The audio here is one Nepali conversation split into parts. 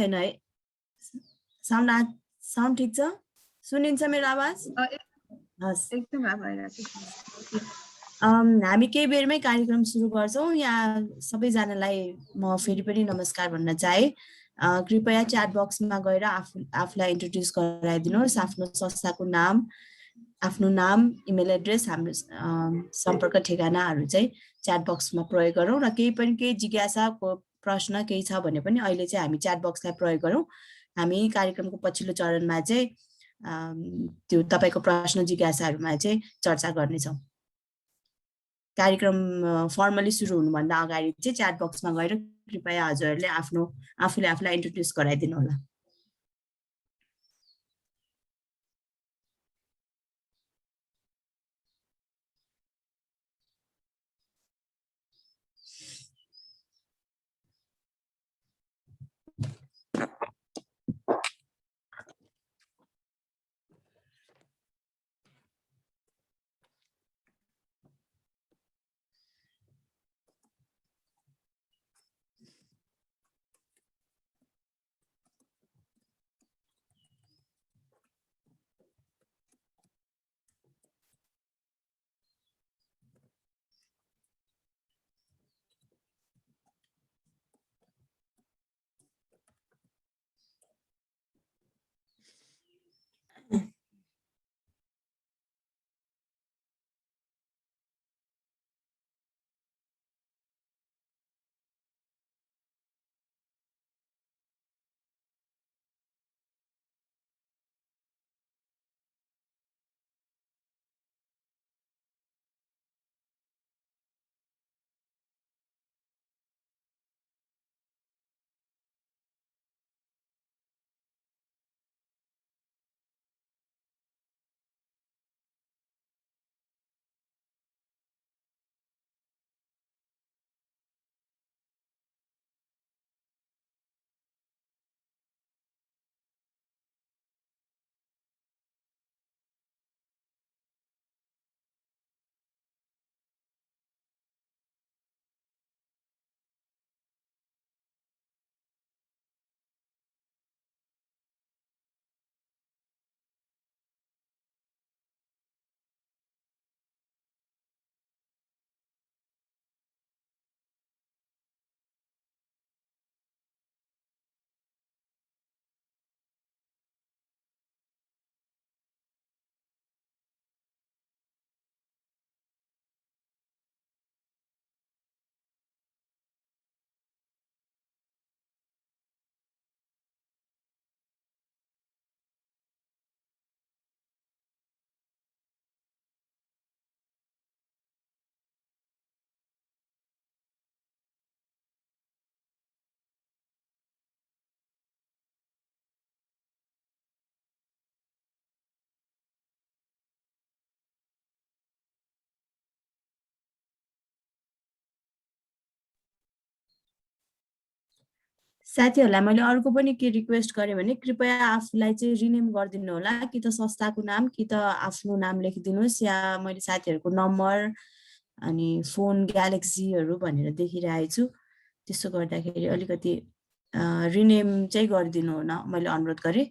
छैन है? साउन्ड ठिक छ? सुनिन्छ मेरो आवाज? हस्। एकदम राम्रो आइरहेको छ। हामी केही बेरमै कार्यक्रम सुरु गर्छौँ। यहाँ सबैजनालाई म फेरि पनि नमस्कार भन्न चाहे। कृपया च्याट बक्समा गएर आफूलाई इन्ट्रोड्युस गराइदिनुहोस्। आफ्नो संस्थाको नाम, आफ्नो नाम, इमेल एड्रेस, हाम्रो सम्पर्क ठेगानाहरू चाहिँ च्याट बक्समा प्रयोग गरौँ र केही जिज्ञासाको प्रश्न केही छ भने पनि अहिले चाहिँ हामी च्याट बक्सलाई प्रयोग गरौँ। हामी कार्यक्रमको पछिल्लो चरणमा चाहिँ त्यो तपाईँको प्रश्न जिज्ञासाहरूमा चाहिँ चर्चा गर्नेछौँ। कार्यक्रम फर्मली सुरु हुनुभन्दा अगाडि चाहिँ च्याट बक्समा गएर कृपया हजुरहरूले आफूले आफूलाई इन्ट्रोड्युस गराइदिनु होला। साथीहरूलाई मैले अर्को पनि के रिक्वेस्ट गरेँ भने कृपया आफूलाई चाहिँ रिनेम गरिदिनु होला, कि त संस्थाको नाम कि त आफ्नो नाम लेखिदिनुहोस्, या मैले साथीहरूको नम्बर अनि फोन ग्यालेक्सीहरू भनेर देखिरहेको छु। त्यसो गर्दाखेरि अलिकति रिनेम चाहिँ गरिदिनु होला मैले अनुरोध गरेँ।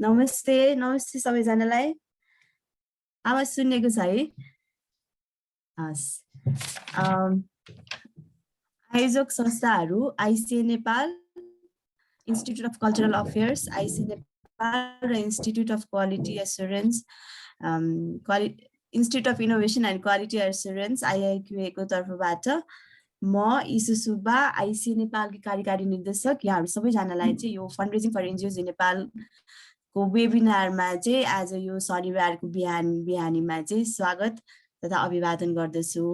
नमस्ते सबैजनालाई। आवाज सुनेको छ है? हस्। आयोजक संस्थाहरू ICA Nepal, institute of cultural affairs ICA Nepal र institute of quality assurance, institute of innovation and quality assurance IIQA को तर्फबाट म इसु सुब्बा आइसिए नेपालकी कार्यकारी निर्देशक यहाँहरू सबैजनालाई चाहिँ यो फन्डरेजिङ फर एनजिओज इन नेपाल को वेबिनारमा चाहिँ आज यो शनिबारको बिहानीमा चाहिँ स्वागत तथा अभिवादन गर्दछु।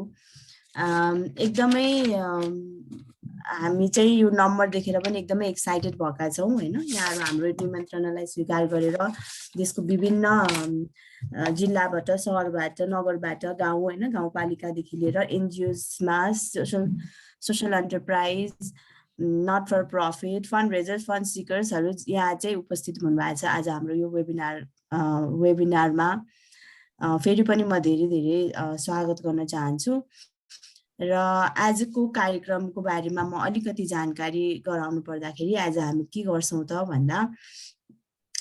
एकदमै हामी चाहिँ यो नम्बर देखेर पनि एकदमै एक्साइटेड भएका छौँ हैन। यहाँहरू हाम्रो निमन्त्रणालाई स्वीकार गरेर देशको विभिन्न जिल्लाबाट, सहरबाट, नगरबाट, गाउँ हैन, गाउँपालिकादेखि लिएर एनजिओजमा social enterprise, not for profit, fund raisers, fund सिकर्सहरू यहाँ चाहिँ उपस्थित हुनुभएको छ आज हाम्रो यो वेबिनारमा। फेरि पनि म धेरै स्वागत गर्न चाहन्छु र आजको कार्यक्रमको बारेमा म अलिकति जानकारी गराउनु पर्दाखेरि आज हामी के गर्छौँ त भन्दा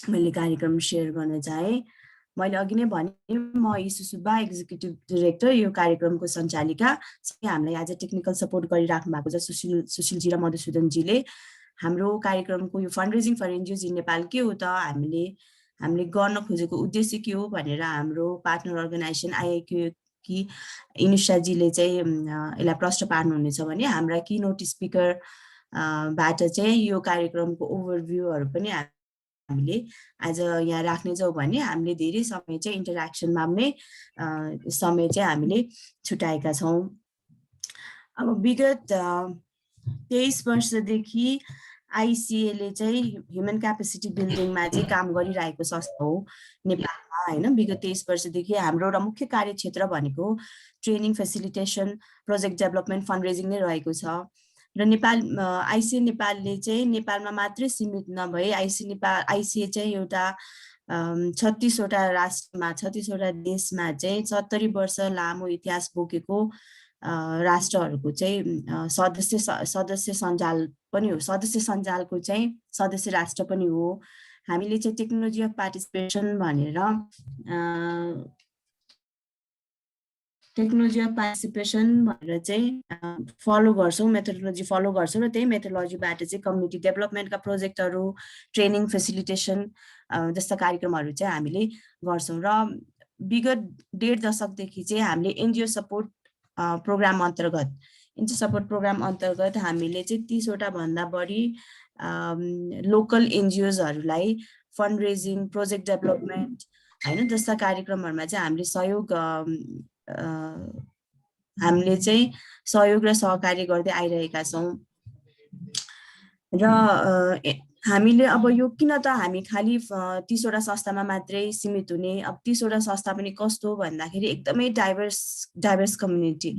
मैले कार्यक्रम सेयर गर्न चाहे। मैले अघि नै भने म इसु सुब्बा एक्जिक्युटिभ डाइरेक्टर, यो कार्यक्रमको सञ्चालिका। हामीलाई आज टेक्निकल सपोर्ट गरिराख्नु भएको छ सुशीलजी र मधुसूदनजीले। हाम्रो कार्यक्रमको यो फन्डरेजिङ फर एनजिओज इन नेपाल के हो त, हामीले गर्न खोजेको उद्देश्य के हो भनेर हाम्रो पार्टनर अर्गनाइजेसन आइआइक्यू कि इनिसाजीले चाहिँ यसलाई प्रश्न पार्नुहुनेछ भने हाम्रा की नोट स्पिकर बाट चाहिँ यो कार्यक्रमको ओभरभ्यूहरू पनि हामीले आज यहाँ राख्नेछौँ भने हामीले धेरै समय चाहिँ इन्टरेक्सनमा नै समय चाहिँ हामीले छुटाएका छौँ। अब विगत 23 वर्षदेखि आइसिएले चाहिँ ह्युमन क्यापेसिटी बिल्डिङमा चाहिँ काम गरिरहेको संस्था हो नेपालमा हैन। विगत 23 वर्षदेखि हाम्रो र मुख्य कार्यक्षेत्र भनेको ट्रेनिङ, फेसिलिटेसन, प्रोजेक्ट डेभलपमेन्ट, फन्डरेजिङ नै रहेको छ। र आइसिए नेपालले चाहिँ नेपालमा मात्रै सीमित नभई आइसिए चाहिँ एउटा 36 वटा राष्ट्रमा, 36 वटा देशमा चाहिँ 70 वर्ष लामो इतिहास बोकेको राष्ट्रहरूको चाहिँ सदस्य सञ्जाल पनि हो, सदस्य सञ्जालको चाहिँ सदस्य राष्ट्र पनि हो। हामीले चाहिँ टेक्नोलोजी अफ पार्टिसिपेसन भनेर चाहिँ फलो गर्छौँ, मेथोडोलोजी फलो गर्छौँ र त्यही मेथोडोलोजीबाट चाहिँ कम्युनिटी डेभलपमेन्टका प्रोजेक्टहरू, ट्रेनिङ, फेसिलिटेसन जस्ता कार्यक्रमहरू चाहिँ हामीले गर्छौँ। र विगत 1.5 दशकदेखि चाहिँ हामीले एनजिओ सपोर्ट प्रोग्राम अन्तर्गत हामीले चाहिँ 30 वटा भन्दा बढी लोकल एनजिओजहरूलाई फन्ड रेजिङ, प्रोजेक्ट डेभलपमेन्ट हैन जस्ता कार्यक्रमहरूमा चाहिँ हामीले चाहिँ सहयोग र सहकार्य गर्दै आइरहेका छौँ। र हामीले अब यो किन त हामी खालि 30 वटा संस्थामा मात्रै सीमित हुने, अब 30 वटा संस्था पनि कस्तो भन्दाखेरि एकदमै डाइभर्स कम्युनिटी,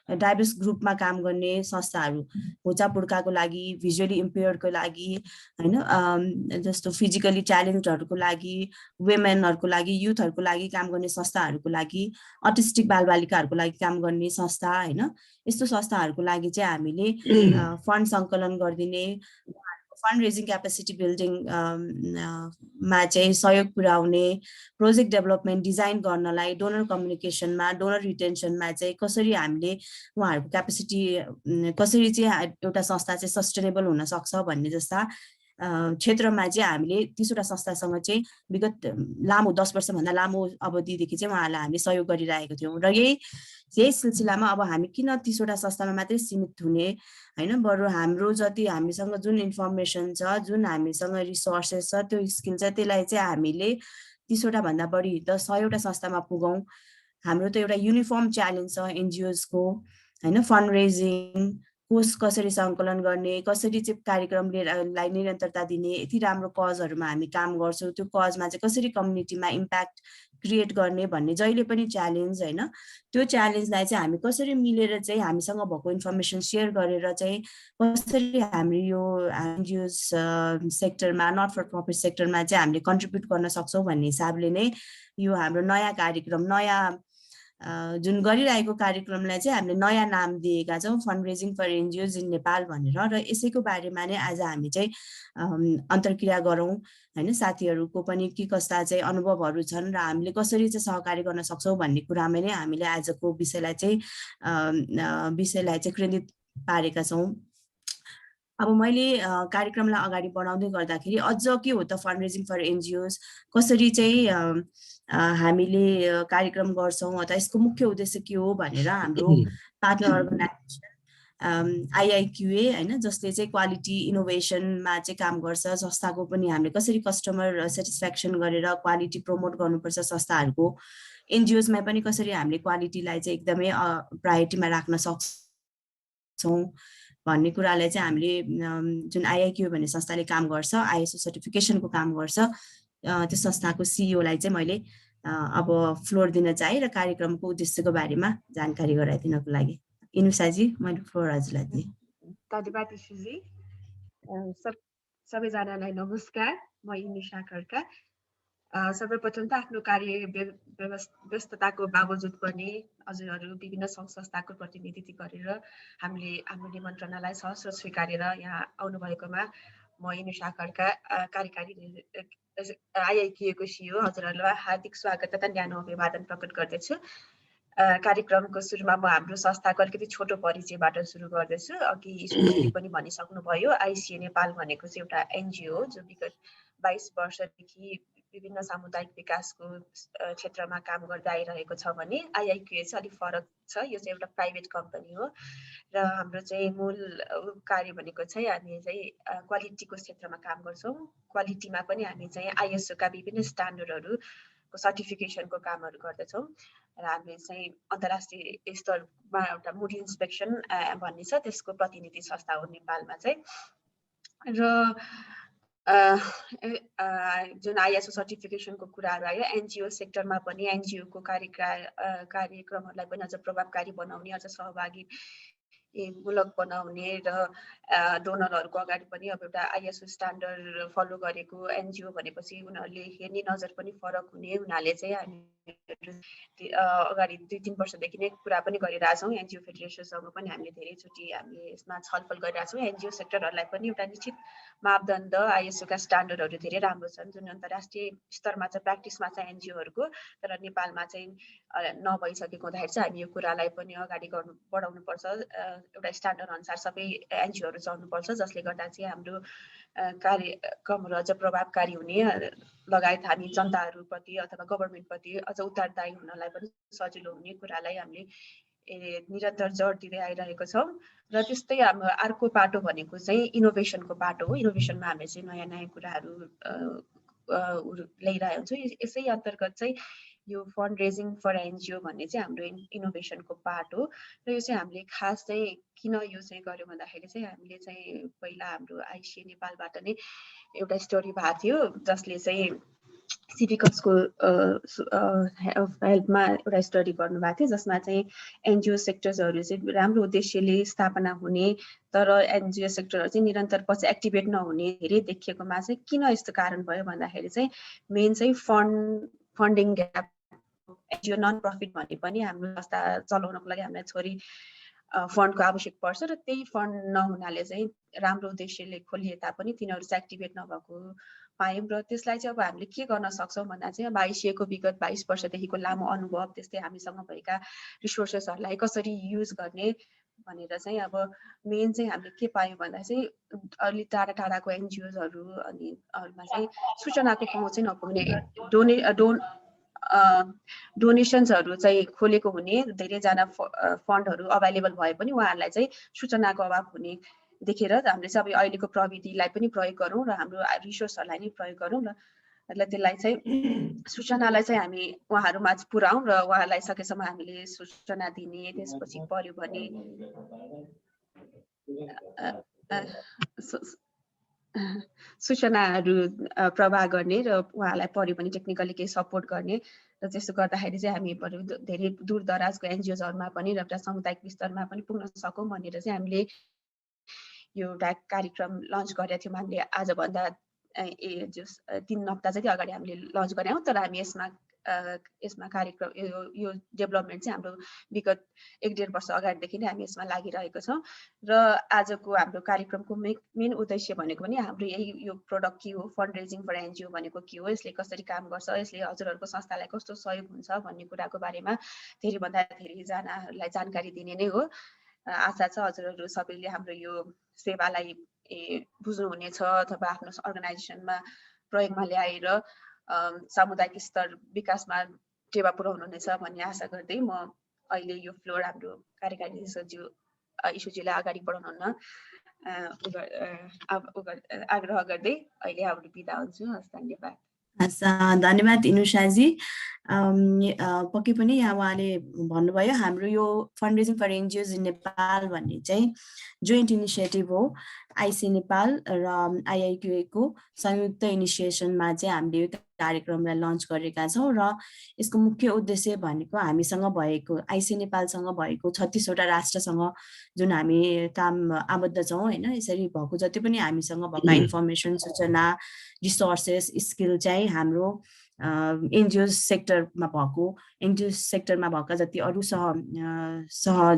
डाइभर्स ग्रुपमा काम गर्ने संस्थाहरू, होचापुड्काको लागि, भिजुअली इम्पेयर्डको लागि हैन, जस्तो फिजिकली च्यालेन्जहरूको लागि, वुमेनहरूको लागि, युथहरूको लागि काम गर्ने संस्थाहरूको लागि, अटिस्टिक बालबालिकाहरूको लागि काम गर्ने संस्था हैन, यस्तो संस्थाहरूको लागि चाहिँ हामीले फन्ड सङ्कलन गरिदिने, फन्ड रेजिङ क्यापेसिटी बिल्डिङ मा चाहिँ सहयोग पुर्याउने, प्रोजेक्ट डेभलपमेन्ट डिजाइन गर्नलाई, डोनर कम्युनिकेसनमा, डोनर रिटेन्सनमा चाहिँ कसरी हामीले उहाँहरूको क्यापेसिटी कसरी चाहिँ एउटा संस्था चाहिँ सस्टेनेबल हुन सक्छ भन्ने जस्ता क्षेत्रमा चाहिँ हामीले 30 वटा संस्थासँग चाहिँ विगत लामो 10 वर्षभन्दा लामो अवधिदेखि चाहिँ उहाँहरूलाई हामीले सहयोग गरिरहेको थियौँ। र यही सिलसिलामा अब हामी किन 30 वटा संस्थामा मात्रै सीमित हुने हैन, बरु हाम्रो जति हामीसँग जुन इन्फर्मेसन छ, जुन हामीसँग रिसोर्सेस छ, त्यो स्किल छ, त्यसलाई चाहिँ हामीले 30 वटा भन्दा बढी त 100 वटा संस्थामा पुगौँ। हाम्रो त एउटा युनिफर्म च्यालेन्ज छ एनजिओजको हैन, फन्ड रेजिङ कोष कसरी सङ्कलन गर्ने, कसरी चाहिँ कार्यक्रमलाई निरन्तरता दिने, यति राम्रो कजहरूमा हामी काम गर्छौँ, त्यो कजमा चाहिँ कसरी कम्युनिटीमा इम्प्याक्ट क्रिएट गर्ने भन्ने जहिले पनि च्यालेन्ज हैन। त्यो च्यालेन्जलाई चाहिँ हामी कसरी मिलेर चाहिँ हामीसँग भएको इन्फर्मेसन सेयर गरेर चाहिँ कसरी हामी यो एनजिओज सेक्टरमा, नट फर प्रफिट सेक्टरमा चाहिँ हामीले कन्ट्रिब्युट गर्न सक्छौँ भन्ने हिसाबले नै यो हाम्रो नयाँ कार्यक्रम, नयाँ जुन गरिरहेको कार्यक्रमलाई चाहिँ हामीले नयाँ नाम दिएका छौँ fund raising for NGOs in Nepal भनेर र यसैको बारेमा नै आज हामी चाहिँ अन्तर्क्रिया गरौँ हैन साथीहरूको पनि के कस्ता चाहिँ अनुभवहरू छन् र हामीले कसरी चाहिँ सहकारी गर्न सक्छौँ भन्ने कुरामा नै हामीले आजको विषयलाई चाहिँ केन्द्रित पारेका छौँ। अब मैले कार्यक्रमलाई अगाडि बढाउँदै गर्दाखेरि अझ के हो त फन्ड रेजिङ फर एनजिओज कसरी चाहिँ हामीले कार्यक्रम गर्छौँ अथवा यसको मुख्य उद्देश्य के हो भनेर हाम्रो पार्टनर अर्गनाइजेसन आइआइक्युए हैन जसले चाहिँ क्वालिटी इनोभेसनमा चाहिँ काम गर्छ संस्थाको पनि हामीले कसरी कस्टमर सेटिस्फ्याक्सन गरेर क्वालिटी प्रमोट गर्नुपर्छ संस्थाहरूको एनजिओजमा पनि कसरी हामीले क्वालिटीलाई चाहिँ एकदमै प्रायोरिटीमा राख्न सक्छौँ भन्ने कुरालाई चाहिँ हामीले जुन आइआइक्यू भन्ने संस्थाले काम गर्छ आइएसओ सर्टिफिकेसनको काम गर्छ त्यो संस्थाको सिइओलाई चाहिँ मैले अब फ्लोर दिन चाहे र कार्यक्रमको उद्देश्यको बारेमा जानकारी गराइदिनको लागि इनुसाजी मैले फ्लोर हजुरलाई दिएँ। धन्यवाद ईशुजी। सबैजनालाई नमस्कार, म इनुसा खड्का। सर्वप्रथम त आफ्नो कार्य व्यस्तताको बावजुद पनि हजुरहरू विभिन्न सङ्घ संस्थाको प्रतिनिधित्व गरेर हामीले हाम्रो निमन्त्रणालाई सहर्ष स्वीकारेर यहाँ आउनुभएकोमा म इनुसा खड्का कार्यकारी आइआइक्युएको सिइओ हजुरहरूलाई हार्दिक स्वागत तथा न्यानो अभिवादन प्रकट गर्दछु। कार्यक्रमको सुरुमा म हाम्रो संस्थाको अलिकति छोटो परिचयबाट सुरु गर्दछु। अघि ईशुजीले पनि भनिसक्नुभयो, आइसिए नेपाल भनेको चाहिँ एउटा एनजिओ हो जो विगत 22 वर्षदेखि विभिन्न सामुदायिक विकासको क्षेत्रमा काम गर्दै आइरहेको छ भने आइआइक्युए चाहिँ अलिक फरक छ। यो चाहिँ एउटा प्राइभेट कम्पनी हो र हाम्रो चाहिँ मूल कार्य भनेको चाहिँ हामी चाहिँ क्वालिटीको क्षेत्रमा काम गर्छौँ। क्वालिटीमा पनि हामी चाहिँ आइएसओका विभिन्न स्ट्यान्डर्डहरूको सर्टिफिकेसनको कामहरू गर्दछौँ र हामीले चाहिँ अन्तर्राष्ट्रिय स्तरमा एउटा मुडी इन्स्पेक्सन भन्ने छ त्यसको प्रतिनिधि संस्था हो नेपालमा चाहिँ। र जुन आइएसओ सर्टिफिकेसनको कुराहरू आयो एनजिओ सेक्टरमा पनि एनजिओको कार्यक्रमहरूलाई पनि अझ प्रभावकारी बनाउने अझ सहभागी मूलक बनाउने र डोनरहरूको अगाडि पनि अब एउटा आइएसओ स्ट्यान्डर्ड फलो गरेको एनजिओ भनेपछि उनीहरूले हेर्ने नजर पनि फरक हुने हुनाले चाहिँ हामी अगाडि 2-3 वर्षदेखि नै कुरा पनि गरिरहेछौँ। एनजिओ फेडरेसनसँग पनि हामीले धेरैचोटि हामीले यसमा छलफल गरिरहेछौँ। एनजिओ सेक्टरहरूलाई पनि एउटा निश्चित मापदण्ड आइएसओका स्ट्यान्डर्डहरू धेरै राम्रो छन् जुन अन्तर्राष्ट्रिय स्तरमा चाहिँ प्र्याक्टिसमा छ एनजिओहरूको, तर नेपालमा चाहिँ नभइसकेको हुँदाखेरि चाहिँ हामी यो कुरालाई पनि अगाडि बढाउनुपर्छ। एउटा स्ट्यान्डर्ड अनुसार सबै एनजिओहरू चल्नुपर्छ जसले गर्दा चाहिँ हाम्रो कार्यक्रमहरू अझ प्रभावकारी हुने लगायत हामी जनताहरूप्रति अथवा गभर्मेन्टप्रति अझ उत्तरदायी हुनलाई पनि सजिलो हुने कुरालाई हामीले निरन्तर जोड दिँदै आइरहेको छौँ। र त्यस्तै हाम्रो अर्को पाटो भनेको चाहिँ इनोभेसनको पाटो हो। इनोभेसनमा हामीले चाहिँ नयाँ नयाँ कुराहरू ल्याइरहेको हुन्छौँ। यसै अन्तर्गत चाहिँ यो फन्ड रेजिङ फर एनजिओ भन्ने चाहिँ हाम्रो इनोभेसनको पार्ट हो र यो चाहिँ हामीले खास चाहिँ किन यो चाहिँ गर्यो भन्दाखेरि चाहिँ हामीले चाहिँ पहिला हाम्रो आइसिए नेपालबाट नै एउटा स्टोरी भएको थियो जसले चाहिँ सिभिकसको हेल्पमा एउटा स्टडी गर्नुभएको थियो जसमा चाहिँ एनजिओ सेक्टर्सहरू चाहिँ राम्रो उद्देश्यले स्थापना हुने तर एनजिओ सेक्टरहरू चाहिँ निरन्तर पछि एक्टिभेट नहुने धेरै देखिएकोमा चाहिँ किन यस्तो कारण भयो भन्दाखेरि चाहिँ मेन चाहिँ funding gap. NGO non profit भने पनि हाम्रो संस्था चलाउनको लागि हामीलाई छोरी फन्डको आवश्यक पर्छ र त्यही फन्ड नहुनाले चाहिँ राम्रो उद्देश्यले खोलिए तापनि तिनीहरू चाहिँ एक्टिभेट नभएको पायौँ र त्यसलाई चाहिँ अब हामीले के गर्न सक्छौँ भन्दा चाहिँ अब आइसिएको विगत 22 वर्षदेखिको लामो अनुभव त्यस्तै हामीसँग भएका रिसोर्सेसहरूलाई कसरी युज गर्ने भनेर चाहिँ अब मेन चाहिँ हामीले के पायौँ भन्दा चाहिँ अलि टाढा टाढाको एनजिओजहरू अनि अरूमा चाहिँ सूचनाको पहुँच चाहिँ नपुग्ने डोनेसन्सहरू चाहिँ खोलेको हुने धेरैजना फन्डहरू अभाइलेबल भए पनि उहाँहरूलाई चाहिँ सूचनाको अभाव हुने देखेर हामीले चाहिँ अब अहिलेको प्रविधिलाई पनि प्रयोग गरौँ र हाम्रो रिसोर्सहरूलाई नै प्रयोग गरौँ र त्यसलाई चाहिँ सूचनालाई चाहिँ हामी उहाँहरूमा पुर्याउँ र उहाँहरूलाई सकेसम्म हामीले सूचना दिने त्यसपछि पर्यो भने सूचनाहरू प्रवाह गर्ने र उहाँलाई पर्यो भने टेक्निकली केही सपोर्ट गर्ने र त्यसो गर्दाखेरि चाहिँ हामी धेरै दूर दराजको एनजिओजहरूमा पनि र एउटा सामुदायिक स्तरमा पनि पुग्न सकौँ भनेर चाहिँ हामीले यो एउटा कार्यक्रम लन्च गरेका थियौँ। हामीले आजभन्दा 3 हप्ता जति अगाडि हामीले लन्च गरेका हौँ तर हामी यसमा यसमा कार्यक्रम यो डेभलपमेन्ट चाहिँ हाम्रो विगत 1-1.5 वर्ष अगाडिदेखि नै हामी यसमा लागिरहेको छौँ र आजको हाम्रो कार्यक्रमको मेन उद्देश्य भनेको पनि हाम्रो यही यो प्रोडक्ट के हो, फन्ड रेजिङ फर एनजिओ भनेको के हो, यसले कसरी काम गर्छ, यसले हजुरहरूको संस्थालाई कस्तो सहयोग हुन्छ भन्ने कुराको बारेमा धेरैभन्दा धेरैजनाहरूलाई जानकारी दिने नै हो। आशा छ हजुरहरू सबैले हाम्रो यो सेवालाई बुझ्नुहुनेछ अथवा आफ्नो अर्गनाइजेसनमा प्रयोगमा ल्याएर सामुदायिक स्तर विकासमा टेवा पुर्याउनुहुनेछ भन्ने आशा गर्दै म अहिले यो फ्लोर हाम्रो कार्यकारी सचिव इशुजीलाई अगाडि बढाउन आग्रह गर्दै अहिले हाम्रो बिदा हुन्छु। हस्, धन्यवाद। धन्यवाद इनुषाजी। पक्कै पनि यहाँ उहाँले भन्नुभयो हाम्रो यो fund raising for NGOs in Nepal भन्ने चाहिँ जोइन्ट इनिसिएटिभ हो। आइसी नेपाल र आइआइक्युए को संयुक्त इनिसिएसनमा चाहिँ हामीले यो कार्यक्रमलाई लन्च गरेका छौँ र यसको मुख्य उद्देश्य भनेको हामीसँग भएको आइसी नेपालसँग भएको 36 वटा राष्ट्रसँग जुन हामी काम आबद्ध छौँ होइन, यसरी भएको जति पनि हामीसँग भएका इन्फर्मेसन, सूचना, रिसोर्सेस, स्किल चाहिँ हाम्रो एनजिओ सेक्टरमा भएका जति अरू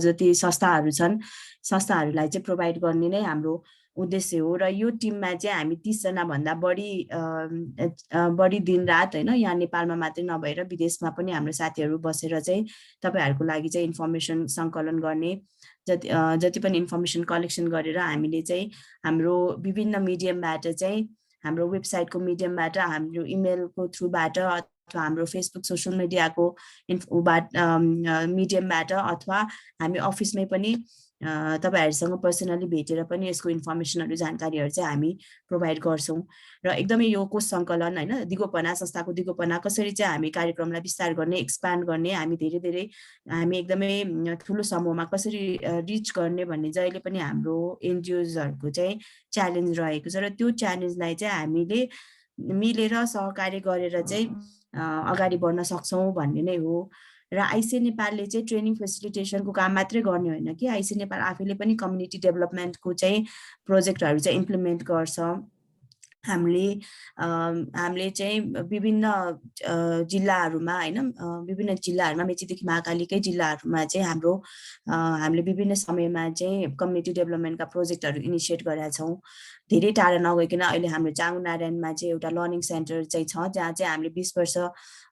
जति संस्थाहरू छन्, संस्थाहरूलाई चाहिँ प्रोभाइड गर्ने नै हाम्रो उद्देश्य हो। र यो टिममा चाहिँ हामी 30 जना भन्दा बढी दिन रात होइन, यहाँ नेपालमा मात्रै नभएर विदेशमा पनि हाम्रो साथीहरू बसेर चाहिँ तपाईँहरूको लागि चाहिँ इन्फर्मेसन सङ्कलन गर्ने, जति पनि इन्फर्मेसन कलेक्सन गरेर हामीले चाहिँ हाम्रो विभिन्न मिडियमबाट चाहिँ हाम्रो वेबसाइटको मिडियमबाट, हाम्रो इमेलको थ्रुबाट अथवा हाम्रो फेसबुक सोसियल मिडियाको मिडियमबाट अथवा हामी अफिसमै पनि तपाईहरुसँग पर्सनली भेटेर पनि यसको इन्फर्मेसनहरु जानकारीहरु चाहिँ हामी प्रोभाइड गर्छौं र एकदमै यो कोष संकलन हैन दिगोपना संस्थाको दिगोपना कसरी चाहिँ हामी कार्यक्रमलाई विस्तार गर्ने एक्सपान्ड गर्ने हामी धेरै हामी एकदमै ठूलो समूहमा कसरी रिच गर्ने भन्ने जहिले पनि हाम्रो एनजिओजहरुको चाहिँ च्यालेन्ज रहेको छ र त्यो च्यालेन्जलाई चाहिँ हामीले मिलेर सहकार्य गरेर चाहिँ अगाडि बढ्न सक्छौं भन्ने नै हो। र आइसी नेपालले चाहिँ ट्रेनिङ फेसिलिटेसनको काम मात्रै गर्ने होइन कि आइसी नेपाल आफैले पनि कम्युनिटी डेभलपमेन्टको चाहिँ प्रोजेक्टहरु चाहिँ इम्प्लिमेन्ट गर्छ। हामीले चाहिँ विभिन्न जिल्लाहरुमा हैन विभिन्न जिल्लाहरुमा मेचीदेखि महाकालीकै जिल्लाहरुमा चाहिँ हामीले विभिन्न समयमा चाहिँ कम्युनिटी डेभलपमेन्टका प्रोजेक्टहरु इनिसिएट गरेका छौं। धेरै टाढा नगइकन अहिले हाम्रो चाङु नारायणमा चाहिँ एउटा लर्निङ सेन्टर चाहिँ छ जहाँ चाहिँ हामीले 20 वर्ष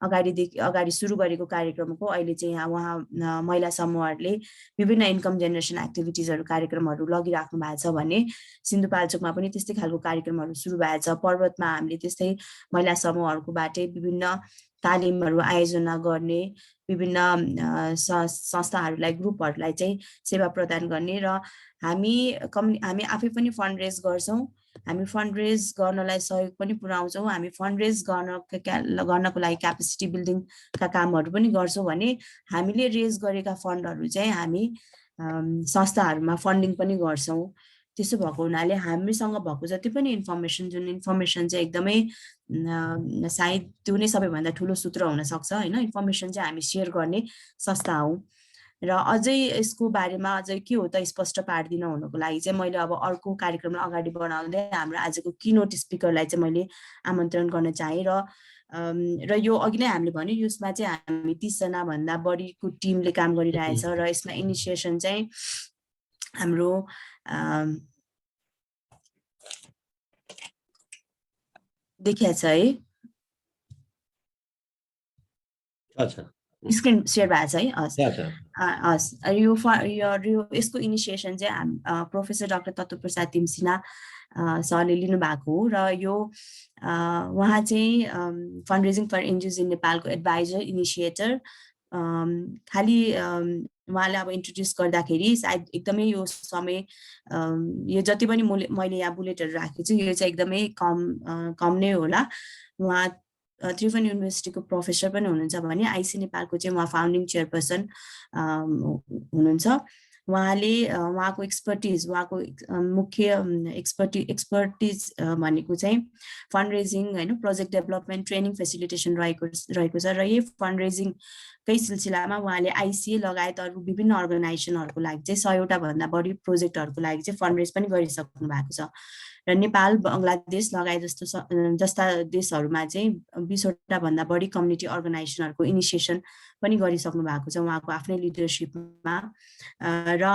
अगाडि सुरु गरेको कार्यक्रमको अहिले चाहिँ वहाँ महिला समूहहरुले विभिन्न इन्कम जेनेरेसन एक्टिभिटिजहरु कार्यक्रमहरु लगिराख्नु भएको छ भने सिन्धुपाल्चोकमा पनि त्यस्तै खालको कार्यक्रमहरु सुरु भएको छ। पर्वतमा हामीले त्यस्तै महिला समूहहरुको बाटे विभिन्न तालिमहरु आयोजना गर्ने विभिन्न संस्थाहरुलाई ग्रुपहरुलाई चाहिँ सेवा प्रदान गर्ने र हामी आफै पनि फन्ड रेज गर्छौं। हामी फन्ड रेज गर्नलाई सहयोग पनि पुर्याउँछौं। हामी फन्ड रेज गर्नको लागि क्यापेसिटी बिल्डिङ का कामहरु पनि गर्छौं भने हामीले रेज गरेका फन्डहरु चाहिँ हामी संस्थाहरुमा फन्डिङ पनि गर्छौं। त्यसो भएको हुनाले हामीसँग भएको जति पनि इन्फर्मेसन चाहिँ एकदमै सायद त्यो नै सबैभन्दा ठूलो सूत्र हुन सक्छ हैन। इन्फर्मेसन चाहिँ हामी शेयर गर्ने संस्था हौ र अझै यसको बारेमा अझै के हो त स्पष्ट पार्दिन हुनको लागि चाहिँ मैले अब अर्को कार्यक्रमलाई अगाडि बढाउँदै हाम्रो आजको कीनोट स्पिकरलाई चाहिँ मैले आमन्त्रण गर्न चाहे र यो अघि नै हामीले भन्यो यसमा चाहिँ हामी 30 जना भन्दा बढीको टिमले काम गरिरहेछ र यसमा इनिसिएसन चाहिँ हाम्रो देखिया छ है। अच्छा स्क्रिन शेयर भएको छ है। हस् यो यसको इनिसिएसन चाहिँ प्रोफेसर डाक्टर तत्त्वप्रसाद तिमसिना सरले लिनु भएको हो र यो उहाँ चाहिँ fund raising for NGOs in नेपालको एडभाइजर इनिसिएटर। खाली उहाँले अब इन्ट्रोड्युस गर्दाखेरि सायद एकदमै यो समय यो जति पनि मैले यहाँ बुलेटहरु राखेको छु यो चाहिँ एकदमै कम नै होला। उहाँ त्रिभुवन युनिभर्सिटीको प्रोफेसर पनि हुनुहुन्छ भने आइसी नेपालको चाहिँ उहाँ फाउन्डिङ चेयरपर्सन हुनुहुन्छ। उहाँको एक्सपर्टिज उहाँको मुख्य एक्सपर्टिज भनेको चाहिँ फन्ड रेजिङ हैन प्रोजेक्ट डेभलपमेन्ट ट्रेनिङ फेसिलिटेसन रहेको छ र यही फन्ड रेजिङकै सिलसिलामा उहाँले आइसीए लगायत अरु विभिन्न अर्गनाइजेसनहरुको लागि चाहिँ 100 वटा भन्दा बढी प्रोजेक्टहरुको लागि चाहिँ फन्ड रेज पनि गरिसक्नु भएको छ र नेपाल बङ्गलादेश लगायत जस्ता देशहरूमा चाहिँ 20वटा भन्दा बढी कम्युनिटी अर्गनाइजेसनहरूको इनिसिएसन पनि गरिसक्नु भएको छ उहाँको आफ्नै लिडरसिपमा। र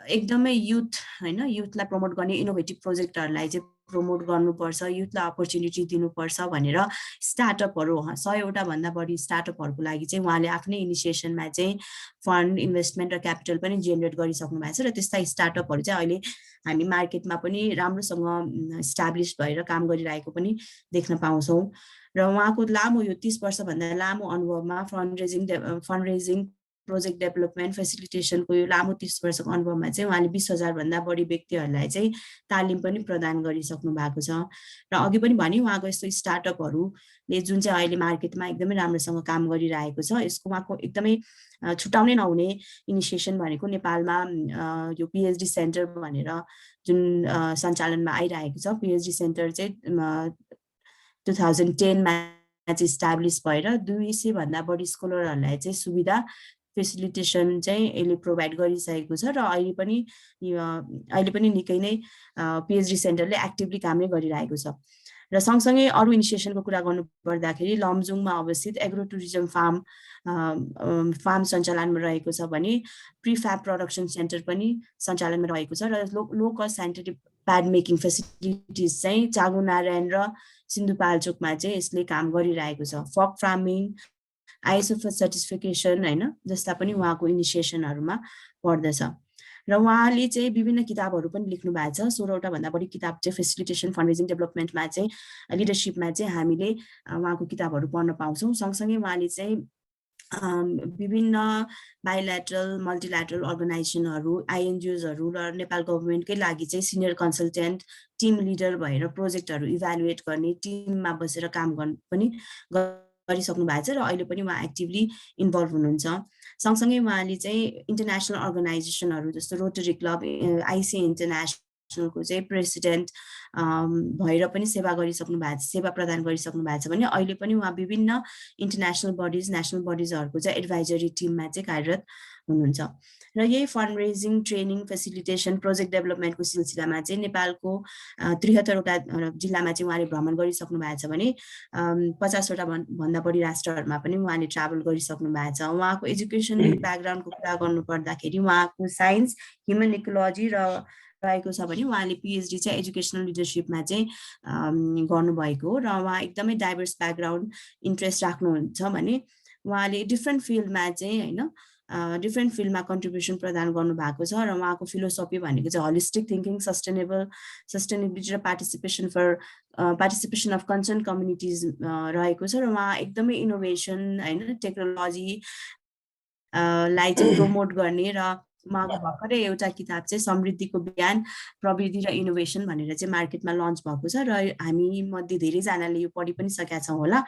एकदमै युथ हैन युथलाई प्रमोट गर्ने इनोभेटिभ प्रोजेक्टहरूलाई चाहिँ प्रमोट गर्नुपर्छ, युथलाई अपर्च्युनिटी दिनुपर्छ भनेर स्टार्टअपहरू 100वटा भन्दा बढी स्टार्टअपहरूको लागि चाहिँ उहाँले आफ्नै इनिसिएसनमा चाहिँ फन्ड इन्भेस्टमेन्ट र क्यापिटल पनि जेनेरेट गरिसक्नु भएको छ। र त्यस्ता स्टार्टअपहरू चाहिँ अहिले हामी मार्केटमा पनि राम्रोसँग इस्टाब्लिस भएर काम गरिरहेको पनि देख्न पाउँछौँ। र उहाँको लामो यो 30 वर्षभन्दा लामो अनुभवमा फन्ड रेजिङ प्रोजेक्ट डेभलपमेन्ट फेसिलिटेसनको यो लामो 30 वर्षको अनुभवमा चाहिँ उहाँले 20,000 भन्दा बढी व्यक्तिहरूलाई चाहिँ तालिम पनि प्रदान गरिसक्नु भएको छ। र अघि पनि भने उहाँको यस्तो स्टार्टअपहरूले जुन चाहिँ अहिले मार्केटमा एकदमै राम्रोसँग काम गरिरहेको छ यसको उहाँको एकदमै छुटाउनै नहुने इनिसिएसन भनेको नेपालमा यो पिएचडी सेन्टर भनेर जुन सञ्चालनमा आइरहेको छ। पिएचडी सेन्टर चाहिँ 2010 मा चाहिँ इस्टाब्लिस भएर 200 भन्दा बढी स्कलरहरूलाई चाहिँ सुविधा फेसिलिटेसन चाहिँ यसले प्रोभाइड गरिसकेको छ। र अहिले पनि निकै नै पिएचडी सेन्टरले एक्टिभली कामै गरिरहेको छ। र सँगसँगै अरू इनिसिएसनको कुरा गर्नु पर्दाखेरि लमजुङमा अवस्थित एग्रो टुरिज्म फार्म सञ्चालनमा रहेको छ भने प्रिफ्याब प्रोडक्सन सेन्टर पनि सञ्चालनमा रहेको छ। र low cost scientific pad making facilities चाहिँ चागुनारायण र सिन्धुपाल्चोकमा चाहिँ यसले काम गरिरहेको छ। फक फार्मिङ आइएसओ सर्टिफिकेसन हैन जस्ता पनि उहाँको इनिसिएसनहरूमा पर्दछ। र उहाँले चाहिँ विभिन्न किताबहरू पनि लेख्नु भएको छ। 16वटा भन्दा बढी किताब चाहिँ फेसिलिटेसन फन्डरेजिङ डेभलपमेन्टमा चाहिँ लिडरसिपमा चाहिँ हामीले उहाँको किताबहरू पढ्न पाउँछौँ। सँगसँगै उहाँले चाहिँ विभिन्न बाइल्याटरल मल्टिल्याटरल अर्गनाइजेसनहरू आइएनजिओजहरू र नेपाल गभर्मेन्टकै लागि चाहिँ सिनियर कन्सल्टेन्ट टिम लिडर भएर प्रोजेक्टहरू इभ्यालुएट गर्ने टिममा बसेर काम गर्न पनि गरिसक्नु भएको छ। र अहिले पनि उहाँ एक्टिभली इन्भल्भ हुनुहुन्छ। सँगसँगै उहाँले चाहिँ इन्टरनेसनल अर्गनाइजेसनहरू जस्तो रोटरी क्लब आइसी इन्टरनेसनलको चाहिँ प्रेसिडेन्ट भएर पनि सेवा प्रदान गरिसक्नु भएको छ भने अहिले पनि उहाँ विभिन्न इन्टरनेसनल बडिज नेसनल बडिजहरूको चाहिँ एडभाइजरी टिममा चाहिँ कार्यरत हुनुहुन्छ। र यही fund raising training facilitation project डेभलपमेन्टको सिलसिलामा चाहिँ नेपालको 73वटा जिल्लामा चाहिँ उहाँले भ्रमण गरिसक्नु भएको छ भने 50वटा भन्दा बढी राष्ट्रहरूमा पनि उहाँले ट्राभल गरिसक्नु भएको छ। उहाँको एजुकेसन ब्याकग्राउन्डको कुरा गर्नु पर्दाखेरि उहाँको साइन्स ह्युमन इकोलोजी रहेको छ भने उहाँले पिएचडी चाहिँ एजुकेसनल लिडरसिपमा चाहिँ गर्नुभएको हो। र उहाँ एकदमै डाइभर्स ब्याकग्राउन्ड इन्ट्रेस्ट राख्नुहुन्छ भने उहाँले डिफ्रेन्ट फिल्डमा चाहिँ होइन डिफ्रेन्ट फिल्डमा कन्ट्रिब्युसन प्रदान गर्नुभएको छ। र उहाँको फिलोसफी भनेको चाहिँ होलिस्टिक थिङ्किङ सस्टेनेबिलिटी र पार्टिसिपेसन अफ कन्सर्न कम्युनिटिज रहेको छ। र उहाँ एकदमै इनोभेसन होइन टेक्नोलोजीलाई चाहिँ प्रमोट गर्ने र उहाँको भर्खरै एउटा किताब चाहिँ समृद्धिको ज्ञान प्रविधि र इनोभेसन भनेर चाहिँ मार्केटमा लन्च भएको छ। र हामी मध्ये धेरैजनाले यो पढि पनि सकेका छौँ होला।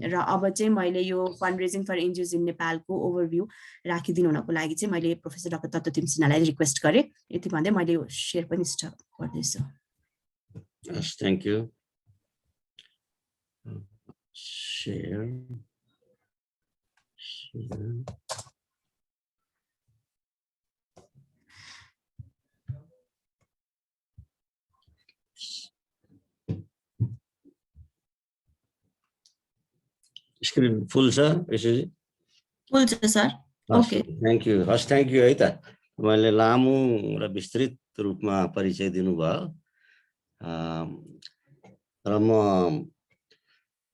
र अब चाहिँ मैले यो fund raising for NGOs in नेपालको ओभरभ्यू राखिदिनु हुनको लागि चाहिँ मैले प्रोफेसर डाक्टर तत्त्वतिम सिन्हालाई रिक्वेस्ट गरेँ। यति भन्दै मैले यो सेयर पनि स्टप गर्दैछु। Thank you. Share screen full छ यसरी? फुल छ सर। Okay thank you. हस् थ्याङ्क यू है त। मैले लामो र विस्तृत रूपमा परिचय दिनुभयो। र म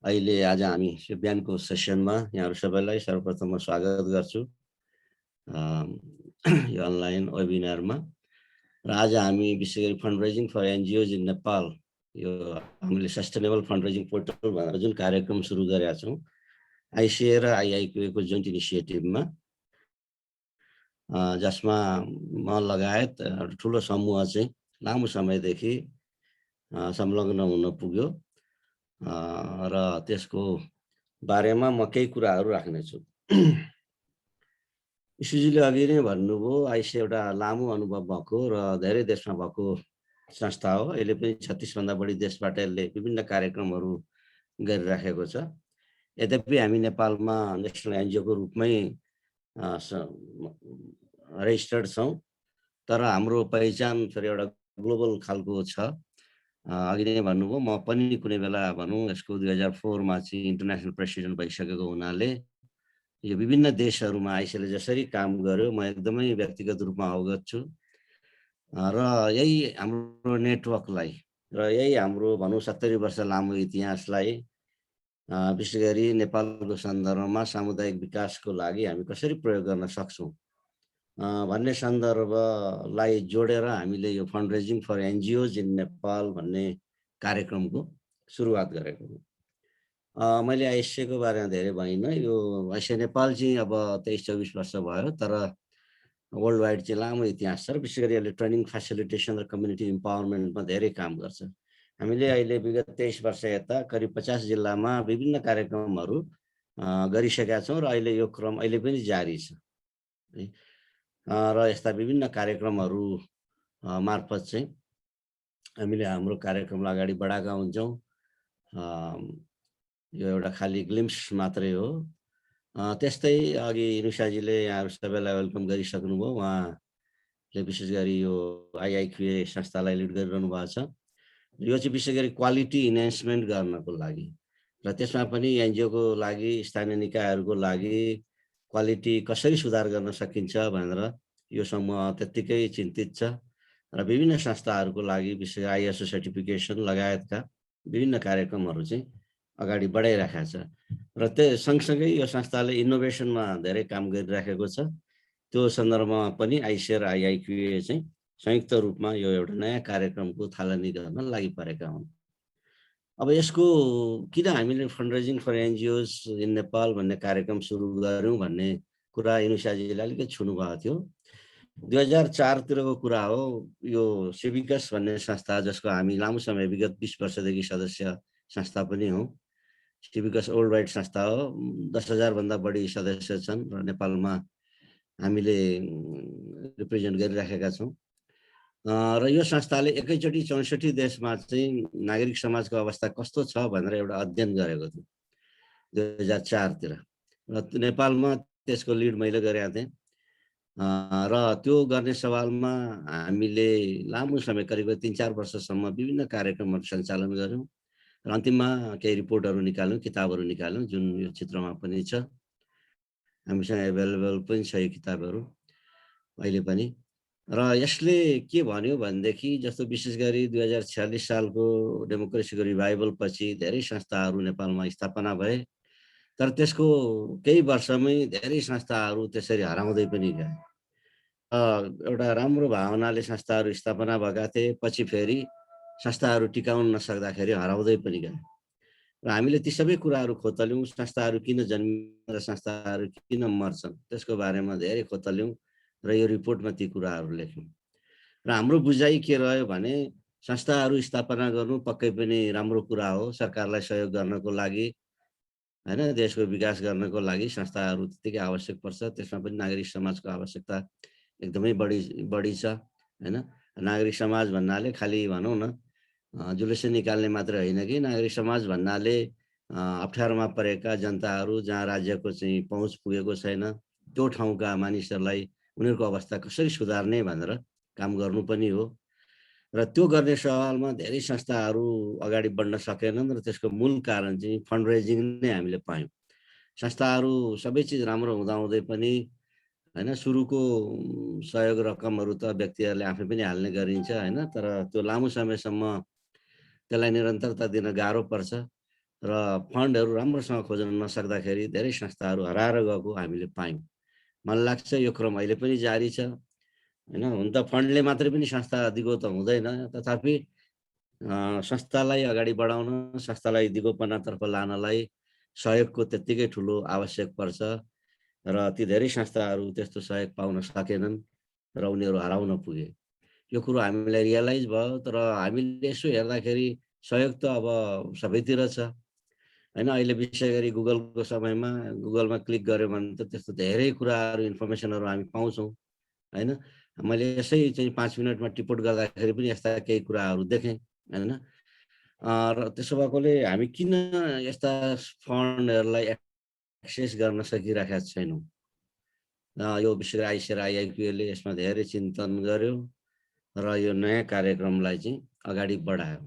अहिले आज हामी बिहानको सेसनमा यहाँहरू सबैलाई सर्वप्रथम म स्वागत गर्छु यो अनलाइन वेबिनारमा। र आज हामी विशेष गरी fund raising for NGOs in Nepal यो हामीले सस्टेनेबल फन्ड रेजिङ पोर्टल भनेर जुन कार्यक्रम सुरु गरेका छौँ आइसिए र आइआइक्यूए को जोइन्ट इनिसिएटिभमा, जसमा म लगायत ठुलो समूह चाहिँ लामो समयदेखि संलग्न हुन पुग्यो। र त्यसको बारेमा म केही कुराहरू राख्नेछु। ईशुजीले अघि नै भन्नुभयो आइसिए एउटा लामो अनुभव भएको र धेरै देशमा भएको संस्था हो। यसले पनि 36 भन्दा बढी देशबाट यसले विभिन्न कार्यक्रमहरू गरिराखेको छ। यद्यपि हामी नेपालमा नेसनल एनजिओको रूपमै रेजिस्टर्ड छौँ, तर हाम्रो पहिचान फेरि एउटा ग्लोबल खालको छ। अघि नै भन्नुभयो, म पनि कुनै बेला भनौँ यसको 2004मा चाहिँ इन्टरनेसनल प्रेसिडेन्ट भइसकेको हुनाले यो विभिन्न देशहरूमा आइसीले जसरी काम गर्यो म एकदमै व्यक्तिगत रूपमा अवगत छु। र यही हाम्रो नेटवर्कलाई र यही हाम्रो भनौँ 70 वर्ष लामो इतिहासलाई विशेष गरी नेपालको सन्दर्भमा सामुदायिक विकासको लागि हामी कसरी प्रयोग गर्न सक्छौँ भन्ने सन्दर्भलाई जोडेर हामीले यो fund raising for NGOs in Nepal भन्ने कार्यक्रमको सुरुवात गरेको हो। मैले आइसिएको बारेमा धेरै भनिनँ। यो आइसिए नेपाल चाहिँ अब 23-24 वर्ष भयो, तर वर्ल्ड वाइड चाहिँ लामो इतिहास छ र विशेष गरी यसले ट्रेनिङ फेसिलिटेसन र कम्युनिटी इम्पावरमेन्टमा धेरै काम गर्छ। हामीले अहिले विगत 23 वर्ष यता करिब 50 जिल्लामा विभिन्न कार्यक्रमहरू गरिसकेका छौँ र अहिले यो क्रम अहिले पनि जारी छ है। र यस्ता विभिन्न कार्यक्रमहरू मार्फत चाहिँ हामीले हाम्रो कार्यक्रमलाई अगाडि बढाएका हुन्छौँ। यो एउटा खाली ग्लिम्स मात्रै हो। त्यस्तै अघि निशाजीले यहाँहरू सबैलाई वेलकम गरिसक्नुभयो। उहाँले विशेष गरी यो आइआइक्युए संस्थालाई लिड गरिरहनु भएको छ। यो चाहिँ विशेष गरी क्वालिटी इन्हान्समेन्ट गर्नको लागि र त्यसमा पनि एनजिओको लागि, स्थानीय निकायहरूको लागि क्वालिटी कसरी सुधार गर्न सकिन्छ भनेर यो समूह त्यत्तिकै चिन्तित छ र विभिन्न संस्थाहरूको लागि विशेष आइएसओ सर्टिफिकेसन लगायतका विभिन्न कार्यक्रमहरू चाहिँ अगाडि बढाइराखेको छ र त्यो सँगसँगै यो संस्थाले इनोभेसनमा धेरै काम गरिराखेको छ। त्यो सन्दर्भमा पनि आइसिए र आइआइक्युए चाहिँ संयुक्त रूपमा यो एउटा नयाँ कार्यक्रमको थालनी गर्न लागि परेका हुन्। अब यसको किन हामीले fund raising for NGOs in Nepal भन्ने कार्यक्रम सुरु गऱ्यौँ भन्ने कुरा इनुसाजीले अलिकति छुनुभएको थियो। 2004तिरको कुरा हो। यो सिभिकस भन्ने संस्था जसको हामी लामो समय विगत 20 वर्षदेखि सदस्य संस्था पनि हौँ। सिभिकस वर्ल्ड वाइड संस्था हो। 10,000 भन्दा बढी सदस्य छन् र नेपालमा हामीले रिप्रेजेन्ट गरिराखेका छौँ। र यो संस्थाले एकैचोटि 64 देशमा चाहिँ नागरिक समाजको अवस्था कस्तो छ भनेर एउटा अध्ययन गरेको थियो 2004तिर र नेपालमा त्यसको लिड मैले गरेका थिएँ। र त्यो गर्ने सवालमा हामीले लामो समय करिब 3-4 वर्षसम्म विभिन्न कार्यक्रमहरू सञ्चालन गऱ्यौँ र अन्तिममा केही रिपोर्टहरू निकाल्यौँ, किताबहरू निकाल्यौँ, जुन यो चित्रमा पनि छ। हामीसँग एभाइलेबल पनि छ यो किताबहरू अहिले पनि। र यसले के भन्यो भनेदेखि जस्तो विशेष गरी 2046 सालको डेमोक्रेसीको रिभाइभल पछि धेरै संस्थाहरू नेपालमा स्थापना भए, तर त्यसको केही वर्षमै धेरै संस्थाहरू त्यसरी हराउँदै पनि गए। एउटा राम्रो भावनाले संस्थाहरू स्थापना भएका थिए, पछि फेरि संस्थाहरू टिकाउन नसक्दाखेरि हराउँदै पनि गए र हामीले ती सबै कुराहरू खोतल्यौँ। संस्थाहरू किन जन्मिन्छन् र संस्थाहरू किन मर्छन् त्यसको बारेमा धेरै खोतल्यौँ र यो रिपोर्टमा ती कुराहरू लेख्यौँ। र हाम्रो बुझाइ के रह्यो भने संस्थाहरू स्थापना गर्नु पक्कै पनि राम्रो कुरा हो। सरकारलाई सहयोग गर्नको लागि हैन, देशको विकास गर्नको लागि संस्थाहरू त्यतिकै आवश्यक पर्छ। त्यसमा पनि नागरिक समाजको आवश्यकता एकदमै बढी छ हैन। नागरिक समाज भन्नाले खालि भनौँ न जुलुसै निकाल्ने मात्र होइन कि नागरिक समाज भन्नाले अप्ठ्यारोमा परेका जनताहरू जहाँ राज्यको चाहिँ पहुँच पुगेको छैन त्यो ठाउँका मानिसहरूलाई उनीहरूको अवस्था कसरी सुधार्ने भनेर काम गर्नु पनि हो। र त्यो गर्ने सवालमा धेरै संस्थाहरू अगाडि बढ्न सकेनन् र त्यसको मूल कारण चाहिँ फन्ड रेजिङ नै हामीले पायौँ। संस्थाहरू सबै चिज राम्रो हुँदाहुँदै पनि हैन, सुरुको सहयोग रकमहरू त व्यक्तिहरूले आफै पनि हाल्ने गरिन्छ हैन, तर त्यो लामो समयसम्म त्यसलाई निरन्तरता दिन गाह्रो पर्छ र फन्डहरू राम्रोसँग खोज्न नसक्दाखेरि धेरै संस्थाहरू हराएर गएको हामीले पायौँ। मलाई लाग्छ यो क्रम अहिले पनि जारी छ हैन। हुन त फन्डले मात्रै पनि संस्था दिगो त हुँदैन, तथापि संस्थालाई अगाडि बढाउन, संस्थालाई दिगोपनातर्फ लानलाई सहयोगको त्यत्तिकै ठुलो आवश्यक पर्छ र ती धेरै संस्थाहरू त्यस्तो सहयोग पाउन सकेनन् र उनीहरू हराउन पुगे। यो कुरो हामीलाई रियलाइज भयो। तर हामीले यसो हेर्दाखेरि सहयोग त अब सबैतिर छ हैन। अहिले विशेष गरी गुगलको समयमा गुगलमा क्लिक गऱ्यो भने त त्यस्तो धेरै कुराहरू इन्फर्मेसनहरू हामी पाउँछौँ हैन। मैले यसै चाहिँ 5 मिनटमा टिपोट गर्दाखेरि पनि यस्ता केही कुराहरू देखेँ हैन। र त्यसो भएकोले हामी किन यस्ता फन्डहरूलाई एक्सेस गर्न सकिरहेका छैनौँ? यो विशेष गरी आइसिए र आइआइक्युएले यसमा धेरै चिन्तन गर्यो र यो नयाँ कार्यक्रमलाई चाहिँ अगाडि बढायो।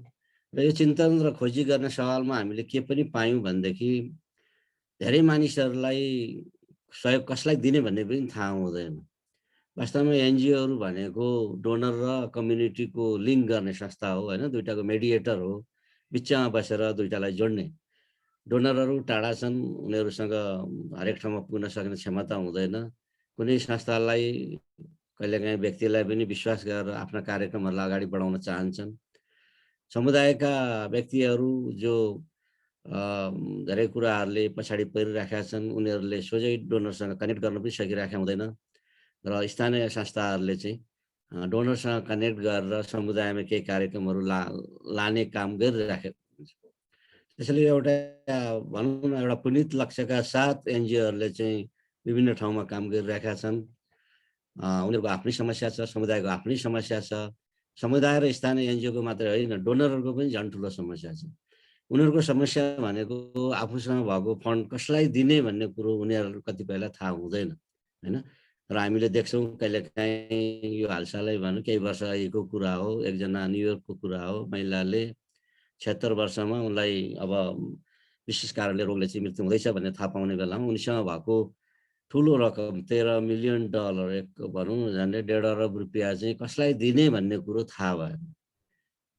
र यो चिन्तन र खोजी गर्ने सवालमा हामीले के पनि पायौँ भनेदेखि धेरै मानिसहरूलाई सहयोग कसलाई दिने भन्ने पनि थाहा हुँदैन। वास्तवमा एनजिओहरू भनेको डोनर र कम्युनिटीको लिङ्क गर्ने संस्था हो होइन, दुईटाको मेडिएटर हो, बिचमा बसेर दुईटालाई जोड्ने। डोनरहरू टाढा छन्, उनीहरूसँग हरेक ठाउँमा पुग्न सक्ने क्षमता हुँदैन। कुनै संस्थालाई कहिलेकाहीँ व्यक्तिलाई पनि विश्वास गरेर आफ्ना कार्यक्रमहरूलाई अगाडि बढाउन चाहन्छन्। समुदायका व्यक्तिहरू जो धेरै कुराहरूले पछाडि परिराखेका छन्, उनीहरूले सोझै डोनरसँग कनेक्ट गर्न पनि सकिरहेका हुँदैन र स्थानीय संस्थाहरूले चाहिँ डोनरसँग कनेक्ट गरेर समुदायमा केही कार्यक्रमहरू लाने काम गरिराखेको हुन्छ। त्यसैले एउटा भनौँ न एउटा पुनित लक्ष्यका साथ एनजिओहरूले चाहिँ विभिन्न ठाउँमा काम गरिरहेका छन्। उनीहरूको आफ्नै समस्या छ, समुदायको आफ्नै समस्या छ। समुदाय र स्थानीय एनजिओको मात्रै होइन, डोनरहरूको पनि झन् ठुलो समस्या छ। उनीहरूको समस्या भनेको आफूसँग भएको फन्ड कसलाई दिने भन्ने कुरो उनीहरू कतिपयलाई थाहा हुँदैन होइन। र हामीले देख्छौँ कहिलेकाहीँ यो हालसालै भनौँ केही वर्ष अघिको कुरा हो, एकजना न्युयोर्कको कुरा हो, महिलाले 76 वर्षमा उनलाई अब विशेष कारणले रोगले चाहिँ मृत्यु हुँदैछ भन्ने थाहा पाउने बेलामा उनीसँग भएको ठुलो रकम $13 मिलियन, एक भनौँ झन्डै 1.5 अरब रुपियाँ चाहिँ कसलाई दिने भन्ने कुरो थाहा भएन।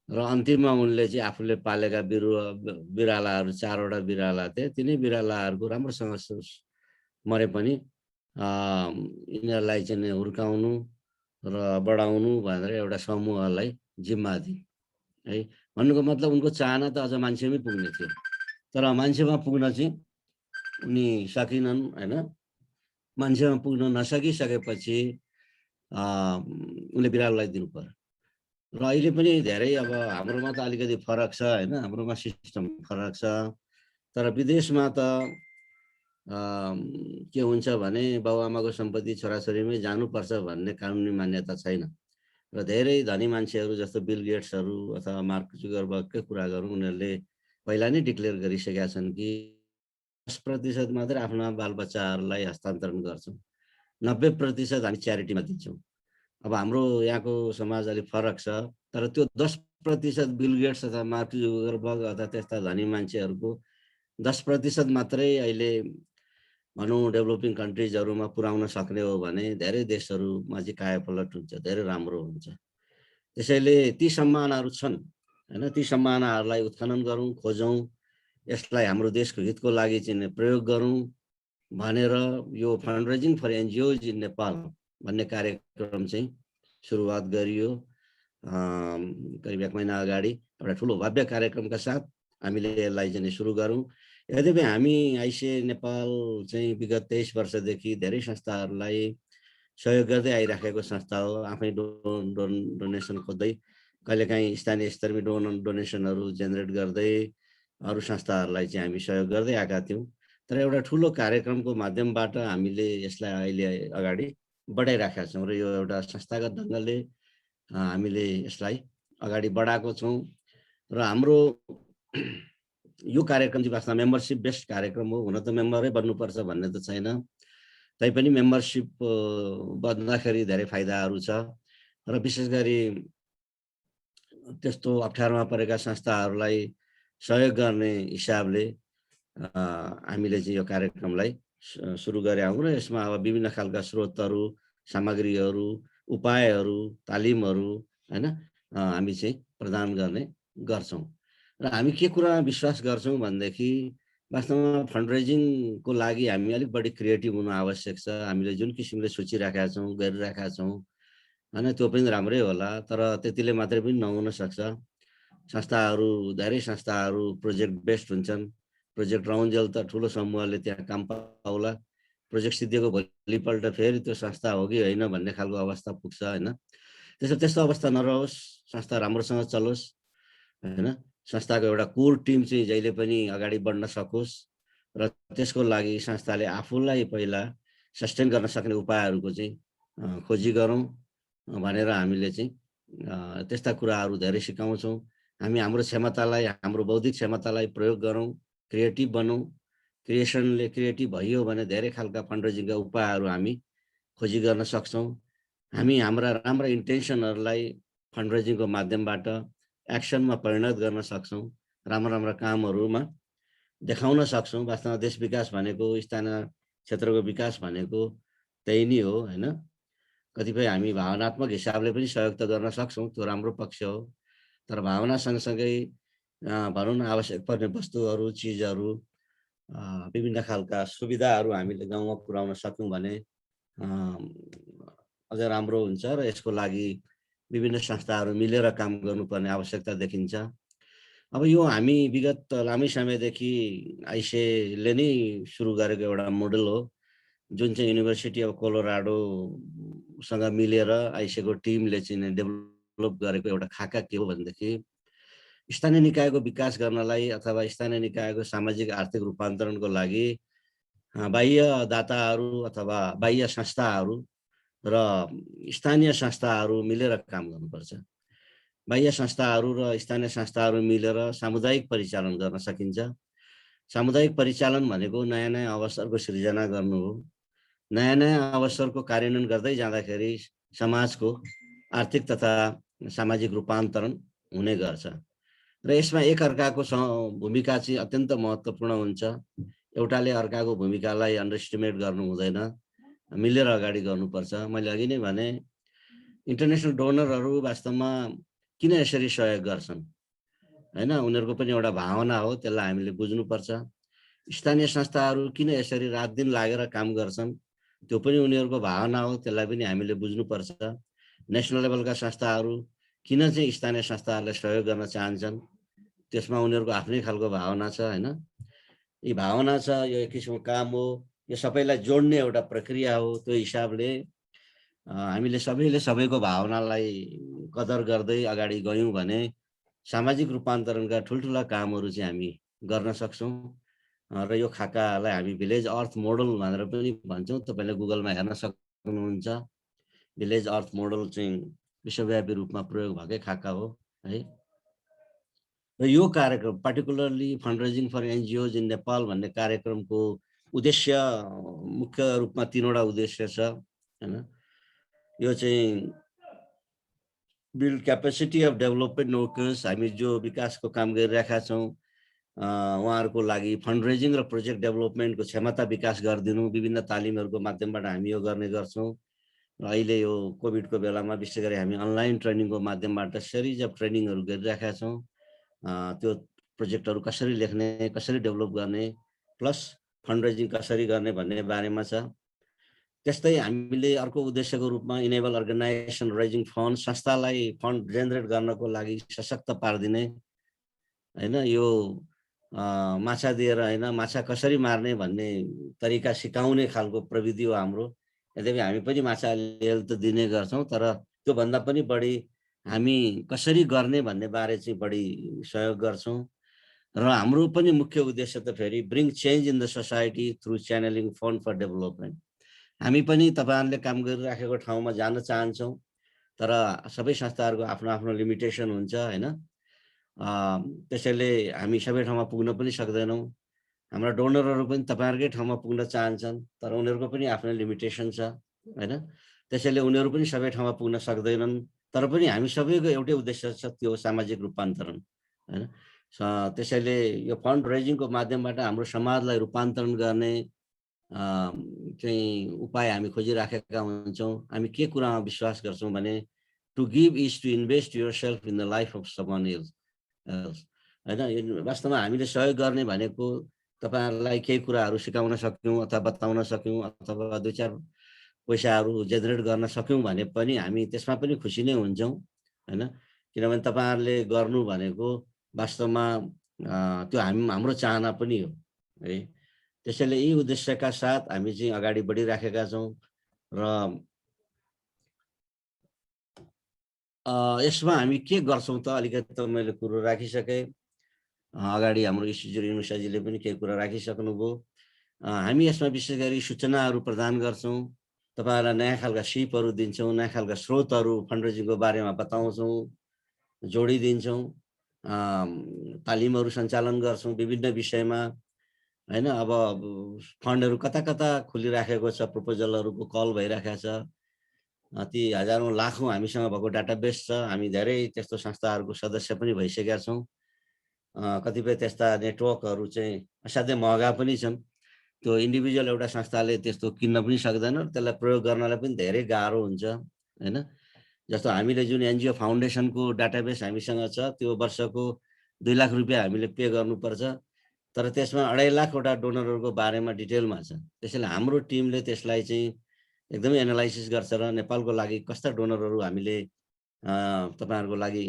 र अन्तिममा उनले चाहिँ आफूले पालेका बिरालाहरू 4वटा बिराला थिए, तिनै बिरालाहरूको राम्रोसँग मरे पनि यिनीहरूलाई चाहिँ हुर्काउनु र बढाउनु भनेर एउटा समूहलाई जिम्मा दिए है। भन्नुको मतलब उनको चाहना त अझ मान्छेमै पुग्ने थियो, तर मान्छेमा पुग्न चाहिँ उनी सकिनन् होइन। मान्छेमा पुग्न नसकिसकेपछि उनले बिरालोलाई दिनु पर्यो। र अहिले पनि धेरै अब हाम्रोमा त अलिकति फरक छ होइन, हाम्रोमा सिस्टम फरक छ, तर विदेशमा त के हुन्छ भने बाबुआमाको सम्पत्ति छोराछोरीमै जानुपर्छ भन्ने कानुनी मान्यता छैन। र धेरै धनी मान्छेहरू जस्तो बिल गेट्सहरू अथवा मार्क जुकरबर्गकै कुरा गरौँ, उनीहरूले पहिला नै डिक्लेयर गरिसकेका छन् कि 10% मात्रै आफ्ना बालबच्चाहरूलाई हस्तान्तरण गर्छौँ, 90% हामी च्यारिटीमा दिन्छौँ। अब हाम्रो यहाँको समाज अलिक फरक छ, तर त्यो 10% बिल गेट्स अथवा मार्क जुकरबर्ग अथवा त्यस्ता धनी मान्छेहरूको 10% मात्रै अहिले भनौँ डेभलपिङ कन्ट्रिजहरूमा पुर्याउन सक्ने हो भने धेरै देशहरूमा चाहिँ कायापलट हुन्छ, धेरै राम्रो हुन्छ। त्यसैले ती सम्भावनाहरू छन् होइन, ती सम्भावनाहरूलाई उत्खनन गरौँ, खोजौँ, यसलाई हाम्रो देशको हितको लागि चाहिँ प्रयोग गरौँ भनेर यो fund raising for NGOs in Nepal भन्ने कार्यक्रम चाहिँ सुरुवात गरियो। करिब 1 महिना अगाडि एउटा ठुलो भव्य कार्यक्रमका साथ हामीले यसलाई चाहिँ सुरु गरौँ। यद्यपि हामी आइसिए नेपाल चाहिँ विगत 23 वर्षदेखि धेरै संस्थाहरूलाई सहयोग गर्दै आइराखेको संस्था हो। आफै डोनेसन खोज्दै कहिलेकाहीँ स्थानीय स्तरमा डोनेसनहरू जेनेरेट गर्दै अरू संस्थाहरूलाई चाहिँ हामी सहयोग गर्दै आएका थियौँ। तर एउटा ठुलो कार्यक्रमको माध्यमबाट हामीले यसलाई अहिले अगाडि बढाइराखेका छौँ र यो एउटा संस्थागत ढङ्गले हामीले यसलाई अगाडि बढाएको छौँ। र हाम्रो यो कार्यक्रम चाहिँ वास्तवमा मेम्बरसिप बेस्ड कार्यक्रम हो। हुन त मेम्बरै बन्नुपर्छ भन्ने त छैन, तैपनि मेम्बरसिप बन्दाखेरि धेरै फाइदाहरू छ। र विशेष गरी त्यस्तो अप्ठ्यारोमा परेका संस्थाहरूलाई सहयोग गर्ने हिसाबले हामीले चाहिँ यो कार्यक्रमलाई सुरु गरे हौँ। र यसमा अब विभिन्न खालका स्रोतहरू, सामग्रीहरू, उपायहरू, तालिमहरू होइन हामी चाहिँ प्रदान गर्ने गर्छौँ। र हामी के कुरामा विश्वास गर्छौँ भनेदेखि वास्तवमा फन्ड रेजिङको लागि हामी अलिक बढी क्रिएटिभ हुनु आवश्यक छ। हामीले जुन किसिमले सोचिराखेका छौँ, गरिराखेका छौँ होइन, त्यो पनि राम्रै होला, तर त्यतिले मात्रै पनि नहुन सक्छ। संस्थाहरू, धेरै संस्थाहरू प्रोजेक्ट बेस्ड हुन्छन्। प्रोजेक्ट राउन्जेल त ठुलो समूहले त्यहाँ काम पाउला, प्रोजेक्ट सिद्धिएको भोलिपल्ट फेरि त्यो संस्था हो कि होइन भन्ने खालको अवस्था पुग्छ होइन। त्यस्तो अवस्था नरहोस्, संस्था राम्रोसँग चलोस् होइन। संस्थाको एउटा कोर टिम चाहिँ जहिले पनि अगाडि बढ्न सकोस् र त्यसको लागि संस्थाले आफूलाई पहिला सस्टेन गर्न सक्ने उपायहरूको चाहिँ खोजी गरौँ भनेर हामीले चाहिँ त्यस्ता कुराहरू धेरै सिकाउँछौँ। हामी हाम्रो क्षमतालाई, हाम्रो बौद्धिक क्षमतालाई प्रयोग गरौँ, क्रिएटिभ बनौँ। क्रिएसनले क्रिएटिभ भइयो भने धेरै खालका फन्ड रेजिङका उपायहरू हामी खोजी गर्न सक्छौँ। हामी हाम्रा राम्रा इन्टेन्सनहरूलाई फन्डरेजिङको माध्यमबाट एक्सनमा परिणत गर्न सक्छौँ, राम्रा कामहरूमा देखाउन सक्छौँ। वास्तवमा देश विकास भनेको, स्थानीय क्षेत्रको विकास भनेको त्यही नै हो हैन। कतिपय हामी भावनात्मक हिसाबले पनि सहयोग त गर्न सक्छौँ, त्यो राम्रो पक्ष हो। तर भावना सँगसँगै भनौँ न आवश्यक पर्ने वस्तुहरू, चिजहरू, विभिन्न खालका सुविधाहरू हामीले गाउँमा पुर्याउन सक्यौँ भने अझ राम्रो हुन्छ र यसको लागि विभिन्न संस्थाहरू मिलेर काम गर्नुपर्ने आवश्यकता देखिन्छ। अब यो हामी विगत लामै समयदेखि आइसिएले नै सुरु गरेको एउटा मोडल हो, जुन चाहिँ युनिभर्सिटी अफ कोलोराडोसँग मिलेर आइसिएको टिमले चाहिँ डेभलप गरेको एउटा खाका के हो भनेदेखि स्थानीय निकायको विकास गर्नलाई अथवा स्थानीय निकायको सामाजिक आर्थिक रूपान्तरणको लागि बाह्य दाताहरू अथवा बाह्य संस्थाहरू र स्थानीय संस्थाहरू मिलेर काम गर्नुपर्छ। बाह्य संस्थाहरू र स्थानीय संस्थाहरू मिलेर सामुदायिक परिचालन गर्न सकिन्छ। सामुदायिक परिचालन भनेको नयाँ अवसरको सृजना गर्नु हो। नयाँ अवसरको कार्यान्वयन गर्दै जाँदाखेरि समाजको आर्थिक तथा सामाजिक रूपान्तरण हुने गर्छ र यसमा एकअर्काको भूमिका चाहिँ अत्यन्त महत्त्वपूर्ण हुन्छ। एउटाले अर्काको भूमिकालाई अन्डरएस्टिमेट गर्नु हुँदैन, मिलेर अगाडि गर्नुपर्छ। मैले अघि नै भने इन्टरनेसनल डोनरहरू वास्तवमा किन यसरी सहयोग गर्छन् हैन, उनीहरूको पनि एउटा भावना हो, त्यसलाई हामीले बुझ्नुपर्छ। स्थानीय संस्थाहरू किन यसरी रात दिन लागेर काम गर्छन्, त्यो पनि उनीहरूको भावना हो, त्यसलाई पनि हामीले बुझ्नुपर्छ। नेसनल लेभलका संस्थाहरू किन चाहिँ स्थानीय संस्थाहरूलाई सहयोग गर्न चाहन्छन्, त्यसमा उनीहरूको आफ्नै खालको भावना छ हैन। यी भावना छ, यो एक किसिमको काम हो, यो सबैलाई जोड्ने एउटा प्रक्रिया हो। त्यो हिसाबले हामीले सबैले सबैको भावनालाई कदर गर्दै अगाडि गयौँ भने सामाजिक रूपान्तरणका ठुल्ठुला कामहरू चाहिँ हामी गर्न सक्छौँ र यो खाकालाई हामी भिलेज अर्थ मोडल भनेर पनि भन्छौँ। तपाईँले गुगलमा हेर्न सक्नुहुन्छ। भिलेज अर्थ मोडल चाहिँ विश्वव्यापी रूपमा प्रयोग भएकै खाका हो है। र यो कार्यक्रम particularly fundraising for NGOs in Nepal भन्ने कार्यक्रमको उद्देश्य मुख्य रूपमा 3वटा उद्देश्य छ हैन। यो चाहिँ build capacity of development workers, हामी जो विकासको काम गरिरहेका छौँ उहाँहरूको लागि फन्डरेजिङ र प्रोजेक्ट डेभलपमेन्टको क्षमता विकास गरिदिनु। विभिन्न तालिमहरूको माध्यमबाट हामी यो गर्ने गर्छौँ र अहिले यो कोभिडको बेलामा विशेष गरी हामी अनलाइन ट्रेनिङको माध्यमबाट सिरिज अफ ट्रेनिङहरू गरिरहेका छौँ। त्यो प्रोजेक्टहरू कसरी लेख्ने, कसरी डेभलप गर्ने, प्लस फन्डरेजिङ कसरी गर्ने भन्ने बारेमा छ। त्यस्तै हामीले अर्को उद्देश्यको रूपमा इनेबल अर्गनाइजेसन रेजिङ फन्ड, संस्थालाई फन्ड जेनेरेट गर्नको लागि सशक्त पारिदिने हैन। यो माछा दिएर हैन, माछा कसरी मार्ने भन्ने तरिका सिकाउने खालको प्रविधि हो हाम्रो। यद्यपि हामी पनि माछा अलिअलि त दिने गर्छौँ, तर त्योभन्दा पनि बढी हामी कसरी गर्ने भन्ने बारे चाहिँ बढी सहयोग गर्छौँ। र हाम्रो पनि मुख्य उद्देश्य त फेरि bring change in the society through channelling fund for development. हामी पनि तपाईँहरूले काम गरिराखेको ठाउँमा जान चाहन्छौँ, तर सबै संस्थाहरूको आफ्नो आफ्नो लिमिटेसन हुन्छ हैन। त्यसैले हामी सबै ठाउँमा पुग्न पनि सक्दैनौँ। हाम्रा डोनरहरू पनि तपाईँहरूकै ठाउँमा पुग्न चाहन्छन्, तर उनीहरूको पनि आफ्नो लिमिटेसन छ हैन। त्यसैले उनीहरू पनि सबै ठाउँमा पुग्न सक्दैनन्, तर पनि हामी सबैको एउटै उद्देश्य छ, त्यो सामाजिक रूपान्तरण हैन। त्यसैले यो फन्ड रेजिङको माध्यमबाट हाम्रो समाजलाई रूपान्तरण गर्ने चाहिँ उपाय हामी खोजिराखेका हुन्छौँ। हामी के कुरामा विश्वास गर्छौँ भने to give is to invest yourself in the life of someone else हैन। वास्तवमा हामीले सहयोग गर्ने भनेको तपाईँहरूलाई केही कुराहरू सिकाउन सक्यौँ अथवा बताउन सक्यौँ अथवा 2-4 पैसाहरू जेनेरेट गर्न सक्यौँ भने पनि हामी त्यसमा पनि खुसी नै हुन्छौँ हैन। किनभने तपाईँहरूले गर्नु भनेको वास्तवमा त्यो हाम्रो चाहना पनि हो है। त्यसैले यी उद्देश्यका साथ हामी चाहिँ अगाडि बढिराखेका छौँ र यसमा हामी के गर्छौँ त अलिकति त मैले कुरो राखिसकेँ। अगाडि हाम्रो इस्युजर युनिसाजीले पनि केही कुरा राखिसक्नुभयो। हामी यसमा विशेष गरी सूचनाहरू प्रदान गर्छौँ, तपाईँहरूलाई नयाँ खालका सिपहरू दिन्छौँ, नयाँ खालका स्रोतहरू फन्डरेजिङको बारेमा बताउँछौँ, जोडिदिन्छौँ, तालिमहरू सञ्चालन गर्छौँ विभिन्न विषयमा हैन। अब फन्डहरू कता कता खुलिराखेको छ, प्रपोजलहरूको कल भइराखेको छ। ती हजारौँ लाखौँ हामीसँग भएको डाटाबेस छ। हामी धेरै त्यस्तो संस्थाहरूको सदस्य पनि भइसकेका छौँ। कतिपय त्यस्ता नेटवर्कहरू चाहिँ असाध्यै महँगा पनि छन्। त्यो इन्डिभिजुअल एउटा संस्थाले त्यस्तो किन्न पनि सक्दैन र त्यसलाई प्रयोग गर्नलाई पनि धेरै गाह्रो हुन्छ हैन। जस्तो हामीले जुन एनजिओ फाउन्डेसनको डाटाबेस हामीसँग छ, त्यो वर्षको 2 लाख रुपियाँ हामीले पे गर्नुपर्छ। तर त्यसमा 2.5 लाखवटा डोनरहरूको बारेमा डिटेलमा छ। त्यसैले हाम्रो टिमले त्यसलाई चाहिँ एकदमै एनालाइसिस गर्छ र नेपालको लागि कस्ता डोनरहरू हामीले तपाईँहरूको लागि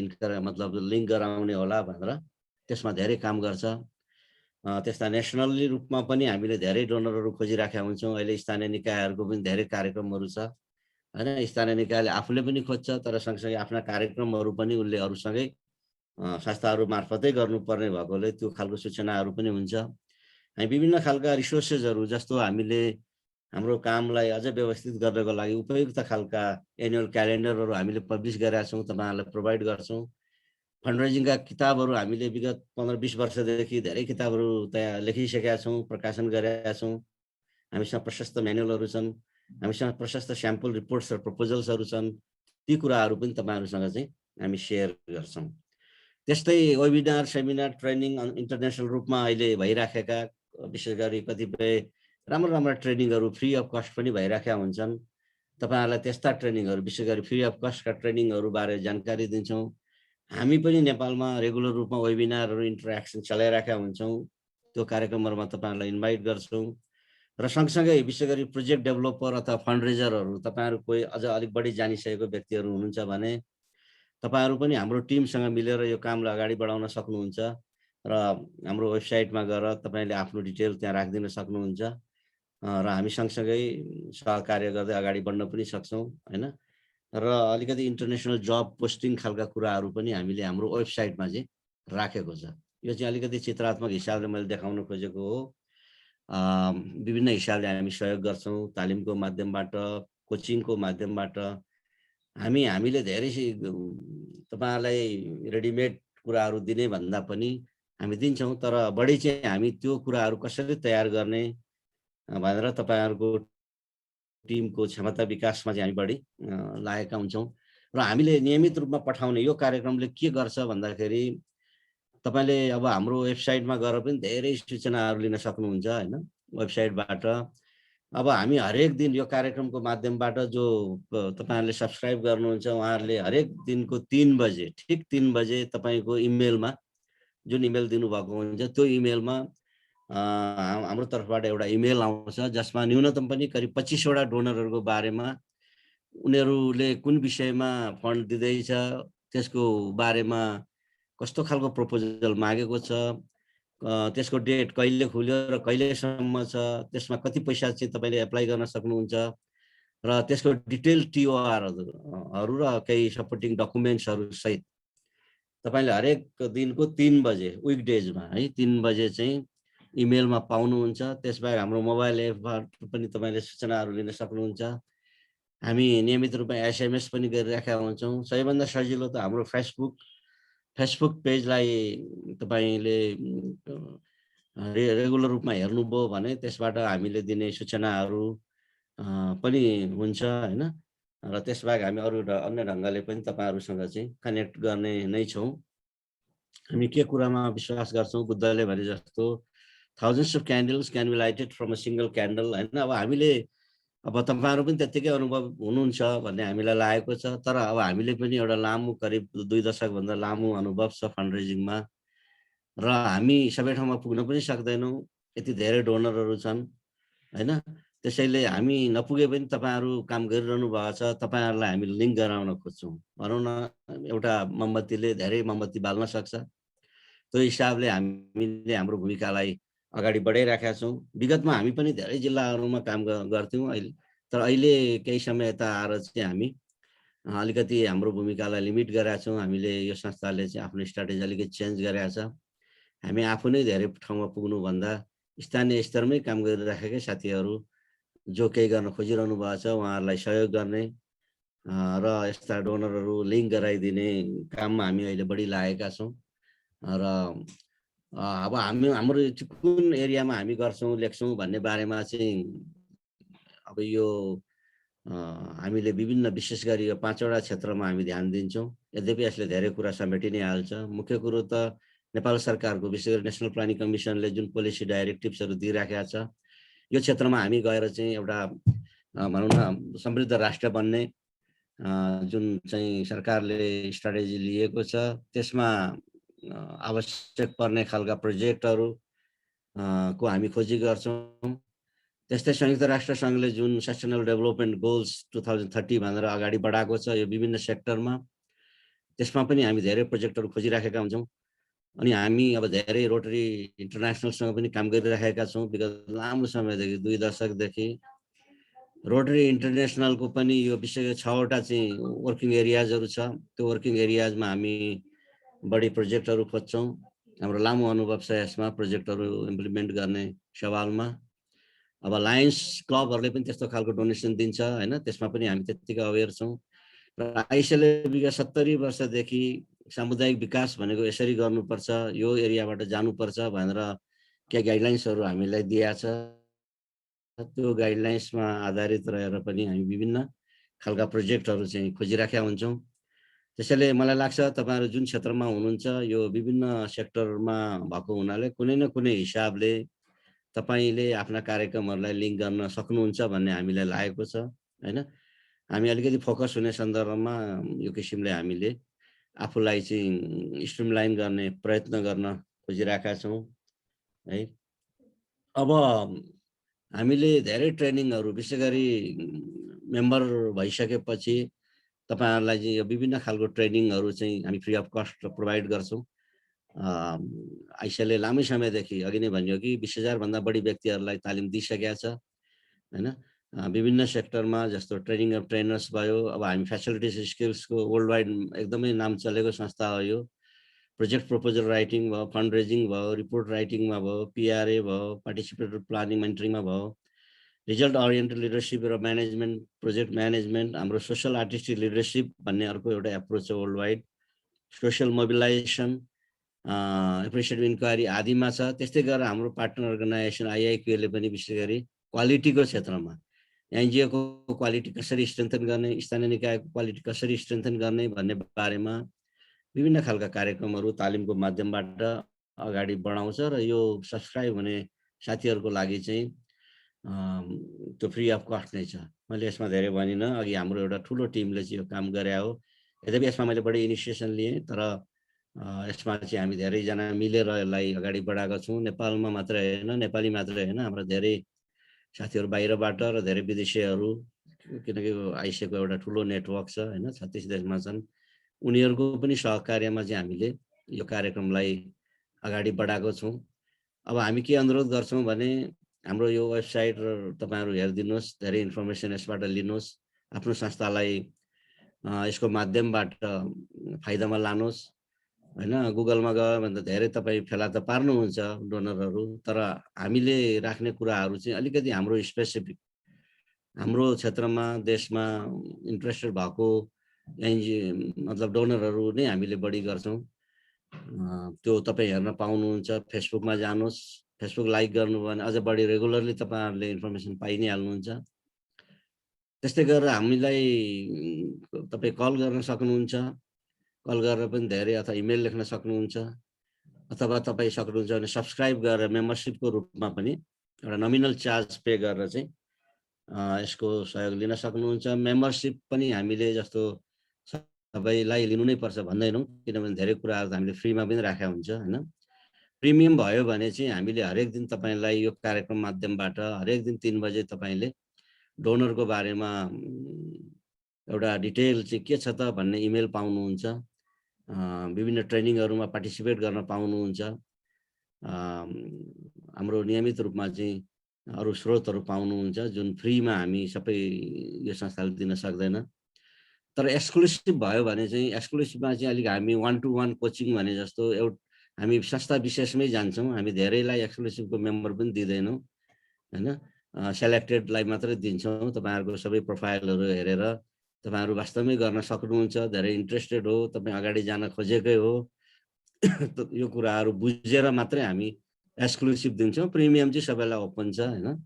मतलब लिङ्क गराउने होला भनेर त्यसमा धेरै काम गर्छ। त्यस्ता नेसनली रूपमा पनि हामीले धेरै डोनरहरू खोजिराखेका हुन्छौँ। अहिले स्थानीय निकायहरूको पनि धेरै कार्यक्रमहरू छ हैन। स्थानीय निकायले आफूले पनि खोज्छ, तर सँगसँगै आफ्ना कार्यक्रमहरू पनि उसले अरूसँगै संस्थाहरू मार्फतै गर्नुपर्ने भएकोले त्यो खालको सूचनाहरू पनि हुन्छ। हामी विभिन्न खालका रिसोर्सेसहरू जस्तो हामीले हाम्रो कामलाई अझ व्यवस्थित गर्नको लागि उपयुक्त खालका एनुअल क्यालेन्डरहरू हामीले पब्लिस गरेका छौँ, तपाईँहरूलाई प्रोभाइड गर्छौँ। फन्डरेजिङका किताबहरू हामीले विगत 15-20 वर्षदेखि धेरै किताबहरू तयार लेखिसकेका छौँ, प्रकाशन गरेका छौँ। हामीसँग प्रशस्त म्यानुअलहरू छन्, हामीसँग प्रशस्त स्याम्पल रिपोर्ट्स र प्रपोजल्सहरू छन्। ती कुराहरू पनि तपाईँहरूसँग चाहिँ हामी सेयर गर्छौँ। त्यस्तै वेबिनार, सेमिनार, ट्रेनिङ इन्टरनेसनल रूपमा अहिले भइराखेका विशेष गरी कतिपय राम्रा ट्रेनिङहरू फ्री अफ कस्ट पनि भइराखेका हुन्छन्। तपाईँहरूलाई त्यस्ता ट्रेनिङहरू विशेष गरी फ्री अफ कस्टका ट्रेनिङहरू बारे जानकारी दिन्छौँ। हामी पनि नेपालमा रेगुलर रूपमा वेबिनारहरू इन्टरेक्सन चलाइराखेका हुन्छौँ। त्यो कार्यक्रमहरूमा तपाईँहरूलाई इन्भाइट गर्छौँ। र सँगसँगै विशेष गरी प्रोजेक्ट डेभलपर अथवा फन्डरेजरहरू तपाईँहरू कोही अझ अलिक बढी जानिसकेको व्यक्तिहरू हुनुहुन्छ भने तपाईँहरू पनि हाम्रो टिमसँग मिलेर यो कामलाई अगाडि बढाउन सक्नुहुन्छ र हाम्रो वेबसाइटमा गएर तपाईँले आफ्नो डिटेल त्यहाँ राखिदिन सक्नुहुन्छ र हामी सँगसँगै सहकार्य गर्दै अगाडि बढ्न पनि सक्छौँ हैन। र अलिकति इन्टरनेसनल जब पोस्टिङ खालका कुराहरू पनि हामीले हाम्रो वेबसाइटमा चाहिँ राखेको छ। यो चाहिँ अलिकति चित्रात्मक हिसाबले मैले देखाउन खोजेको हो। विभिन्न हिसाबले हामी सहयोग गर्छौँ, तालिमको माध्यमबाट, कोचिङको माध्यमबाट। हामीले धेरै तपाईँहरूलाई रेडिमेड कुराहरू दिने भन्दा पनि हामी दिन्छौँ, तर बढी चाहिँ हामी त्यो कुराहरू कसरी तयार गर्ने भनेर तपाईँहरूको टिमको क्षमता विकासमा चाहिँ हामी बढी लागेका हुन्छौँ। र हामीले नियमित रूपमा पठाउने यो कार्यक्रमले के गर्छ भन्दाखेरि तपाईँले अब हाम्रो वेबसाइटमा गएर पनि धेरै सूचनाहरू लिन सक्नुहुन्छ हैन। वेबसाइटबाट अब हामी हरेक दिन यो कार्यक्रमको माध्यमबाट जो तपाईँहरूले सब्सक्राइब गर्नुहुन्छ उहाँहरूले हरेक दिनको 3 बजे ठिक 3 बजे तपाईँको इमेलमा जुन इमेल दिनुभएको हुन्छ त्यो इमेलमा हाम्रो तर्फबाट एउटा इमेल आउँछ जसमा न्यूनतम पनि करिब 25वटा डोनरहरूको बारेमा उनीहरूले कुन विषयमा फन्ड दिँदैछ, त्यसको बारेमा कस्तो खालको प्रपोजल मागेको छ, त्यसको डेट कहिले खुल्यो र कहिलेसम्म छ, त्यसमा कति पैसा चाहिँ तपाईँले एप्लाई गर्न सक्नुहुन्छ र त्यसको डिटेल टिओआरहरू र केही सपोर्टिङ डकुमेन्ट्सहरू सहित तपाईँले हरेक दिनको 3 बजे विकडेजमा है 3 बजे चाहिँ इमेलमा पाउनुहुन्छ। त्यसबाहेक हाम्रो मोबाइल एपबाट पनि तपाईँले सूचनाहरू लिन सक्नुहुन्छ। हामी नियमित रूपमा एसएमएस पनि गरिराखेका हुन्छौँ। सबैभन्दा सजिलो त हाम्रो फेसबुक पेजलाई तपाईँले रेगुलर रूपमा हेर्नुभयो भने त्यसबाट हामीले दिने सूचनाहरू पनि हुन्छ हैन। र त्यसबाहेक हामी अरू अन्य ढङ्गले पनि तपाईँहरूसँग चाहिँ कनेक्ट गर्ने नै छौँ। हामी के कुरामा विश्वास गर्छौँ, बुद्धले भने जस्तो thousands of candles can be lighted from a single candle हैन। अब हामीले अब तपाईँहरू पनि त्यत्तिकै अनुभव हुनुहुन्छ भन्ने हामीलाई लागेको छ। तर अब हामीले पनि एउटा लामो करिब 2 दशकभन्दा लामो अनुभव छ फन्डरेजिङमा र हामी सबै ठाउँमा पुग्न पनि सक्दैनौँ, यति धेरै डोनरहरू छन् हैन। त्यसैले हामी नपुगे पनि तपाईँहरू काम गरिरहनु भएको छ, तपाईँहरूलाई हामी लिङ्क गराउन खोज्छौँ। भनौँ न एउटा मोमबत्तीले धेरै मोमबत्ती बाल्न सक्छ। त्यो हिसाबले हामीले हाम्रो भूमिकालाई अगाडि बढाइराखेका छौँ। विगतमा हामी पनि धेरै जिल्लाहरूमा काम गर्थ्यौँ तर अहिले केही समय यता आएर चाहिँ हामी अलिकति हाम्रो भूमिकालाई लिमिट गरेका छौँ। हामीले यो संस्थाले चाहिँ आफ्नो स्ट्राटेजी अलिकति चेन्ज गरेका छ। हामी आफू नै धेरै ठाउँमा पुग्नुभन्दा स्थानीय स्तरमै काम गरिराखेकै साथीहरू जो केही गर्न खोजिरहनु भएको छ उहाँहरूलाई सहयोग गर्ने र यस्ता डोनरहरू लिङ्क गराइदिने काममा हामी अहिले बढी लागेका छौँ। र अब हाम्रो कुन एरियामा हामी गर्छौँ लेख्छौँ भन्ने बारेमा चाहिँ अब यो हामीले विभिन्न विशेष गरी यो 5वटा क्षेत्रमा हामी ध्यान दिन्छौँ। यद्यपि यसले धेरै कुरा समेटि नै हाल्छ। मुख्य कुरो त नेपाल सरकारको विशेष गरी नेसनल प्लानिङ कमिसनले जुन पोलिसी डाइरेक्टिभ्सहरू दिइराखेको छ, यो क्षेत्रमा हामी गएर चाहिँ एउटा भनौँ न समृद्ध राष्ट्र बन्ने जुन चाहिँ सरकारले स्ट्राटेजी लिएको छ, त्यसमा आवश्यक पर्ने खालका प्रोजेक्टहरू को हामी खोजी गर्छौँ। त्यस्तै संयुक्त राष्ट्र सङ्घले जुन सस्टेनेबल डेभलपमेन्ट गोल्स 2030 भनेर अगाडि बढाएको छ यो विभिन्न सेक्टरमा, त्यसमा पनि हामी धेरै प्रोजेक्टहरू खोजिराखेका हुन्छौँ। अनि हामी अब धेरै रोटरी इन्टरनेसनलसँग पनि काम गरिराखेका छौँ। विगत लामो समयदेखि 2 दशकदेखि रोटरी इन्टरनेसनलको पनि यो विशेष गरी 6वटा चाहिँ वर्किङ एरियाजहरू छ। त्यो वर्किङ एरियाजमा हामी बढी प्रोजेक्टहरू खोज्छौँ। हाम्रो लामो अनुभव छ यसमा प्रोजेक्टहरू इम्प्लिमेन्ट गर्ने सवालमा। अब लायन्स क्लबहरूले पनि त्यस्तो खालको डोनेसन दिन्छ हैन, त्यसमा पनि हामी त्यत्तिकै अवेर छौँ। र आइसिएले विगत 70 वर्षदेखि सामुदायिक विकास भनेको यसरी गर्नुपर्छ, यो एरियाबाट जानुपर्छ भनेर केही गाइडलाइन्सहरू हामीलाई दिएको छ। त्यो गाइडलाइन्समा आधारित रहेर पनि हामी विभिन्न खालका प्रोजेक्टहरू चाहिँ खोजिराखेका हुन्छौँ। त्यसैले मलाई लाग्छ तपाईँहरू जुन क्षेत्रमा हुनुहुन्छ यो विभिन्न सेक्टरमा भएको हुनाले कुनै न कुनै हिसाबले तपाईँले आफ्ना कार्यक्रमहरूलाई लिङ्क गर्न सक्नुहुन्छ भन्ने हामीलाई लागेको छ हैन। हामी अलिकति फोकस हुने सन्दर्भमा यो किसिमले हामीले आफूलाई चाहिँ स्ट्रिमलाइन गर्ने प्रयत्न गर्न खोजिरहेका छौँ है। अब हामीले धेरै ट्रेनिङहरू विशेष गरी मेम्बर भइसकेपछि तपाईँहरूलाई चाहिँ यो विभिन्न खालको ट्रेनिङहरू चाहिँ हामी फ्री अफ कस्ट प्रोभाइड गर्छौँ। आइसिएले लामै समयदेखि अघि नै भनियो कि 20,000 भन्दा बढी व्यक्तिहरूलाई तालिम दिइसकेका छ हैन। विभिन्न सेक्टरमा जस्तो ट्रेनिङ अफ ट्रेनर्स भयो। अब हामी फेसिलिटिज स्किल्सको वर्ल्ड वाइड एकदमै नाम चलेको संस्था हो यो। प्रोजेक्ट प्रपोजल राइटिङ भयो, फन्ड रेजिङ भयो, रिपोर्ट राइटिङमा भयो, पिआरए भयो, पार्टिसिपेटरी प्लानिङ मोनिटरिङमा भयो, रिजल्ट ओरिएन्टेड लिडरसिप र म्यानेजमेन्ट, प्रोजेक्ट म्यानेजमेन्ट, हाम्रो सोसल आर्टिस्टिक लिडरसिप भन्ने अर्को एउटा एप्रोच छ world wide, social mobilization, appreciative inquiry आदिमा छ। त्यस्तै गरेर हाम्रो पार्टनर अर्गनाइजेसन आइआइक्यूले पनि विशेष गरी क्वालिटीको क्षेत्रमा एनजिओको क्वालिटी कसरी स्ट्रेन्थन गर्ने, स्थानीय निकायको क्वालिटी कसरी स्ट्रेन्थन गर्ने भन्ने बारेमा विभिन्न खालका कार्यक्रमहरू तालिमको माध्यमबाट अगाडि बढाउँछ। र यो सब्सक्राइब हुने साथीहरूको लागि चाहिँ त्यो फ्री अफ कस्ट नै छ। मैले यसमा धेरै भनिनँ, अघि हाम्रो एउटा ठुलो टिमले चाहिँ यो काम गरे हो। यद्यपि यसमा मैले बढी इनिसिएसन लिएँ, तर यसमा चाहिँ हामी धेरैजना मिलेर यसलाई अगाडि बढाएका छौँ। नेपालमा मात्रै होइन, नेपाली मात्रै होइन, हाम्रो धेरै साथीहरू बाहिरबाट र धेरै विदेशीहरू, किनकि आइसिएको एउटा ठुलो नेटवर्क छ होइन, 36 देशमा छन्। उनीहरूको पनि सहकार्यमा चाहिँ हामीले यो कार्यक्रमलाई अगाडि बढाएको छौँ। अब हामी के अनुरोध गर्छौँ भने हाम्रो यो वेबसाइट तपाईँहरू हेरिदिनुहोस्, धेरै इन्फर्मेसन यसबाट लिनुहोस्, आफ्नो संस्थालाई यसको माध्यमबाट फाइदामा लानुहोस् हैन। गुगलमा गयो भने त धेरै तपाईँ फेला त पार्नुहुन्छ डोनरहरू, तर हामीले राख्ने कुराहरू चाहिँ अलिकति हाम्रो स्पेसिफिक, हाम्रो क्षेत्रमा देशमा इन्ट्रेस्टेड भएको मतलब डोनरहरू नै हामीले बढी गर्छौँ। त्यो तपाईँ हेर्न पाउनुहुन्छ। फेसबुकमा जानुहोस्, फेसबुक लाइक गर्नुभयो भने अझ बढी रेगुलरली तपाईँहरूले इन्फर्मेसन पाइ नै हाल्नुहुन्छ। त्यस्तै गरेर हामीलाई तपाईँ कल गर्न सक्नुहुन्छ, कल गरेर पनि धेरै, अथवा इमेल लेख्न सक्नुहुन्छ, अथवा तपाईँ सक्नुहुन्छ भने सब्सक्राइब गरेर मेम्बरसिपको रूपमा पनि एउटा नमिनल चार्ज पे गरेर चाहिँ यसको सहयोग लिन सक्नुहुन्छ। मेम्बरसिप पनि हामीले जस्तो सबैलाई लिनु नै पर्छ भन्दैनौँ, किनभने धेरै कुराहरू त हामीले फ्रीमा पनि राखेका हुन्छ हैन। प्रिमियम भयो भने चाहिँ हामीले हरेक दिन तपाईँलाई यो कार्यक्रम माध्यमबाट हरेक दिन 3 बजे तपाईँले डोनरको बारेमा एउटा डिटेल चाहिँ के छ त भन्ने इमेल पाउनुहुन्छ। विभिन्न ट्रेनिङहरूमा पार्टिसिपेट गर्न पाउनुहुन्छ। हाम्रो नियमित रूपमा चाहिँ अरू स्रोतहरू पाउनुहुन्छ जुन फ्रीमा हामी सबै यो संस्थाले दिन सक्दैन। तर एक्सक्लुसिभ भयो भने चाहिँ एक्सक्लुसिभमा चाहिँ अलिक हामी 1-to-1 कोचिङ भने जस्तो हामी संस्था विशेषमै जान्छौँ। हामी धेरैलाई एक्सक्लुसिभको मेम्बर पनि दिँदैनौँ हैन, सेलेक्टेडलाई मात्रै दिन्छौँ। तपाईँहरूको सबै प्रोफाइलहरू हेरेर तपाईँहरू वास्तवमै गर्न सक्नुहुन्छ, धेरै इन्ट्रेस्टेड हो, तपाईँ अगाडि जान खोजेकै हो, यो कुराहरू बुझेर मात्रै हामी एक्सक्लुसिभ दिन्छौँ। प्रिमियम चाहिँ सबैलाई ओपन छ हैन।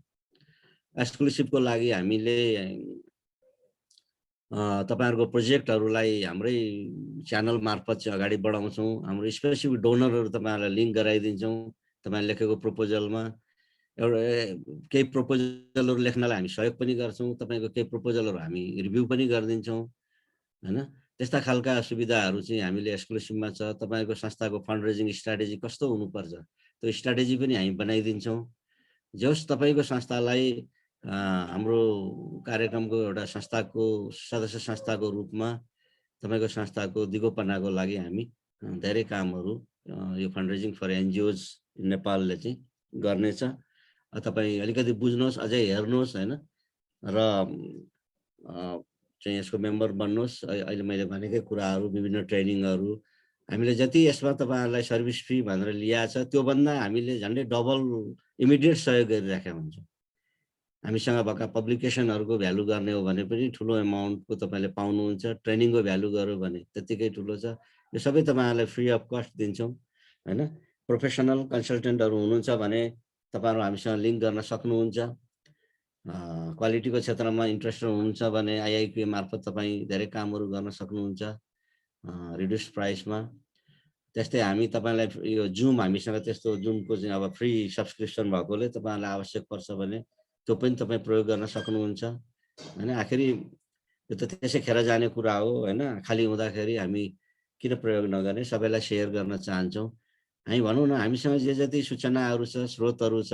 एक्सक्लुसिभको लागि हामीले तपाईहरुको प्रोजेक्टहरुलाई हाम्रै च्यानल मार्फत चाहिँ अगाडि बढाउँछौँ। हाम्रो स्पेसिफिक डोनरहरु तपाईहरुलाई लिंक गराइदिन्छौँ। तपाईले लेखेको प्रपोजलमा एउटा केही प्रपोजलहरु लेख्नलाई हामी सहयोग पनि गर्छौँ। तपाईको केही प्रपोजलहरु हामी रिभ्यू पनि गरिदिन्छौँ हैन। त्यस्ता खालका सुविधाहरु चाहिँ हामीले एक्सक्लुसिभमा छ। तपाईको संस्थाको फन्ड रेजिङ स्ट्र्याटेजी कस्तो हुनुपर्छ त्यो स्ट्र्याटेजी पनि हामी बनाइदिन्छौँ। जस तपाईको संस्थालाई हाम्रो कार्यक्रमको एउटा संस्थाको सदस्य संस्थाको रूपमा तपाईको संस्थाको दिगोपनाको लागि हामी धेरै कामहरु यो फन्ड रेजिङ फर एनजीओज नेपालले चाहिँ गर्नेछ। तपाई अलिकति बुझ्नुहोस्, अझै हेर्नुहोस् हैन र चाहिँ यसको मेम्बर बन्नुहोस्। अहिले मैले भनेकै कुराहरु विभिन्न ट्रेनिङहरु हामीले जति यसमा तपाईहरुलाई सर्भिस फी भनेर लिएको छ त्यो भन्दा हामीले झन्डै डबल इमिडिएट सहयोग गरिराखेका हुन्छौँ। हामीसँग भएका पब्लिकेसनहरुको भ्यालु गर्ने हो भने पनि ठुलो अमाउन्टको तपाईले पाउनुहुन्छ। ट्रेनिङको भ्यालु गर्यो भने त्यतिकै ठुलो छ। यो सबै तपाईहरुलाई फ्री अफ कस्ट दिन्छौँ हैन। प्रोफेसनल कन्सल्टेन्टहरु हुनुहुन्छ भने तपाईहरु हामीसँग लिंक गर्न सक्नुहुन्छ। क्वालिटीको क्षेत्रमा इन्ट्रेस्टेड हुनुहुन्छ भने आईआईपी मार्फत तपाई धेरै कामहरु गर्न सक्नुहुन्छ रिड्युस प्राइसमा। त्यस्तै हामी तपाईलाई यो जुम हामीसँग त्यस्तो जुमको चाहिँ अब फ्री सब्स्क्रिप्सन भएकोले तपाईहरुलाई आवश्यक पर्छ भने त्यो पनि तपाई प्रयोग गर्न सक्नुहुन्छ हैन। आखिरी यो त त्यसै खेर जाने कुरा हो हैन। खाली हुँदाखेरि हामी किन प्रयोग नगर्ने, सबैलाई शेयर गर्न चाहन्छौँ। हामी भनौँ न हामीसँग जे जति सूचनाहरु छ, स्रोतहरु छ,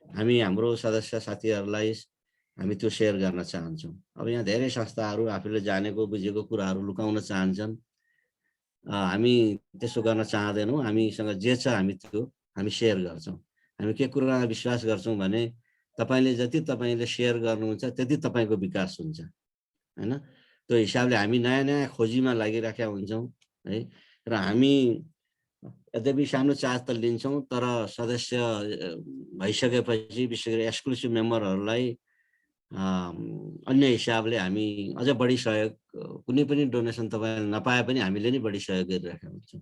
हामी हाम्रो सदस्य साथीहरुलाई हामी त्यो शेयर गर्न चाहन्छौँ। अब यहाँ धेरै संस्थाहरु आफूले जानेको बुझेको कुराहरु लुकाउन चाहन्छन्। हामी त्यसो गर्न चाहदैनौँ। हामीसँग जे छ हामी त्यो हामी शेयर गर्छौँ। हामी के कुरामा विश्वास गर्छौँ भने तपाईले जति तपाईले शेयर गर्नुहुन्छ त्यति तपाईको विकास हुन्छ हैन। त्यो हिसाबले हामी नयाँ नयाँ खोजीमा लागिराखेका हुन्छौँ है। र हामी यद्यपि सानो चार्ज त लिन्छौँ तर सदस्य भइसकेपछि विशेष गरी एक्सक्लुसिभ मेम्बरहरुलाई अन्य हिसाबले हामी अझ बढी सहयोग कुनै पनि डोनेसन तपाईले नपाए पनि हामीले नै बढी सहयोग गरिरहेका हुन्छौँ।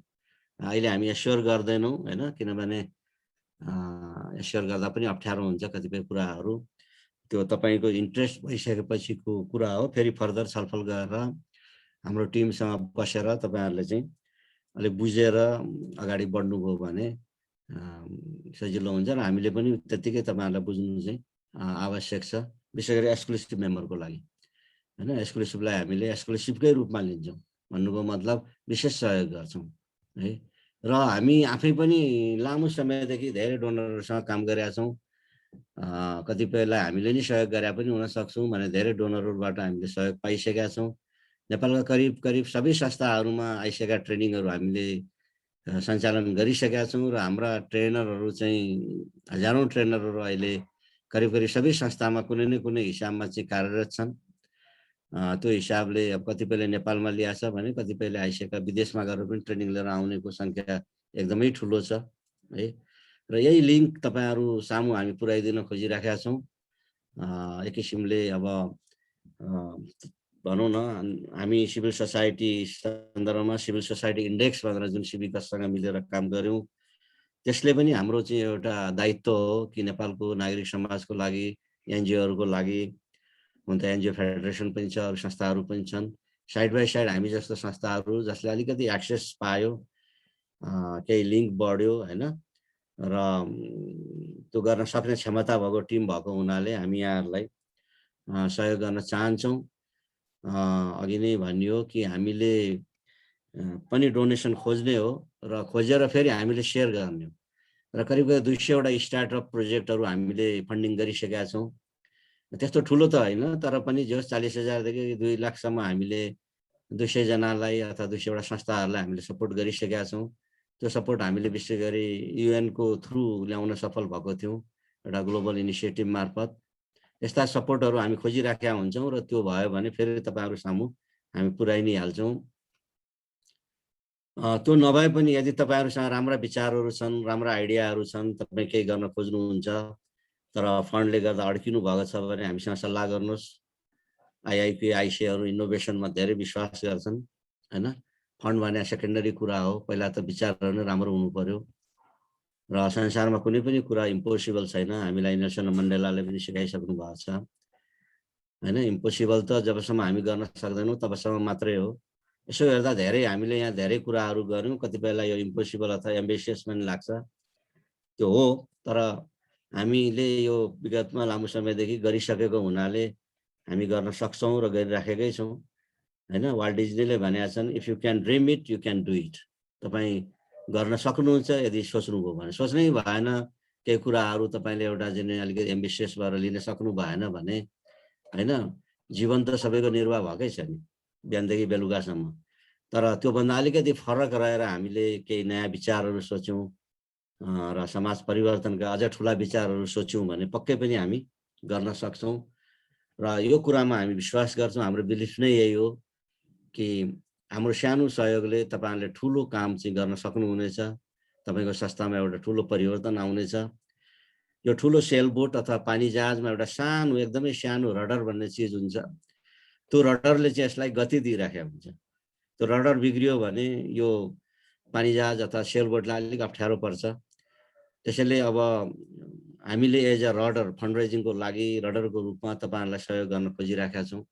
अहिले हामी एस्योर गर्दैनौँ हैन, किनभने एस्योर गर्दा पनि अप्ठ्यारो हुन्छ कतिपय कुराहरु। त्यो तपाईको इन्ट्रेस्ट भइसकेपछिको कुरा हो। फेरि फर्दर छलफल गरेर हाम्रो टिमसँग बसेर तपाईहरुले चाहिँ अलिक बुझेर अगाडि बढ्नुभयो भने सजिलो हुन्छ र हामीले पनि त्यतिकै तपाईहरुलाई बुझ्नु चाहिँ आवश्यक छ। विशेष गरी एक्सक्लुसिभ मेम्बरको लागि हैन। एक्सक्लुसिभलाई हामीले एक्सक्लुसिभकै रूपमा लिन्छौँ भन्नुको मतलब विशेष सहयोग गर्छौँ है। र हामी आफै पनि लामो समयदेखि धेरै डोनरहरुसँग काम गरेका छौँ। कतिपयलाई हामीले नि सहयोग गरे पनि हुन सक्छौँ भने धेरै डोनरहरुबाट हामीले सहयोग पाइसकेका छौँ। नेपालका करिब सबै संस्थाहरुमा आइसकेका ट्रेनिङहरु हामीले सञ्चालन गरिसकेका छौँ र हाम्रा ट्रेनरहरु चाहिँ हजारौं ट्रेनरहरु अहिले करिब सबै संस्थामा कुनै न कुनै हिसाबमा चाहिँ कार्यरत छन्। त्यो हिसाबले अब कतिपयले नेपालमा ल्याएको छ भने कतिपयले आइसकेका विदेशमा गएर पनि ट्रेनिङ लिएर आउनेको संख्या एकदमै ठुलो छ है। र यही लिंक तपाईहरु सामु हामी पुर्याइदिन खोजिराखेका छौँ। एक किसिमले अब भनौँ न हामी सिभिल सोसाइटी सन्दर्भमा सिभिल सोसाइटी इन्डेक्स भनेर जुन सिभिकसँग मिलेर काम गर्यौं त्यसले पनि हाम्रो चाहिँ एउटा दायित्व हो कि नेपालको नागरिक समाजको लागि एनजीओहरुको लागि हुन त एनजीओ फेडरेसन पनि छ, अरु संस्थाहरु पनि छन्। साइड बाइ साइड हामी जस्तो संस्थाहरु जसले अलिकति एक्सेस पायो, केही लिंक बढ्यो हैन र त्यो गर्न सक्ने क्षमता भएको टिम भएको हुनाले हामी यहाँहरुलाई सहयोग गर्न चाहन्छौँ। अघि नै भनियो कि हामीले पनि डोनेसन खोज्ने हो र खोजेर फेरि हामीले शेयर गर्ने हो र करिब 200 वटा स्टार्टअप प्रोजेक्टहरु हामीले फन्डिङ गरिसकेका छौँ। त्यस्तो ठुलो त हैन तर पनि जो 40,000 देखि 2 लाख सम्म हामीले 200 जनालाई अथवा 200 वटा संस्थाहरुलाई हामीले सपोर्ट गरिसकेका छौँ। त्यो सपोर्ट हामीले विशेष गरी यूएन को थ्रु ल्याउन सफल भएको थियौं एउटा ग्लोबल इनिसिएटिभ मार्फत। यस्ता सपोर्टहरु हामी खोजिराखेका हुन्छौँ र त्यो भयो भने फेरि तपाईहरु सामु हामी पुर्याइ नै हाल्छौँ। त्यो नभए पनि यदि तपाईहरुसँग राम्रा विचारहरु छन्, राम्रा आइडियाहरु छन्, तपाई केही गर्न खोज्नुहुन्छ तर फन्डले गर्दा अड्किनु भएको छ भने हामीसँग सल्लाह गर्नुहोस्। आईआईपी आईसीहरु इनोभेसनमा धेरै विश्वास गर्छन् हैन। फन्ड भने सेकेन्डरी कुरा हो, पहिला त विचारहरु नै राम्रो हुनु पर्यो र संसारमा कुनै पनि कुरा इम्पोसिबल छैन। हामीलाई नेल्सन मण्डेलाले पनि सिकाइसक्नु भएको छ। हैन। इम्पोसिबल त जबसम्म हामी गर्न सक्दैनौँ तबसम्म मात्रै हो। यसो हेर्दा धेरै हामीले यहाँ धेरै कुराहरू गर्यौँ, कतिपयलाई यो इम्पोसिबल अथवा एम्बिसियस पनि लाग्छ, त्यो हो। तर हामीले यो विगतमा लामो समयदेखि गरिसकेको हुनाले हामी गर्न सक्छौँ र गरिराखेकै छौँ हैन। वाल्ट डिज्नीले भनेका छन्, if you can dream it you can do it. तपाईँ गर्न सक्नुहुन्छ यदि सोच्नुभयो भने। सोच्नै भएन, केही कुराहरू तपाईँले एउटा चाहिँ अलिकति एम्बिसियस भएर लिन सक्नु भएन भने हैन, जीवन त सबैको निर्वाह भएकै छ नि बिहानदेखि बेलुकासम्म। तर त्योभन्दा अलिकति फरक रहेर हामीले केही नयाँ विचारहरू सोच्यौँ र समाज परिवर्तनका अझ ठुला विचारहरू सोच्यौँ भने पक्कै पनि हामी गर्न सक्छौँ। र यो कुरामा हामी विश्वास गर्छौँ, हाम्रो बिलिफ नै यही हो कि हाम्रो सानो सहयोगले तपाईँहरूले ठुलो काम चाहिँ गर्न सक्नुहुनेछ। तपाईँको संस्थामा एउटा ठुलो परिवर्तन आउनेछ। यो ठुलो सेलबोट अथवा पानी जहाजमा एउटा सानो, एकदमै सानो रडर भन्ने चिज हुन्छ, त्यो रडरले चाहिँ यसलाई गति दिइराखेको हुन्छ। त्यो रडर बिग्रियो भने यो पानी जहाज अथवा सेलबोटलाई अलिक अप्ठ्यारो पर्छ। त्यसैले अब हामीले एज अ रडर फन्ड रेजिङको लागि रडरको रूपमा तपाईँहरूलाई सहयोग गर्न खोजिराखेका छौँ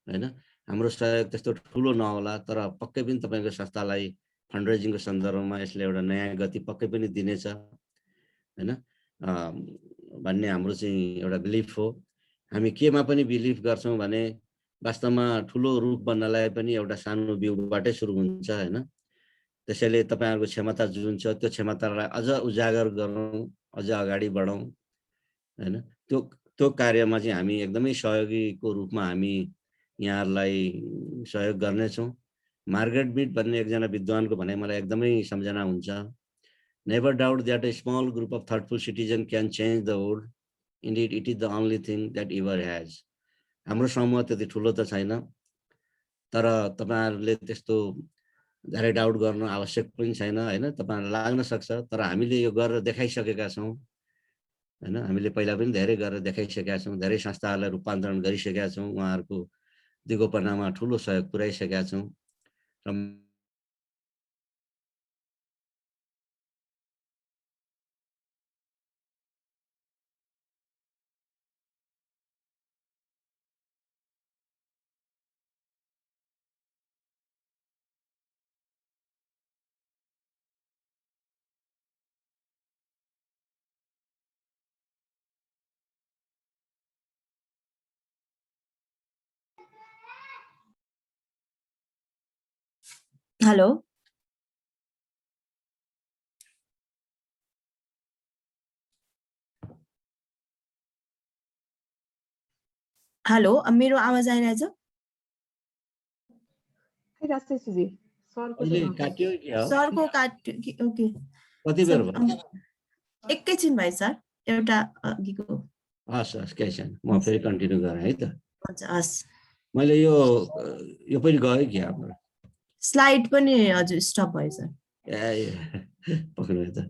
हैन। हाम्रो सहयोग त्यस्तो ठुलो नहोला, तर पक्कै पनि तपाईँको संस्थालाई फन्ड रेजिङको सन्दर्भमा यसले एउटा नयाँ गति पक्कै पनि दिनेछ हैन भन्ने हाम्रो चाहिँ एउटा बिलिफ हो। हामी केमा पनि बिलिफ गर्छौँ भने वास्तवमा ठुलो रूप बन्नलाई पनि एउटा सानो बिउबाटै सुरु हुन्छ हैन। त्यसैले तपाईँहरूको क्षमता जुन छ त्यो क्षमतालाई अझ उजागर गरौँ, अझ अगाडि बढौँ हैन। त्यो कार्यमा चाहिँ हामी एकदमै सहयोगीको रूपमा हामी यहाँहरूलाई सहयोग गर्नेछौँ। मार्गरेट मिड भन्ने एकजना विद्वानको भनाइ मलाई एकदमै सम्झना हुन्छ, never doubt that a small group of thoughtful citizen can change the world, indeed it is the only thing that ever has. हाम्रो समूह त्यति ठुलो त छैन, तर तपाईँहरूले त्यस्तो धेरै डाउट गर्नु आवश्यक पनि छैन हैन। तपाईँहरूलाई लाग्न सक्छ, तर हामीले यो गरेर देखाइसकेका छौँ हैन। हामीले पहिला पनि धेरै गरेर देखाइसकेका छौँ, धेरै संस्थाहरूलाई रूपान्तरण गरिसकेका छौँ, उहाँहरूको दिगोपनामा ठुलो सहयोग पुर्याइसकेका छौँ। हेलो हेलो, अब मेरो आवाज आइरहेछ? सरको काट्यो। ओके, कति बेर भयो? एकैछिन भाइ सर, एउटा अघिको। हस् हस्, केही छैन, म फेरि कन्टिन्यू गरेँ है त। हुन्छ, हस्। मैले यो पनि गयो कि हाम्रो स्लाइड पनि हजुर स्टप भयो सर। ए पक्रिनु त,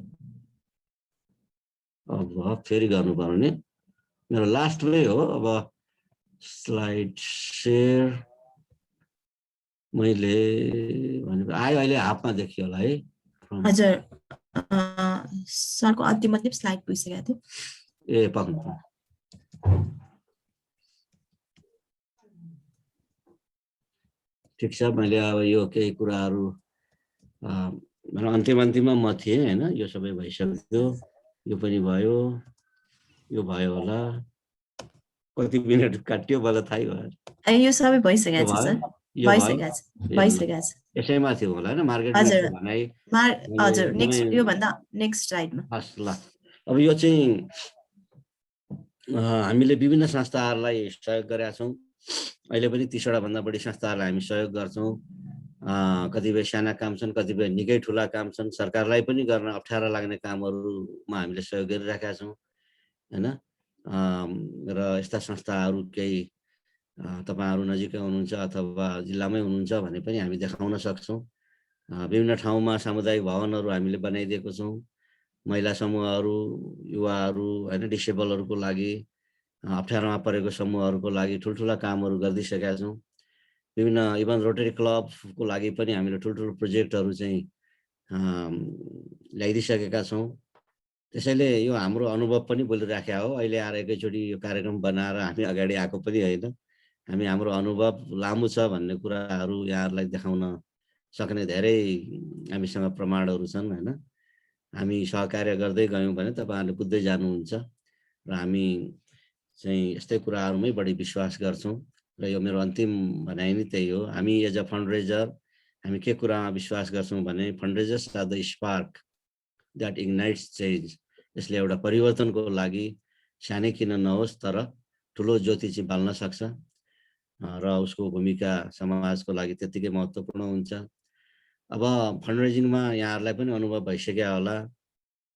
अब फेरि गर्नु पर्यो नि, मेरो लास्टमै हो। अब स्लाइड सेयर मैले भने आयो, अहिले हाफमा देखियो होला है। हजुर, सरको अन्तिम स्लाइड पुगिसकेको थियो। ए पक्नु ठिक छ। मैले अब यो केही कुराहरू अन्तिममा म थिएँ होइन। यो सबै भइसक्यो, यो पनि भयो, यो भयो होला। कति मिनट काट्यो मलाई थाहै भयो। यो सबै भइसकेको छ सर, भइसकेको छ। यसैमा थियो होला हैन, मार्केट भनाइ। हजुर, नेक्स्ट, यो भन्दा नेक्स्ट स्लाइडमा। हस् ल। अब यो चाहिँ हामीले विभिन्न संस्थाहरूलाई सहयोग गरेका छौँ। अहिले पनि 30वटा भन्दा बढी संस्थाहरूलाई हामी सहयोग गर्छौँ। कतिपय साना काम छन्, कतिपय निकै ठुला काम छन्। सरकारलाई पनि गर्न अप्ठ्यारो लाग्ने कामहरूमा हामीले सहयोग गरिरहेका छौँ हैन। र यस्ता संस्थाहरू केही तपाईँहरू नजिकै हुनुहुन्छ अथवा जिल्लामै हुनुहुन्छ भने पनि हामी देखाउन सक्छौँ। विभिन्न ठाउँमा सामुदायिक भवनहरू हामीले बनाइदिएको छौँ। महिला समूहहरू, युवाहरू हैन, डिसेबलहरूको लागि, अप्ठ्यारोमा परेको समूहहरूको लागि ठुल्ठुला कामहरू गरिदिइसकेका छौँ। विभिन्न इभन रोटरी क्लबको लागि पनि हामीले ठुल्ठुलो प्रोजेक्टहरू चाहिँ ल्याइदिइसकेका छौँ। त्यसैले यो हाम्रो अनुभव पनि बोलिराखेका हो। अहिले आएर एकैचोटि यो कार्यक्रम बनाएर हामी अगाडि आएको पनि होइन। हामी हाम्रो अनुभव लामो छ भन्ने कुराहरू यहाँहरूलाई देखाउन सक्ने धेरै हामीसँग प्रमाणहरू छन् हैन। हामी सहकार्य गर्दै गयौँ भने तपाईहरुले बुझ्दै जानुहुन्छ र हामी चाहिँ यस्तै कुराहरुमै बढी विश्वास गर्छौं र यो मेरो अन्तिम भनाइ नै त्यही हो। हामी एज अ फन्डरेजर हामी के कुरामा विश्वास गर्छौं भने fundraisers are the spark that ignites change. यसले एउटा परिवर्तनको लागि सानै किन नहोस् तर ठुलो ज्योति चाहिँ बाल्न सक्छ र उसको भूमिका समाजको लागि त्यतिकै महत्त्वपूर्ण हुन्छ। अब फन्डरेजिङमा यहाँहरूलाई पनि अनुभव भइसक्यो होला।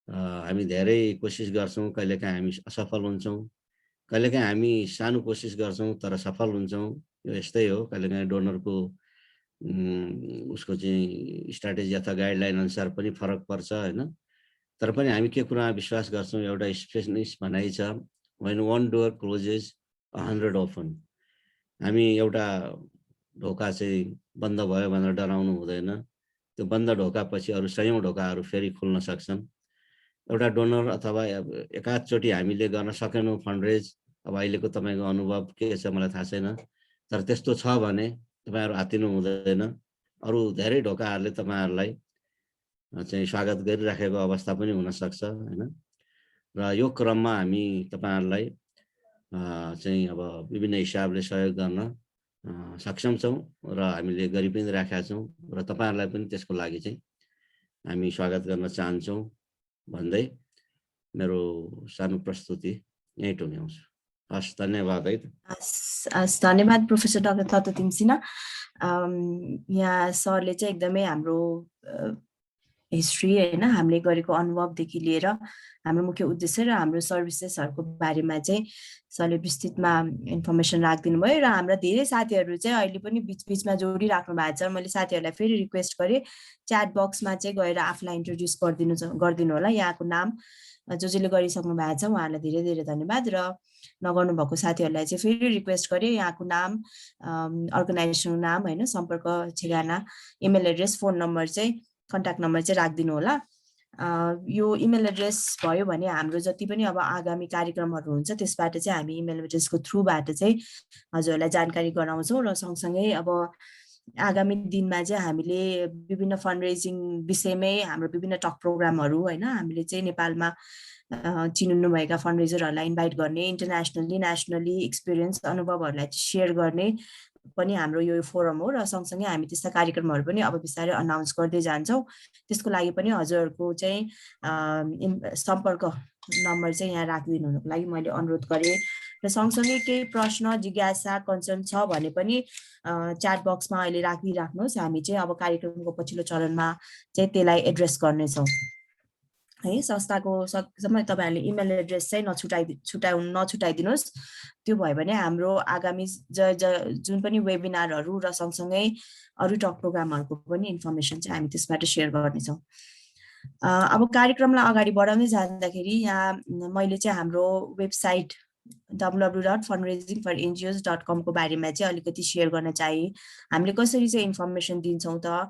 हामी धेरै कोसिस गर्छौं, कहिलेकाहीँ हामी असफल हुन्छौं, कहिलेकाहीँ हामी सानो कोसिस गर्छौं तर सफल हुन्छौं। यो यस्तै हो, कहिलेकाहीँ डोनरको उसको चाहिँ स्ट्र्याटेजी अथवा गाइडलाइन अनुसार पनि फरक पर्छ हैन। तर पनि हामी के कुरामा विश्वास गर्छौं, एउटा स्पेशलिस्ट भनाइ छ, when one door closes 100 open। हामी एउटा ढोका चाहिँ बन्द भयो भनेर डराउनु हुँदैन। त्यो बन्द ढोकापछि अरु सयौं ढोकाहरू फेरि खुल्न सक्छन्। एउटा डोनर अथवा एकाचोटी हामीले गर्न सकेनौं फन्डरेज, अब अहिलेको तपाईको अनुभव के छ मलाई थाहा छैन, तर त्यस्तो छ भने तपाईहरु हातिनु हुँदैन। अरु धेरै ढोकाहरूले तपाईहरुलाई चाहिँ स्वागत गरिराखेको अवस्था पनि हुन सक्छ हैन। र यो क्रममा हामी तपाईहरुलाई चाहिँ अब विभिन्न हिसाबले सहयोग गर्न सक्षम छौं र हामीले गरि पनि राखेका छौं र तपाईहरुलाई पनि त्यसको लागि चाहिँ हामी स्वागत गर्न चाहन्छौं भन्दै मेरो सानो प्रस्तुति यही टुङ्ग्याउँछु। हस्, धन्यवाद है। धन्यवाद प्रोफेसर डाक्टर तत्त्वतिम सिन्हा। यहाँ सरले चाहिँ एकदमै हाम्रो हिस्ट्री हैन, हामीले गरेको अनुभवदेखि लिएर हाम्रो मुख्य उद्देश्य र हाम्रो सर्भिसेसहरुको बारेमा चाहिँ सरले विस्तृतमा इन्फर्मेसन राखिदिनु भयो र हाम्रा धेरै साथीहरु चाहिँ अहिले पनि बीचबीचमा जोडिराख्नु भएको छ। मैले साथीहरुलाई फेरि रिक्वेस्ट गरे च्याट बक्समा चाहिँ गएर आफूलाई इन्ट्रोड्युस गरिदिनु होला। यहाँको नाम जसले गरिसक्नु भएको छ उहाँहरूलाई धेरै धेरै धन्यवाद र नगर्नु भएको साथीहरुलाई चाहिँ फेरि रिक्वेस्ट गरे यहाँको नाम, अर्गनाइजेसनको नाम हैन, सम्पर्क ठेगाना, इमेल एड्रेस, फोन नम्बर चाहिँ कन्ट्याक्ट नम्बर चाहिँ राखिदिनु होला। यो इमेल एड्रेस भयो भने हाम्रो जति पनि अब आगामी कार्यक्रमहरु हुन्छ त्यसबाट चाहिँ हामी इमेल एड्रेसको थ्रुबाट चाहिँ हजुरहरूलाई जानकारी गराउँछौं र सँगसँगै अब आगामी दिनमा चाहिँ हामीले विभिन्न फन्डरेजिङ विषयमै हाम्रो विभिन्न टक प्रोग्रामहरु हैन, हामीले चाहिँ नेपालमा चिनिनु भएका फन्डरेजरहरूलाई इन्भाइट गर्ने, इन्टरनेसनली नेसनली एक्सपिरियन्स अनुभवहरूलाई सेयर गर्ने पनि हाम्रो यो फोरम हो र सँगसँगै हामी त्यस्ता कार्यक्रमहरु पनि अब बिस्तारै अनाउन्स गर्दै जान्छौं। त्यसको लागि पनि हजुरहरुको चाहिँ सम्पर्क नम्बर चाहिँ यहाँ राखिदिनुको लागि मैले अनुरोध गरे र सँगसँगै केही प्रश्न, जिज्ञासा, कन्सर्न छ भने पनि च्याट बक्समा अहिले राखिदिराख्नुहोस्। हामी चाहिँ अब कार्यक्रमको पछिल्लो चरणमा चाहिँ त्यसलाई एड्रेस गर्नेछौँ है। संस्थाको समय तपाईहरुले इमेल एड्रेस चाहिँ नछुटाइदिनुहोस्। त्यो भयो भने हाम्रो आगामी जुन पनि वेबिनारहरु र सँगसँगै अरु टक प्रोग्रामहरुको पनि इन्फर्मेसन चाहिँ हामी त्यसबाट शेयर गर्नेछौँ। अब कार्यक्रमलाई अगाडि बढाउँदै जाँदाखेरि यहाँ मैले चाहिँ हाम्रो वेबसाइट www.fundraisingforngos.com को बारेमा चाहिँ अलिकति शेयर गर्न चाहे। हामीले कसरी चाहिँ इन्फर्मेसन दिन्छौं त,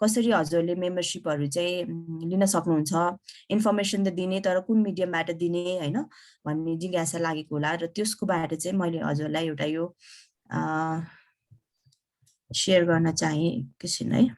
कसरी हजुरले मेम्बरशिपहरु चाहिँ लिन सक्नुहुन्छ, इन्फर्मेसन त दिने तर कुन मिडियमबाट दिने हैन भन्ने जिज्ञासा लागेको होला र त्यसको बारे चाहिँ मैले हजुरलाई एउटा यो शेयर गर्न चाहे एकछिन है।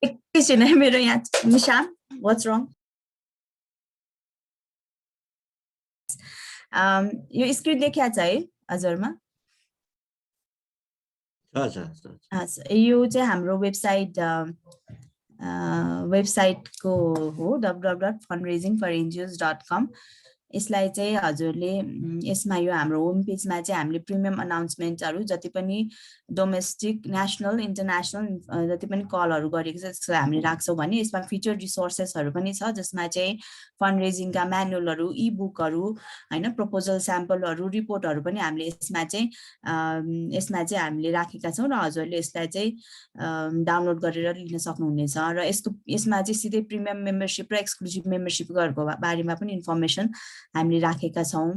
एकैछिन है, मेरो यहाँ निशान व्हाट्स रङ। यो स्क्रिन देखिया छ है हजुरमा? यो चाहिँ हाम्रो वेबसाइटको हो www.fundraisingforngos.com। यसलाई चाहिँ हजुरले यसमा यो हाम्रो होम पेजमा चाहिँ हामीले प्रिमियम अनाउन्समेन्टहरू जति पनि डोमेस्टिक नेसनल इन्टरनेसनल जति पनि कलहरू गरेको छ त्यसलाई हामीले राख्छौँ भने यसमा फिचर रिसोर्सेसहरू पनि छ जसमा चाहिँ फन्ड रेजिङका म्यानुअलहरू इ बुकहरू होइन प्रपोजल स्याम्पलहरू रिपोर्टहरू पनि हामीले यसमा चाहिँ हामीले राखेका छौँ र हजुरले यसलाई चाहिँ डाउनलोड गरेर लिन सक्नुहुनेछ र यसमा चाहिँ सिधै प्रिमियम मेम्बरसिप र एक्सक्लुजिभ मेम्बरसिपहरूको बारेमा पनि इन्फर्मेसन हामीले राखेका छौँ।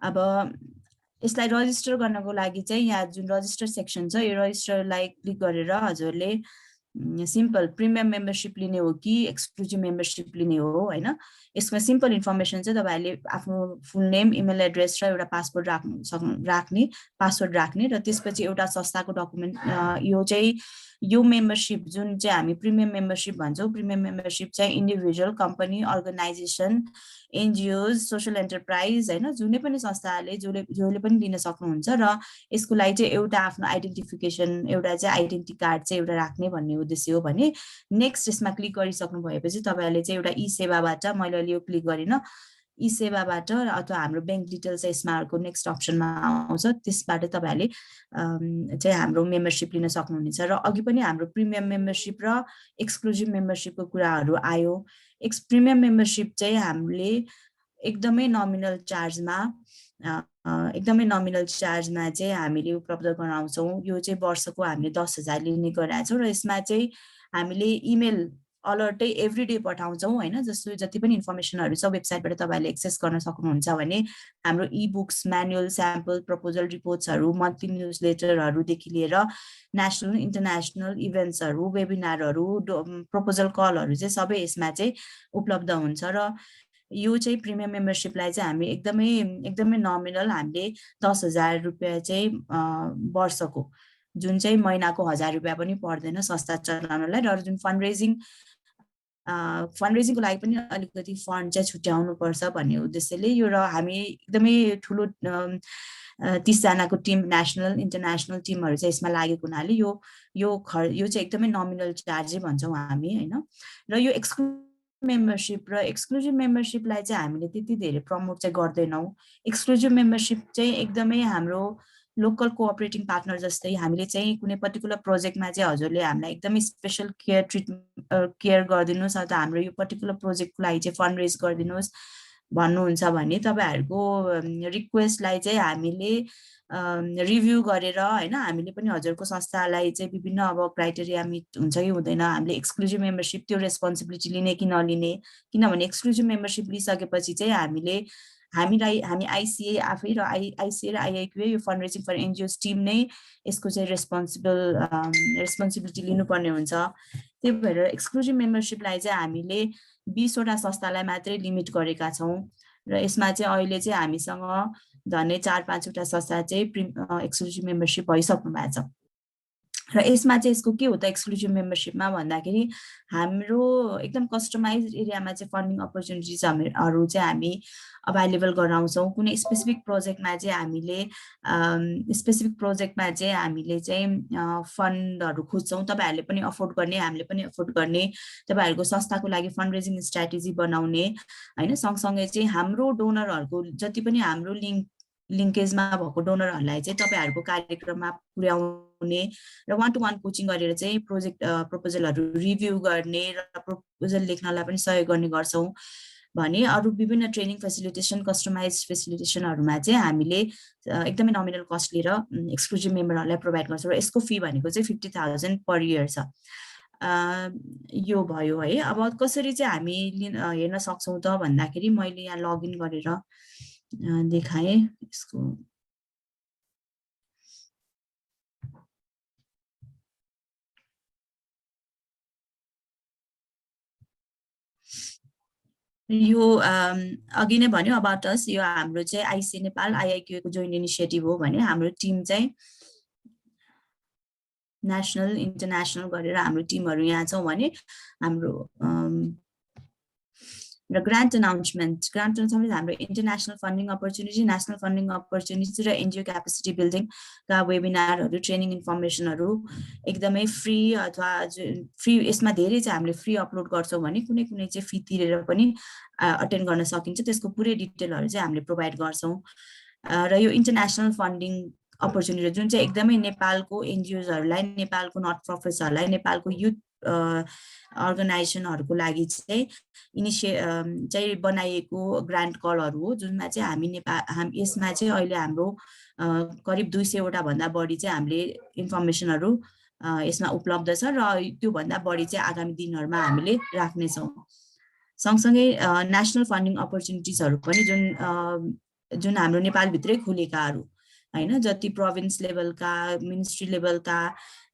अब यसलाई रजिस्टर गर्नको लागि चाहिँ यहाँ जुन रजिस्टर सेक्सन छ यो रजिस्टरलाई क्लिक गरेर हजुरले सिम्पल प्रिमियम मेम्बरसिप लिने हो कि एक्सक्लुजिभ मेम्बरसिप लिने हो होइन यसमा सिम्पल इन्फर्मेसन चाहिँ तपाईँहरूले आफ्नो फुल नेम इमेल एड्रेस र एउटा पासवर्ड पासवर्ड राख्ने र त्यसपछि एउटा संस्थाको डकुमेन्ट यो मेम्बरसिप जुन चाहिँ हामी प्रिमियम मेम्बरसिप भन्छौँ प्रिमियम मेम्बरसिप चाहिँ individual company organization NGOs social enterprise होइन जुनै पनि संस्थाले जसले पनि लिन सक्नुहुन्छ र यसको लागि चाहिँ एउटा आफ्नो आइडेन्टिफिकेसन एउटा चाहिँ आइडेन्टिटी कार्ड चाहिँ एउटा राख्ने भन्ने उद्देश्य हो भने नेक्स्ट यसमा क्लिक गरिसक्नु भएपछि तपाईँहरूले चाहिँ एउटा ई सेवाबाट मैले अहिले यो क्लिक गरिनँ ई सेवाबाट अथवा हाम्रो ब्याङ्क डिटेल्स यसमा अर्को नेक्स्ट अप्सनमा आउँछ त्यसबाट तपाईँहरूले चाहिँ हाम्रो मेम्बरसिप लिन सक्नुहुनेछ र अघि पनि हाम्रो प्रिमियम मेम्बरसिप र एक्सक्लुजिभ मेम्बरसिपको कुराहरू आयो प्रिमियम मेम्बरसिप चाहिँ हामीले एकदमै नमिनल चार्जमा चाहिँ हामीले उपलब्ध गराउँछौँ यो चाहिँ वर्षको हामीले 10,000 लिने गरेका छौँ र यसमा चाहिँ हामीले इमेल अलर्टै एभ्रिडे पठाउँछौँ होइन जस्तो जति पनि इन्फर्मेसनहरू छ वेबसाइटबाट तपाईँहरूले एक्सेस गर्न सक्नुहुन्छ भने हाम्रो e books manual sample proposal रिपोर्ट्सहरू मन्थली न्युज लेटरहरूदेखि लिएर नेसनल इन्टरनेसनल इभेन्ट्सहरू वेबिनारहरू प्रपोजल कलहरू चाहिँ सबै यसमा चाहिँ उपलब्ध हुन्छ र यो चाहिँ प्रिमियम मेम्बरसिपलाई चाहिँ हामी एकदमै नमिनल हामीले 10,000 रुपियाँ चाहिँ वर्षको जुन चाहिँ महिनाको 1,000 रुपियाँ पनि पर्दैन संस्था चलाउनलाई र जुन फन्डरेजिङको लागि पनि अलिकति फन्ड चाहिँ छुट्याउनु पर्छ भन्ने उद्देश्यले यो र हामी एकदमै ठुलो 30 जनाको टिम नेसनल इन्टरनेसनल टिमहरू चाहिँ यसमा लागेको हुनाले यो चाहिँ एकदमै नमिनल चार्जै भन्छौँ हामी होइन र यो मेम्बरसिप र एक्सक्लुजिभ मेम्बरसिपलाई चाहिँ हामीले त्यति धेरै प्रमोट चाहिँ गर्दैनौँ एक्सक्लुजिभ मेम्बरसिप चाहिँ एकदमै हाम्रो लोकल कोअपरेटिङ पार्टनर जस्तै हामीले चाहिँ कुनै पर्टिकुलर प्रोजेक्टमा चाहिँ हजुरले हामीलाई एकदमै स्पेसल केयर गरिदिनुहोस् अथवा हाम्रो यो पर्टिकुलर प्रोजेक्टको लागि चाहिँ फन्ड रेज गरिदिनुहोस् भन्नुहुन्छ भने तपाईँहरूको रिक्वेस्टलाई चाहिँ हामीले रिभ्यू गरेर होइन हामीले पनि हजुरको संस्थालाई चाहिँ विभिन्न अब क्राइटेरिया मिट हुन्छ कि हुँदैन हामीले एक्सक्लुजिभ मेम्बरसिप त्यो रेस्पोन्सिबिलिटी लिने कि नलिने किनभने एक्सक्लुजिभ मेम्बरसिप लिइसकेपछि चाहिँ हामी आइसिए आफै र आइसिए र आइआइक्युए यो fund raising for NGOs team नै यसको चाहिँ रेस्पोन्सिबिलिटी लिनुपर्ने हुन्छ त्यही भएर एक्सक्लुजिभ मेम्बरसिपलाई चाहिँ हामीले 20 वटा संस्थालाई मात्रै लिमिट गरेका छौँ र यसमा चाहिँ अहिले चाहिँ हामीसँग झन्डै 4-5 वटा संस्था चाहिँ एक्सक्लुजिभ मेम्बरसिप भइसक्नु भएको छ र यसमा चाहिँ यसको के हो त एक्सक्लुजिभ मेम्बरसिपमा भन्दाखेरि हाम्रो एकदम कस्टमाइज एरियामा चाहिँ फन्डिङ अपर्च्युनिटिजहरू चाहिँ हामी अभाइलेबल गराउँछौँ कुनै स्पेसिफिक प्रोजेक्टमा चाहिँ हामीले चाहिँ फन्डहरू खोज्छौँ तपाईँहरूले पनि अफोर्ड गर्ने हामीले पनि अफोर्ड गर्ने तपाईँहरूको संस्थाको लागि फन्ड रेजिङ स्ट्राटेजी बनाउने होइन सँगसँगै चाहिँ हाम्रो डोनरहरूको जति पनि हाम्रो लिङ्केजमा भएको डोनरहरूलाई चाहिँ तपाईँहरूको कार्यक्रममा पुर्याउने र 1-to-1 कोचिङ गरेर चाहिँ प्रपोजलहरू रिभ्यू गर्ने र प्रपोजल लेख्नलाई पनि सहयोग गर्ने गर्छौँ भने अरू विभिन्न ट्रेनिङ फेसिलिटेसन कस्टमाइज फेसिलिटेसनहरूमा चाहिँ हामीले एकदमै नमिनल कस्ट लिएर एक्सक्लुजिभ मेम्बरहरूलाई प्रोभाइड गर्छौँ र यसको फी भनेको चाहिँ 50,000 पर इयर छ यो भयो है अब कसरी चाहिँ हामी हेर्न सक्छौँ त भन्दाखेरि मैले यहाँ लगइन गरेर देखाएँ यसको यो अघि नै भन्यो अबाउट अस यो हाम्रो चाहिँ आइसी नेपाल आइआइक्यू को जोइन्ट इनिसिएटिभ हो भने हाम्रो टिम चाहिँ नेसनल इन्टरनेसनल गरेर हाम्रो टिमहरू यहाँ छौँ भने हाम्रो र ग्रान्ट अनाउन्समेन्ट हाम्रो international funding opportunity, national funding opportunity र एनजिओ क्यापेसिटी बिल्डिङका वेबिनारहरू, ट्रेनिङ इन्फर्मेसनहरू एकदमै फ्री अथवा फ्री, यसमा धेरै चाहिँ हामीले फ्री अपलोड गर्छौँ भने कुनै कुनै चाहिँ फी तिरेर पनि अटेन्ड गर्न सकिन्छ। त्यसको पुरै डिटेलहरू चाहिँ हामीले प्रोभाइड गर्छौँ। र यो इन्टरनेसनल फन्डिङ अपर्च्युनिटी जुन चाहिँ एकदमै नेपालको एनजिओजहरूलाई, नेपालको नट प्रफिट्सहरूलाई, नेपालको युथ अर्गनाइजेसनहरूको लागि चाहिँ बनाइएको ग्रान्ट कलहरू हो, जुनमा चाहिँ हामी यसमा चाहिँ अहिले हाम्रो करिब 200वटा भन्दा बढी चाहिँ हामीले इन्फर्मेसनहरू यसमा उपलब्ध छ र त्योभन्दा बढी चाहिँ आगामी दिनहरूमा हामीले राख्नेछौँ। सँगसँगै नेसनल फन्डिङ अपर्च्युनिटिजहरू पनि जुन हाम्रो नेपालभित्रै खुलेकाहरू हैन, जति प्रोभिन्स लेभलका, मिनिस्ट्री लेभलका,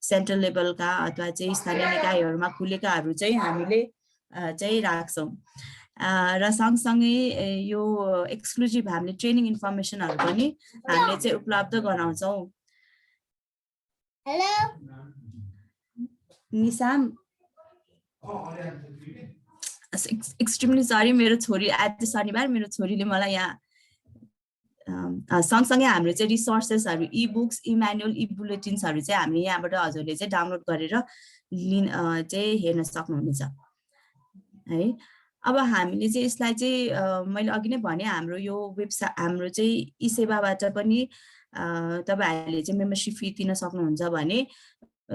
सेन्ट्रल लेभलका अथवा चाहिँ स्थानीय निकायहरूमा खुलेकाहरू चाहिँ हामीले चाहिँ राख्छौँ। र सँगसँगै यो एक्सक्लुजिभ हामीले ट्रेनिङ इन्फर्मेसनहरू पनि हामीले चाहिँ उपलब्ध गराउँछौँ। हेलो निसाम, एक्सट्रिमली सरी, मेरो छोरी आज शनिबार मेरो छोरीले मलाई यहाँ सँगसँगै हाम्रो चाहिँ रिसोर्सेसहरू, इ बुक्स, इ म्यानुअल, इ बुलेटिन्सहरू चाहिँ हामीले यहाँबाट हजुरले चाहिँ डाउनलोड गरेर चाहिँ हेर्न सक्नुहुनेछ है। अब हामीले चाहिँ यसलाई चाहिँ मैले अघि नै भने हाम्रो यो वेबसाइट, हाम्रो चाहिँ इ सेवाबाट पनि तपाईहरुले चाहिँ मेम्बरशिप फी तिर्न सक्नुहुन्छ भने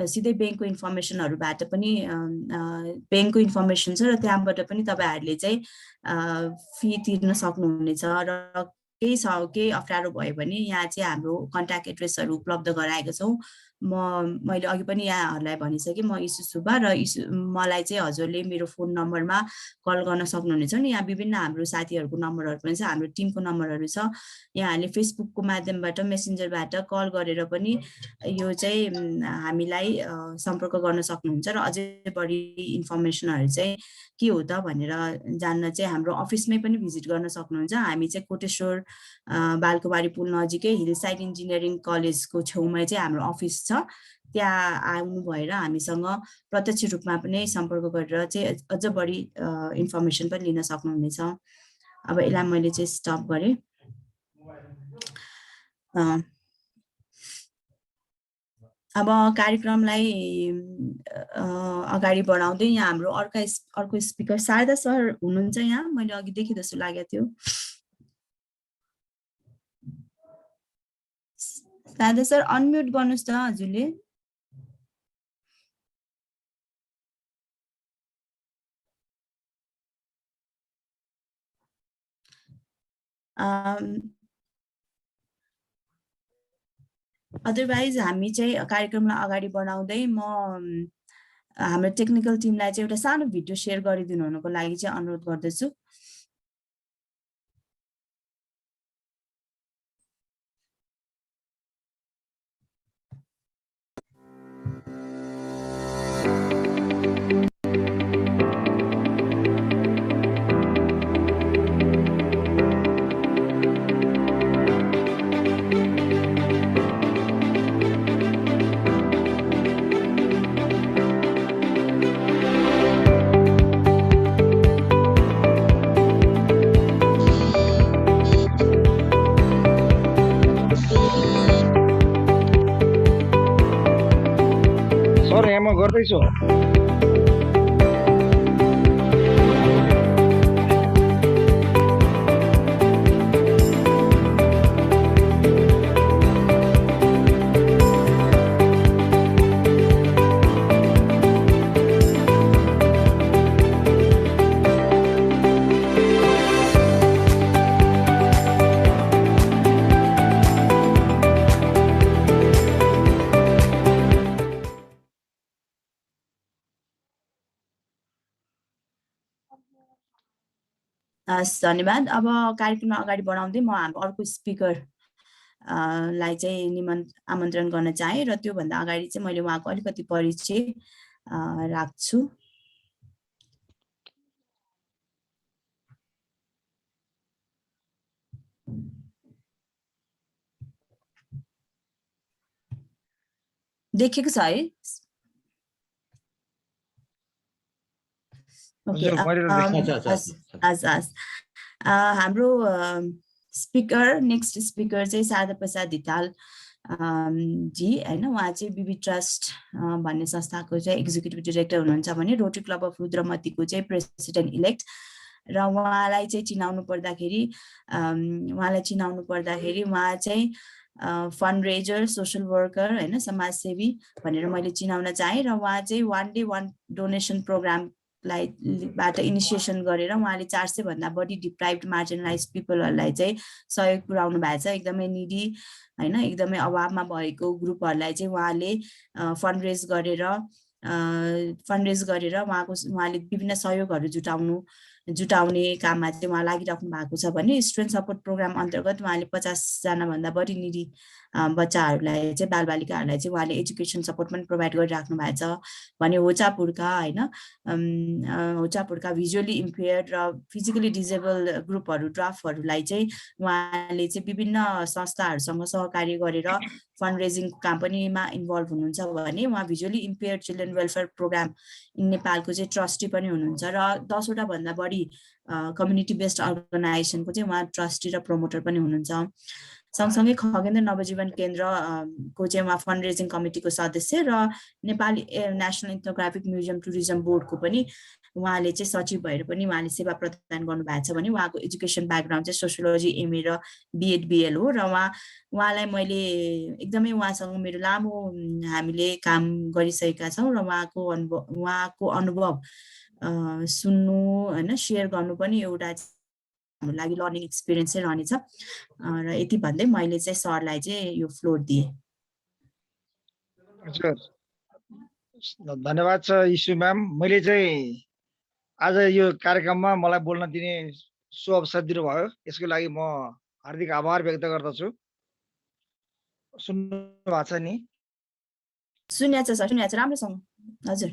सिधै बैंकको इन्फर्मेसनहरुबाट पनि बैंकको इन्फर्मेसन छ र त्यहाँबाट पनि तपाईहरुले चाहिँ फी तिर्न सक्नुहुनेछ। र केही अप्ठ्यारो भयो भने यहाँ चाहिँ हाम्रो कन्ट्याक्ट एड्रेसहरु उपलब्ध गराएको छौं। मैले अघि पनि यहाँहरुलाई भनिसके, म इशु सुब्बा र मलाई चाहिँ हजुरले मेरो फोन नम्बरमा कल गर्न सक्नुहुनेछ नि। यहाँ विभिन्न हाम्रो साथीहरुको नम्बरहरु पनि छ, हाम्रो टिमको नम्बरहरु छ। यहाँले फेसबुकको माध्यमबाट, मेसेन्जरबाट कल गरेर पनि यो चाहिँ हामीलाई सम्पर्क गर्न सक्नुहुन्छ र अझै बढी इन्फर्मेसनहरु चाहिँ के हो त भनेर जान्न चाहिँ हाम्रो अफिसमै पनि भिजिट गर्न सक्नुहुन्छ। हामी चाहिँ कोटेश्वर बालकुमारी पुल नजिकै हिलसाइड इन्जिनियरिङ कलेजको छेउमा चाहिँ हाम्रो अफिस छ। त्यहाँ आउनु भएर हामीसँग प्रत्यक्ष रूपमा पनि सम्पर्क गरेर चाहिँ अझ बढी इन्फर्मेसन पनि लिन सक्नुहुनेछ। अब यसलाई मैले चाहिँ स्टप गरे। अब कार्यक्रमलाई अगाडि बढाउँदै यहाँ हाम्रो अर्को स्पिकर शारदा सर हुनुहुन्छ यहाँ, मैले अघि देखि जस्तो लागेको थियो। शारदा सर अनम्युट गर्नुस् त हजुरले। अदरवाइज हामी चाहिँ कार्यक्रमलाई अगाडि बढाउँदै हाम्रो टेक्निकल टिमलाई चाहिँ एउटा सानो भिडियो शेयर गरिदिनु हुनुको लागि चाहिँ अनुरोध गर्दछु। गर्दैछु। धन्यवाद। अब कार्यक्रममा अगाडि बढाउँदै म हाम्रो अर्को स्पिकर लाई चाहिँ आमन्त्रण गर्न चाहे र त्यो भन्दा अगाडि चाहिँ मैले उहाँको अलिकति परिचय राख्छु। देखेको छ है? ओके अच्छा अच्छा हस् हस् हस् हाम्रो स्पिकर नेक्स्ट स्पिकर चाहिँ शारदा प्रसाद धिताल जी होइन, उहाँ चाहिँ बिबी ट्रस्ट भन्ने संस्थाको चाहिँ एक्जिक्युटिभ डिरेक्टर हुनुहुन्छ भने रोटरी क्लब अफ रुद्रमतीको चाहिँ प्रेसिडेन्ट इलेक्ट। र उहाँलाई चाहिँ चिनाउनु पर्दाखेरि उहाँ चाहिँ फन्ड रेजर, सोसल वर्कर होइन, समाजसेवी भनेर मैले चिनाउन चाहेँ। र उहाँ चाहिँ वान डे वान डोनेसन प्रोग्रामबाट इनिसिएसन गरेर उहाँले 400 भन्दा बढी डिप्राइभ्ड मार्जिनलाइज पिपलहरूलाई चाहिँ सहयोग पुर्याउनु भएको छ। एकदमै निडी होइन, एकदमै अभावमा भएको ग्रुपहरूलाई चाहिँ उहाँले फन्ड रेज गरेर उहाँले विभिन्न सहयोगहरू जुटाउने काममा चाहिँ उहाँ लागिराख्नु भएको छ भने स्टुडेन्ट सपोर्ट प्रोग्राम अन्तर्गत उहाँले 50 जना भन्दा बढी निडी बच्चाहरूलाई चाहिँ बालबालिकाहरूलाई चाहिँ उहाँले एजुकेसन सपोर्ट पनि प्रोभाइड गरिराख्नु भएको छ भने होचापुर्का होइन, होचापुर्का भिजुअली इम्पेयर्ड र फिजिकली डिजेबल ग्रुपहरू ड्राफ्टहरूलाई चाहिँ उहाँले चाहिँ विभिन्न संस्थाहरूसँग सहकार्य गरेर फन्ड रेजिङको काम पनिमा इन्भल्भ हुनुहुन्छ भने उहाँ visually impaired children welfare program in नेपालको चाहिँ ट्रस्टी पनि हुनुहुन्छ र 10 वटा भन्दा बढी कम्युनिटी बेस्ड अर्गनाइजेसनको चाहिँ उहाँ ट्रस्टी र प्रमोटर पनि हुनुहुन्छ। सँगसँगै खगेन्द्र नवजीवन केन्द्रको चाहिँ उहाँ फन्ड रेजिङ कमिटीको सदस्य र Nepali national ethnographic museum tourism बोर्डको पनि उहाँले चाहिँ सचिव भएर पनि उहाँले सेवा प्रदान गर्नुभएको छ भने उहाँको एजुकेसन ब्याकग्राउन्ड चाहिँ सोसियोलोजी एमए र बिएड बिएल हो। र उहाँलाई मैले एकदमै उहाँसँग मेरो लामो हामीले काम गरिसकेका छौँ र उहाँको अनुभव सुन्नु होइन, सेयर गर्नु पनि एउटा हाम्रो लागि लर्निङ एक्सपिरियन्स चाहिँ रहनेछ। र यति भन्दै मैले चाहिँ सरलाई चाहिँ यो फ्लोर दिएँ। धन्यवाद छ इशु म्याम। मैले चाहिँ आज यो कार्यक्रममा मलाई बोल्न दिने सुअवसर दिनुभयो, यसको लागि म हार्दिक आभार व्यक्त गर्दछु। सुन्नु भएको छ नि? सुनेको छ सर, सुनेको छ राम्रोसँग। हजुर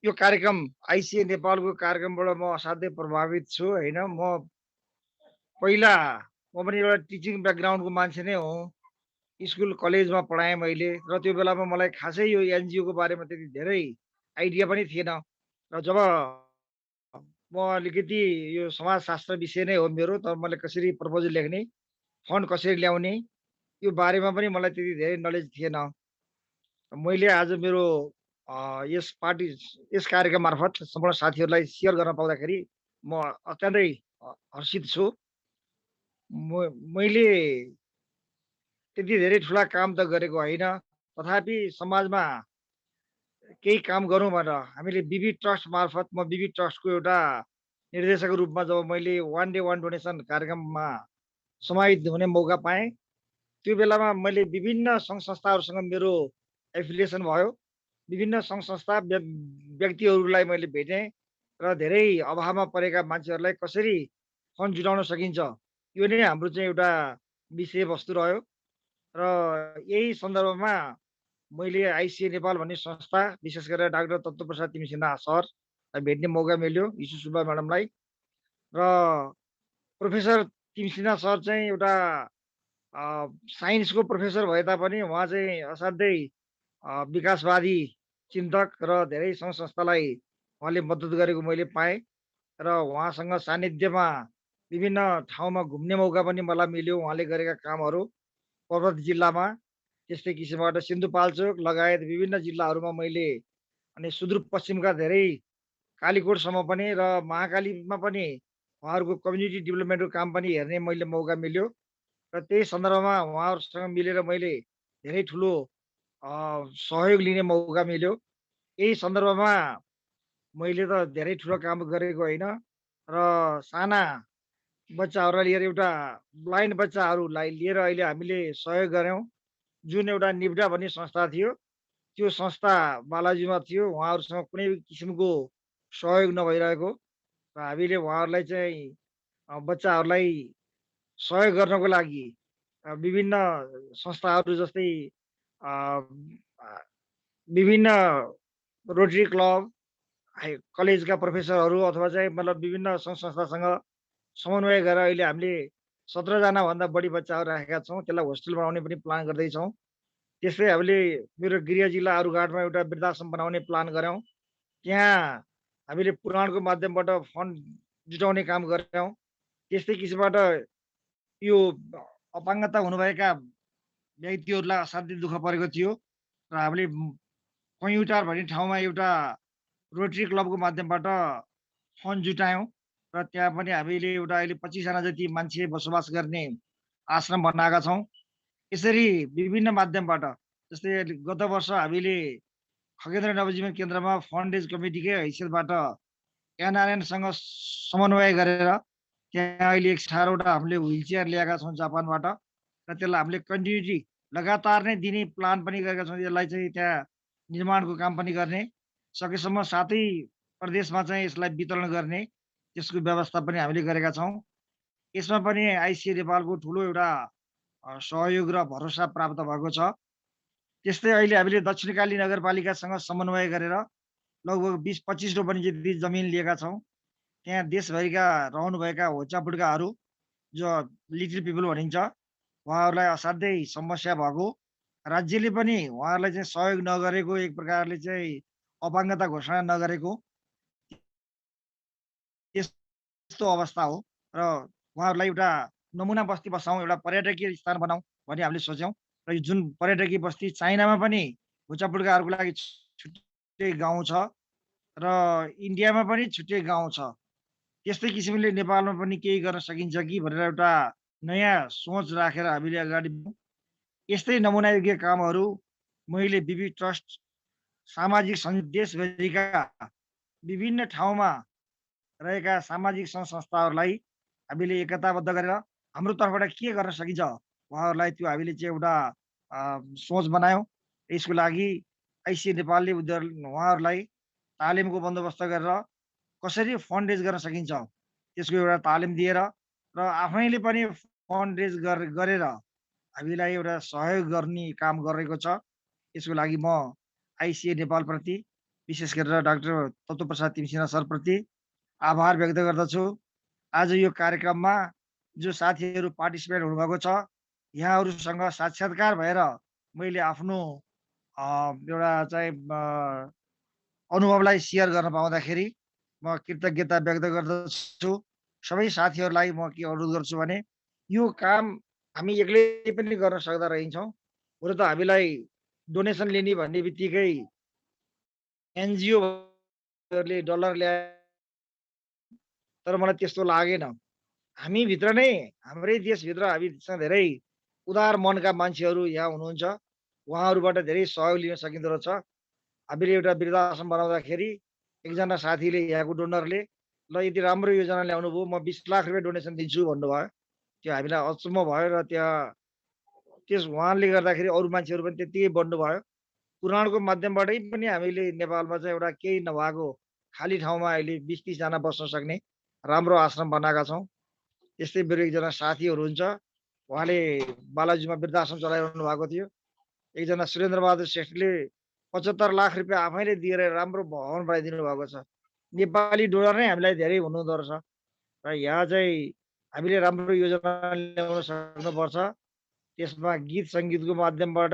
यो कार्यक्रम आइसिए नेपालको कार्यक्रमबाट म असाध्यै प्रभावित छु होइन। म पनि एउटा टिचिङ ब्याकग्राउन्डको मान्छे नै हो, स्कुल कलेजमा पढाएँ मैले। र त्यो बेलामा मलाई खासै यो एनजिओको बारेमा त्यति धेरै आइडिया पनि थिएन। र जब म अलिकति यो समाजशास्त्र विषय नै हो मेरो, तर मैले कसरी प्रपोजल लेख्ने, फन्ड कसरी ल्याउने, यो बारेमा पनि मलाई त्यति धेरै नलेज थिएन। मैले आज मेरो यस कार्यक्रम मार्फत सम्पूर्ण साथीहरूलाई सेयर गर्न पाउँदाखेरि म अत्यन्तै हर्षित छु। मैले त्यति धेरै ठुला काम त गरेको होइन, तथापि समाजमा केही काम गरौँ भनेर हामीले बिबी ट्रस्ट मार्फत, म बिबी ट्रस्टको एउटा निर्देशकको रूपमा जब मैले वान डे वान डोनेसन कार्यक्रममा समाहित हुने मौका पाएँ, त्यो बेलामा मैले विभिन्न सङ्घ संस्थाहरूसँग मेरो एफिलिएसन भयो। विभिन्न सङ्घ संस्था व्यक्तिहरूलाई मैले भेटेँ र धेरै अभावमा परेका मान्छेहरूलाई कसरी फन्ड जुटाउन सकिन्छ, यो नै हाम्रो चाहिँ एउटा विषयवस्तु रह्यो। र यही सन्दर्भमा मैले आइसिए नेपाल भन्ने संस्था, विशेष गरेर डाक्टर तत्त्वप्रसाद तिमसिन्हा सरलाई भेट्ने मौका मिल्यो, इशु सुब्बा म्याडमलाई। र प्रोफेसर तिमसिन्हा सर चाहिँ एउटा साइन्सको प्रोफेसर भए तापनि उहाँ चाहिँ असाध्यै विकासवादी चिन्तक र धेरै सङ्घ संस्थालाई उहाँले मद्दत गरेको मैले पाएँ। र उहाँसँग सान्निध्यमा विभिन्न ठाउँमा घुम्ने मौका पनि मलाई मिल्यो। उहाँले गरेका कामहरू पर्वत जिल्लामा, त्यस्तै किसिमबाट सिन्धुपाल्चोक लगायत विभिन्न जिल्लाहरूमा मैले अनि सुदूरपश्चिमका धेरै कालीकोटसम्म पनि र महाकालीमा पनि उहाँहरूको कम्युनिटी डेभलपमेन्टको काम पनि हेर्ने मैले मौका मिल्यो। र त्यही सन्दर्भमा उहाँहरूसँग मिलेर मैले धेरै ठुलो सहयोग लिने मौका मिल्यो। यही सन्दर्भमा मैले त धेरै ठुलो काम गरेको होइन, र साना बच्चाहरूलाई लिएर एउटा ब्लाइन्ड बच्चाहरूलाई लिएर अहिले हामीले सहयोग गऱ्यौँ। जुन एउटा निब्डा भन्ने संस्था थियो, त्यो संस्था बालाजीमा थियो, उहाँहरूसँग कुनै किसिमको सहयोग नभइरहेको र हामीले उहाँहरूलाई चाहिँ बच्चाहरूलाई सहयोग गर्नको लागि विभिन्न संस्थाहरू जस्तै विभिन्न रोटरी क्लब, कलेजका प्रोफेसरहरू अथवा चाहिँ मतलब विभिन्न सङ्घ संस्थासँग समन्वय गरेर अहिले हामीले 17 जनाभन्दा बढी बच्चाहरू राखेका छौँ। त्यसलाई होस्टेल बनाउने पनि प्लान गर्दैछौँ। त्यस्तै हामीले मेरो गृह जिल्ला अरुघाटमा एउटा वृद्धाश्रम बनाउने प्लान गऱ्यौँ। त्यहाँ हामीले पुराणको माध्यमबाट फन्ड जुटाउने काम गरेका छौँ। त्यस्तै किसिमबाट यो अपाङ्गता हुनुभएका व्यक्तिहरूलाई असाध्यै दुःख परेको थियो र हामीले कैयौटार भन्ने ठाउँमा एउटा रोटरी क्लबको माध्यमबाट फन्ड जुटायौँ र त्यहाँ पनि हामीले एउटा अहिले 25जना जति मान्छे बसोबास गर्ने आश्रम बनाएका छौँ। यसरी विभिन्न माध्यमबाट जस्तै गत वर्ष हामीले खगेन्द्र नवजीवन केन्द्रमा फन्ड रेज कमिटीकै हैसियतबाट एनआरएनसँग समन्वय गरेर त्यहाँ अहिले 18वटा हामीले व्हिल चेयर ल्याएका छौँ जापानबाट र त्यसलाई हामीले कन्टिन्युटी लगातार नै दिने प्लान पनि गरेका छौँ। यसलाई चाहिँ त्यहाँ निर्माणको काम पनि गर्ने सकेसम्म 7 प्रदेशमा चाहिँ यसलाई वितरण गर्ने त्यसको व्यवस्था पनि हामीले गरेका छौँ। यसमा पनि आइसिए नेपालको ठुलो एउटा सहयोग र भरोसा प्राप्त भएको छ। त्यस्तै अहिले हामीले दक्षिणकाली नगरपालिकासँग समन्वय गरेर लगभग 20-25 रोपनी जति जमिन लिएका छौँ। त्यहाँ देशभरिका रहनुभएका होचापुड्काहरू जो लिटिल पिपल भनिन्छ उहाँहरूलाई असाध्यै समस्या भएको, राज्यले पनि उहाँहरूलाई चाहिँ सहयोग नगरेको, एक प्रकारले चाहिँ अपाङ्गता घोषणा नगरेको यस्तो अवस्था हो र उहाँहरूलाई एउटा नमुना बस्ती बसाउँ, एउटा पर्यटकीय स्थान बनाऊँ भन्ने हामीले सोच्यौँ र यो जुन पर्यटकीय बस्ती चाइनामा पनि होचापुड्काहरूको लागि छुट्टै गाउँ छ र इन्डियामा पनि छुट्टै गाउँ छ। त्यस्तै किसिमले नेपालमा पनि केही गर्न सकिन्छ कि भनेर एउटा नयाँ सोच राखेर हामीले अगाडि यस्तै नमुनायोग्य कामहरू मैले बिबी ट्रस्ट सामाजिक देशभरिका विभिन्न ठाउँमा रहेका सामाजिक संस्थाहरूलाई हामीले एकताबद्ध गरेर हाम्रो तर्फबाट के गर्न सकिन्छ उहाँहरूलाई त्यो हामीले चाहिँ एउटा सोच बनायौँ। यसको लागि आइसिए नेपालले उहाँहरूलाई तालिमको बन्दोबस्त गरेर कसरी फन्ड रेज गर्न सकिन्छ त्यसको एउटा तालिम दिएर र आफैले पनि फन्ड रेज गरेर हामीलाई एउटा सहयोग गर्ने काम गरेको छ। यसको लागि म आइसिए नेपालप्रति विशेष गरेर डाक्टर तत्त्वप्रसाद तिमसिना सरप्रति आभार व्यक्त गर्दछु। आज यो कार्यक्रममा जो साथीहरू पार्टिसिपेट हुनुभएको छ यहाँहरूसँग साक्षात्कार भएर मैले आफ्नो एउटा चाहिँ अनुभवलाई सेयर गर्न पाउँदाखेरि म कृतज्ञता व्यक्त गर्दछु। सबै साथीहरूलाई म के अनुरोध गर्छु भने यो काम हामी एक्लै पनि गर्न सक्दा रहन्छौँ। बरु त हामीलाई डोनेसन लिने भन्ने बित्तिकै एनजिओहरूले डलर ल्याए तर मलाई त्यस्तो लागेन। हामीभित्र नै हाम्रै देशभित्र हामीसँग धेरै उदार मनका मान्छेहरू यहाँ हुनुहुन्छ, उहाँहरूबाट धेरै सहयोग लिन सकिँदो रहेछ। हामीले एउटा वृद्धाश्रम बनाउँदाखेरि एकजना साथीले यहाँको डोनरले ल यति राम्रो योजना ल्याउनु भयो, म 20 लाख रुपियाँ डोनेसन दिन्छु भन्नुभयो। त्यो हामीलाई अचम्म भयो र त्यस उहाँले गर्दाखेरि अरू मान्छेहरू पनि त्यत्तिकै बढ्नुभयो। पुराणको माध्यमबाटै पनि हामीले नेपालमा चाहिँ एउटा केही नभएको खाली ठाउँमा अहिले 20-30 जना बस्न सक्ने राम्रो आश्रम बनाएका छौँ। यस्तै मेरो एकजना साथीहरू हुन्छ, उहाँले बालाजुमा वृद्धाश्रम चलाइरहनु भएको थियो। एकजना सुरेन्द्र बहादुर श्रेष्ठले 75 लाख रुपियाँ आफैले दिएर राम्रो भवन बनाइदिनु भएको छ। नेपाली डोनर नै हामीलाई धेरै हुनुहुँदो रहेछ र यहाँ चाहिँ हामीले राम्रो योजना ल्याउन सक्नुपर्छ। त्यसमा गीत सङ्गीतको माध्यमबाट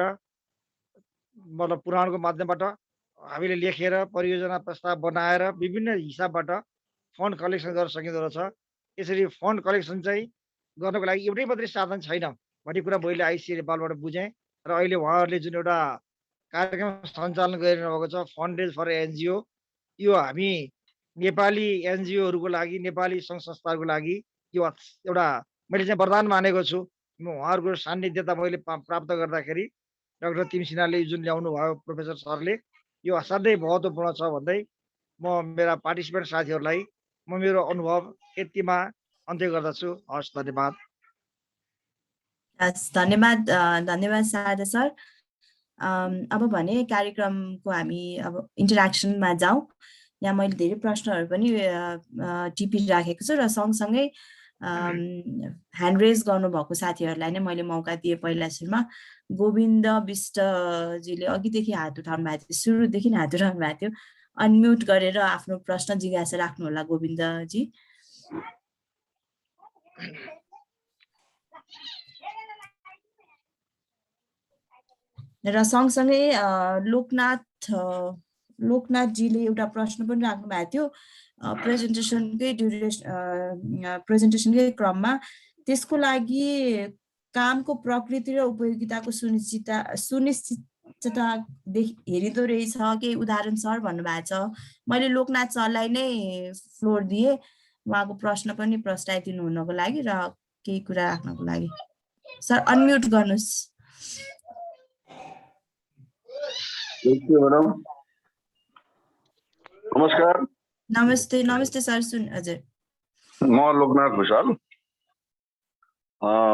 मतलब पुराणको माध्यमबाट हामीले लेखेर परियोजना प्रस्ताव बनाएर विभिन्न हिसाबबाट फन्ड कलेक्सन गर्न सकिँदो रहेछ। यसरी फन्ड कलेक्सन चाहिँ गर्नको लागि एउटै मात्रै साधन छैन भन्ने कुरा मैले आइसिए नेपालबाट बुझेँ र अहिले उहाँहरूले जुन एउटा कार्यक्रम सञ्चालन गरिरहनु भएको छ फन्ड रेज फर एनजिओ, यो हामी नेपाली एनजिओहरूको लागि, नेपाली सङ्घ संस्थाहरूको लागि यो एउटा मैले चाहिँ वरदान मानेको छु। उहाँहरूको सान्निध्यता मैले प्राप्त गर्दाखेरि डाक्टर तिमसिनाले जुन ल्याउनु भयो प्रोफेसर सरले यो असाध्यै महत्त्वपूर्ण छ भन्दै म मेरा पार्टिसिपेन्ट साथीहरूलाई म मेरो अनुभव यतिमा अन्त्य गर्दछु। हस्, धन्यवाद। धन्यवाद शारदा सर। अब भने कार्यक्रमको हामी अब इन्टरेक्सनमा जाउँ। यहाँ मैले धेरै प्रश्नहरू पनि टिपिराखेको छु र सँगसँगै ह्यान्ड रेज गर्नुभएको साथीहरूलाई नै मैले मौका दिएँ। पहिला सुरुमा गोविन्द विष्टजीले अघिदेखि हात उठाउनु भएको थियो, सुरुदेखि हात उठाउनु भएको थियो। अनम्युट गरेर आफ्नो प्रश्न जिज्ञासा राख्नु होला गोविन्दजी। र सँगसँगै लोकनाथ लोकनाथजीले एउटा प्रश्न पनि राख्नु भएको थियो प्रेजेन्टेसनकै क्रममा। त्यसको लागि कामको प्रकृति र उपयोगिताको सुनिश्चितता हेरिँदो रहेछ, केही उदाहरण सर भन्नुभएको छ। मैले लोकनाथ सरलाई नै फ्लोर दिएँ उहाँको प्रश्न पनि प्रस्ताइदिनु हुनको लागि र केही कुरा राख्नको लागि। सर अनम्युट गर्नुहोस्। नमस्कार। नमस्ते सर। हजुर, म लोकनाथ भुषाल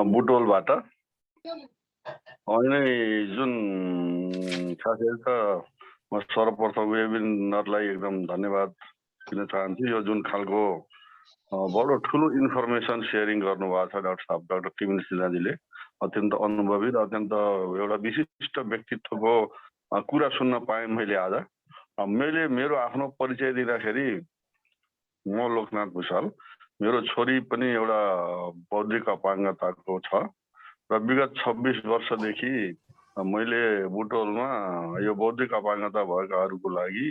बुटोलबाट। अहिले जुन खास गरी त म सर्वप्रथम वेबिनारलाई एकदम धन्यवाद दिन चाहन्छु। यो जुन खालको बडो ठुलो इन्फर्मेसन सेयरिङ गर्नुभएको छ डाक्टर किमिल सिन्हाजीले, अत्यन्त अनुभवी र अत्यन्त एउटा विशिष्ट व्यक्तित्वको कुरा सुन्न पाएँ मैले आज। मैले मेरो आफ्नो परिचय दिँदाखेरि म लोकनाथ भुषाल, मेरो छोरी पनि एउटा बौद्धिक अपाङ्गताको छ र विगत 26 वर्षदेखि मैले बुटोलमा यो बौद्धिक अपाङ्गता भएकाहरूको लागि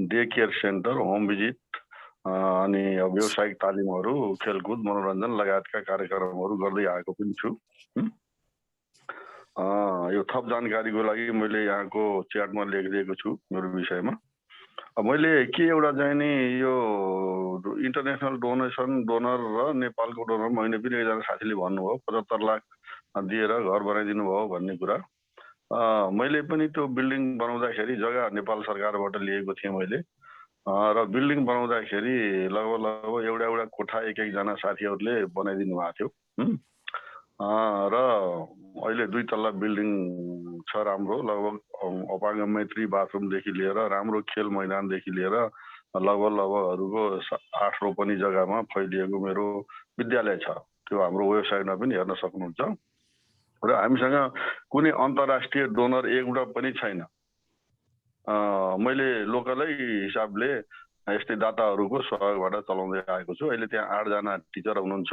day care centre, home visit अनि व्यावसायिक तालिमहरू, खेलकुद, मनोरञ्जन लगायतका कार्यक्रमहरू गर्दै आएको पनि छु। यो थप जानकारीको लागि मैले यहाँको च्याटमा लेखिदिएको छु मेरो विषयमा। मैले के एउटा चाहिँ नि यो इन्टरनेसनल डोनर र नेपालको डोनर मैले पनि एकजना साथीले भन्नुभयो 75 लाख दिएर घर बनाइदिनु भयो भन्ने कुरा। मैले पनि त्यो बिल्डिङ बनाउँदाखेरि जग्गा नेपाल सरकारबाट लिएको थिएँ मैले, र बिल्डिङ बनाउँदाखेरि लगभग एउटा कोठा एकजना साथीहरूले बनाइदिनु भएको थियो। र अहिले 2 तल्ला बिल्डिङ छ राम्रो, लगभग अपाङ्ग मैत्री बाथरुमदेखि लिएर राम्रो खेल मैदानदेखि लिएर लगभगहरूको 8 रोपनी जग्गामा फैलिएको मेरो विद्यालय छ। त्यो हाम्रो वेबसाइटमा पनि हेर्न सक्नुहुन्छ। र हामीसँग कुनै अन्तर्राष्ट्रिय डोनर एउटा पनि छैन। मैले लोकलै हिसाबले यस्तै दाताहरूको सहयोगबाट चलाउँदै आएको छु। अहिले त्यहाँ 8 जना टिचर हुनुहुन्छ,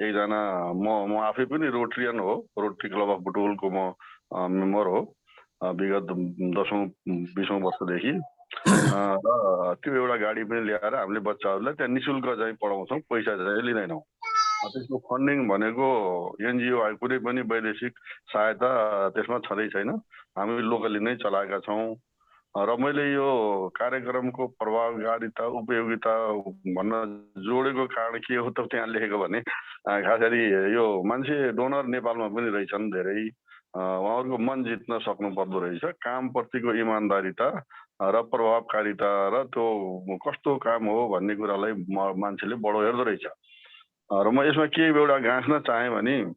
एकजना म आफै पनि रोटरियन हो, रोटरी क्लब अफ बुटोलको म मेम्बर हो विगत 10औं-20औं वर्षदेखि। र त्यो एउटा गाडी पनि ल्याएर हामीले बच्चाहरूलाई त्यहाँ निशुल्क चाहिँ पढाउँछौँ, पैसा चाहिँ लिँदैनौँ। त्यसको फन्डिङ भनेको एनजिओ कुनै पनि वैदेशिक सहायता त्यसमा छँदै छैन, हामी लोकली नै चलाएका छौँ। र मैले यो कार्यक्रमको प्रभावकारिता उपयोगिता भन्न जोडेको कारण के हो त त्यहाँ लेखेको भने खास गरी यो मान्छे डोनर नेपालमा पनि रहेछन् धेरै, उहाँहरूको मन जित्न सक्नु पर्दो रहेछ। कामप्रतिको इमान्दारिता र प्रभावकारिता र त्यो कस्तो काम हो भन्ने कुरालाई मान्छेले बडो हेर्दो रहेछ। र म यसमा के एउटा गाँस्न चाहेँ भने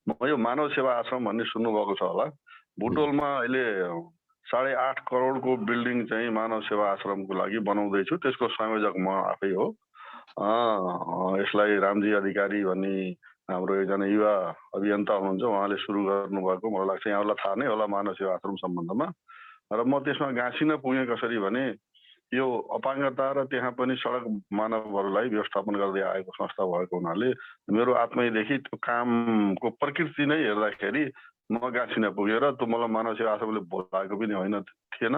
म यो मानव सेवा आश्रम भन्ने सुन्नुभएको छ होला। बुटोलमा अहिले 8.5 करोडको बिल्डिङ चाहिँ मानव सेवा आश्रमको लागि बनाउँदैछु। त्यसको संयोजक म आफै हो। यसलाई रामजी अधिकारी भन्ने हाम्रो एकजना युवा अभियन्ता हुनुहुन्छ, उहाँले सुरु गर्नुभएको मलाई लाग्छ यहाँलाई थाहा नै होला मानव सेवा आश्रम सम्बन्धमा। र म त्यसमा गाँसिन पुगेँ कसरी भने यो अपाङ्गता र त्यहाँ पनि सडक मानवहरूलाई व्यवस्थापन गर्दै आएको संस्था भएको हुनाले मेरो आत्मैदेखि त्यो कामको प्रकृति नै हेर्दाखेरि म गाँसिन पुगेँ र त्यो मलाई मानव सेवा आश्रमले बोलाएको पनि होइन थिएन।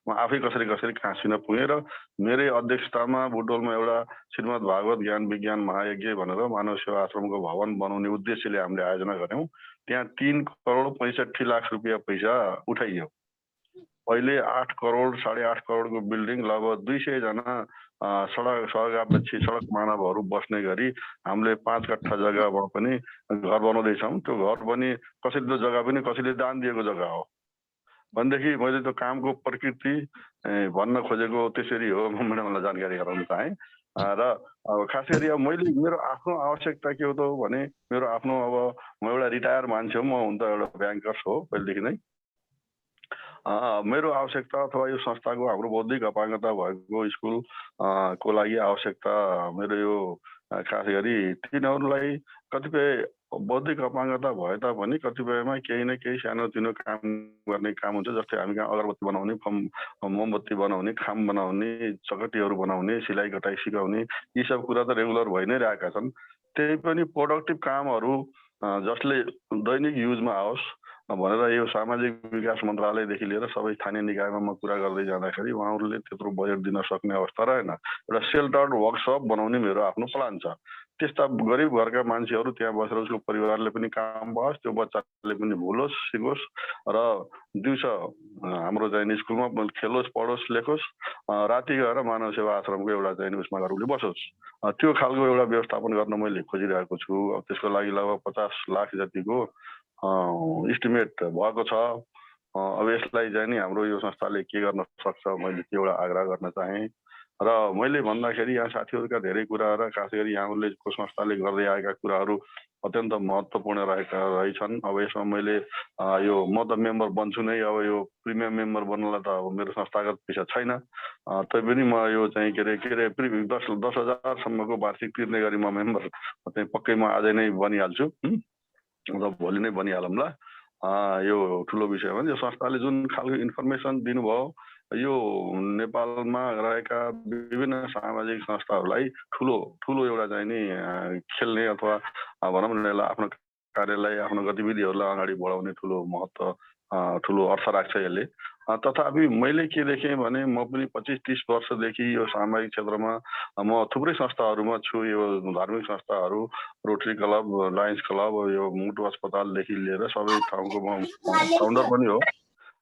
म आफै कसरी गाँसिन पुगेँ र मेरै अध्यक्षतामा बुटोलमा एउटा श्रीमद् भागवत ज्ञान विज्ञान महायज्ञ भनेर मानव सेवा आश्रमको भवन बनाउने उद्देश्यले हामीले आयोजना गऱ्यौँ। त्यहाँ 3 करोड 65 लाख रुपियाँ पैसा उठाइयो। अहिले 8 करोड 8.5 करोडको बिल्डिङ लगभग 200 जना सडक मानवहरू बस्ने गरी हामीले 5 कट्ठा जग्गामा पनि घर बनाउँदैछौँ। त्यो घर पनि कसैले जग्गा पनि कसैले दान दिएको जग्गा हो भनेदेखि मैले त्यो कामको प्रकृति भन्न खोजेको त्यसरी हो। मलाई जानकारी गराउन चाहेँ। र खास गरी अब मैले मेरो आफ्नो आवश्यकता के हो त भने मेरो आफ्नो अब म एउटा रिटायर मान्छे हो, म हुन त एउटा ब्याङ्कर्स हो पहिलेदेखि नै। मेरो आवश्यकता अथवा यो संस्थाको हाम्रो बौद्धिक अपाङ्गता भएको स्कुल को लागि आवश्यकता मेरो यो खास गरी तिनीहरूलाई कतिपय बौद्धिक अपाङ्गता भए तापनि कतिपयमा केही न केही सानोतिनो काम गर्ने काम हुन्छ। जस्तै हामी कहाँ अगरबत्ती बनाउने, मोमबत्ती बनाउने, खाम बनाउने, चकटीहरू बनाउने, सिलाइ कटाइ सिकाउने, यी सब कुरा त रेगुलर भइ नै रहेका छन्। त्यही पनि प्रोडक्टिभ कामहरू जसले दैनिक युजमा आओस् भनेर यो सामाजिक विकास मन्त्रालयदेखि लिएर सबै स्थानीय निकायमा म कुरा गर्दै जाँदाखेरि उहाँहरूले त्यत्रो बजेट दिन सक्ने अवस्था रहेन। एउटा सेल्टर्ड वर्कसप बनाउने मेरो आफ्नो प्लान छ। त्यस्ता गरिब घरका मान्छेहरू त्यहाँ बसेर उसको परिवारले पनि काम पाओस्, त्यो बच्चाले पनि भुलोस्, सिकोस् र दिउँसो हाम्रो चाहिँ स्कुलमा खेलोस्, पढोस्, लेखोस्, राति गएर मानव सेवा आश्रमको एउटा चाहिँ उसमा गएर उसले बसोस्। त्यो खालको एउटा व्यवस्थापन गर्न मैले खोजिरहेको छु। अब त्यसको लागि लगभग 50 लाख जतिको इस्टिमेट भएको छ। अब यसलाई चाहिँ नि हाम्रो यो संस्थाले के गर्न सक्छ मैले त्यो एउटा आग्रह गर्न चाहेँ। र मैले भन्दाखेरि यहाँ साथीहरूका धेरै कुराहरू, खास गरी यहाँहरूले संस्थाले गर्दै आएका कुराहरू अत्यन्त महत्त्वपूर्ण रहेछन्। अब यसमा मैले यो म त मेम्बर बन्छु नै, अब यो प्रिमियम मेम्बर बन्नलाई त अब मेरो संस्थागत पैसा छैन। तैपनि म यो चाहिँ के अरे 10,000सम्मको वार्षिक तिर्ने गरी म मेम्बर चाहिँ पक्कै म आजै नै बनिहाल्छु, भोलि नै बनिहालौँला। यो ठुलो विषय हो। यो संस्थाले जुन खालको इन्फर्मेसन दिनुभयो यो नेपालमा रहेका विभिन्न सामाजिक संस्थाहरूलाई ठुलो एउटा चाहिँ नि खेल्ने अथवा भनौँ न आफ्नो कार्यलाई, आफ्नो गतिविधिहरूलाई अगाडि बढाउने ठुलो महत्त्व, ठुलो अर्थ राख्छ यसले। तथापि मैले के देखेँ भने म पनि 25-30 वर्षदेखि यो सामाजिक क्षेत्रमा म थुप्रै संस्थाहरूमा छु। यो धार्मिक संस्थाहरू, रोटरी क्लब, लायन्स क्लब, यो मुटु अस्पतालदेखि लिएर सबै ठाउँको म फाउन्डर पनि हो।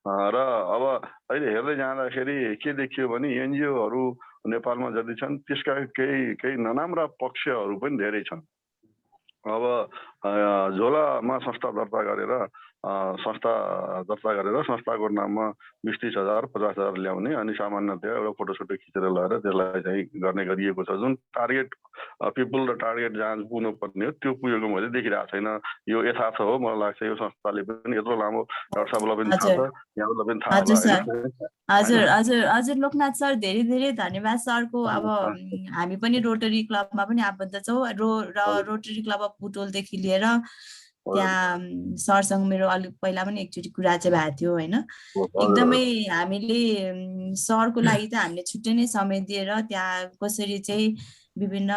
र अब अहिले हेर्दै जाँदाखेरि के देखियो भने एनजिओहरू नेपालमा जति छन् त्यसका केही नराम्रा पक्षहरू पनि धेरै छन्। अब झोलामा संस्था दर्ता गरेर संस्थाको नाममा 20-30 हजार 50,000 ल्याउने अनि सामान्यतया एउटा फोटोसोटो खिचेर लगेर त्यसलाई चाहिँ गर्ने गरिएको छ। जुन टार्गेट पिपुल र टार्गेट जहाँ पुग्नु पर्ने हो त्यो पुगेको मैले देखिरहेको छैन। यो यथार्थ हो। मलाई लाग्छ यो संस्थाले पनि यत्रो लामो डाक्टर साहबलाई पनि थाहा छ, यहाँलाई पनि थाहा हजुर हजुर हजुर लोकनाथ सर, धेरै धेरै धन्यवाद सरको। अब हामी पनि रोटरी क्लबमा पनि आबद्ध छौँ र रोटरी क्लब अफ बुटोलदेखि लिएर त्यहाँ सरसँग मेरो अलिक पहिला पनि एकचोटि कुरा चाहिँ भएको थियो होइन। एकदमै हामीले सरको लागि त हामीले छुट्टै नै समय दिएर त्यहाँ कसरी चाहिँ विभिन्न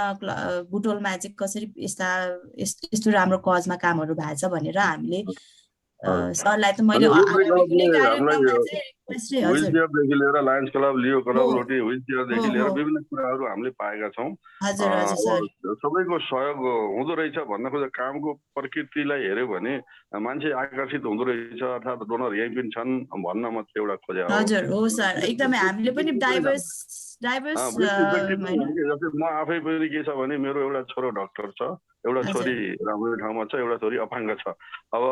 बुटोलमा चाहिँ कसरी यस्तो राम्रो कजमा कामहरू भएको छ भनेर हामीले सरलाई त मैले व्हिलचेयरदेखि लिएर लायन्स क्लब, लियो क्लब, रोटी व्हिलचेयरदेखि लिएर विभिन्न कुराहरू हामीले पाएका छौँ। सबैको सहयोग हुँदो रहेछ। भन्न खोजेको कामको प्रकृतिलाई हेऱ्यो भने मान्छे आकर्षित हुँदो रहेछ, अर्थात् डोनर यही पनि छन् भन्न मात्रै एउटा खोजे हो। हजुर हो सर, एकदमै हामीले पनि डाइभर्स जस्तै म आफै पनि के छ भने मेरो एउटा छोरो डाक्टर छ, एउटा छोरी राम्रो ठाउँमा छ, एउटा छोरी अपाङ्ग छ। अब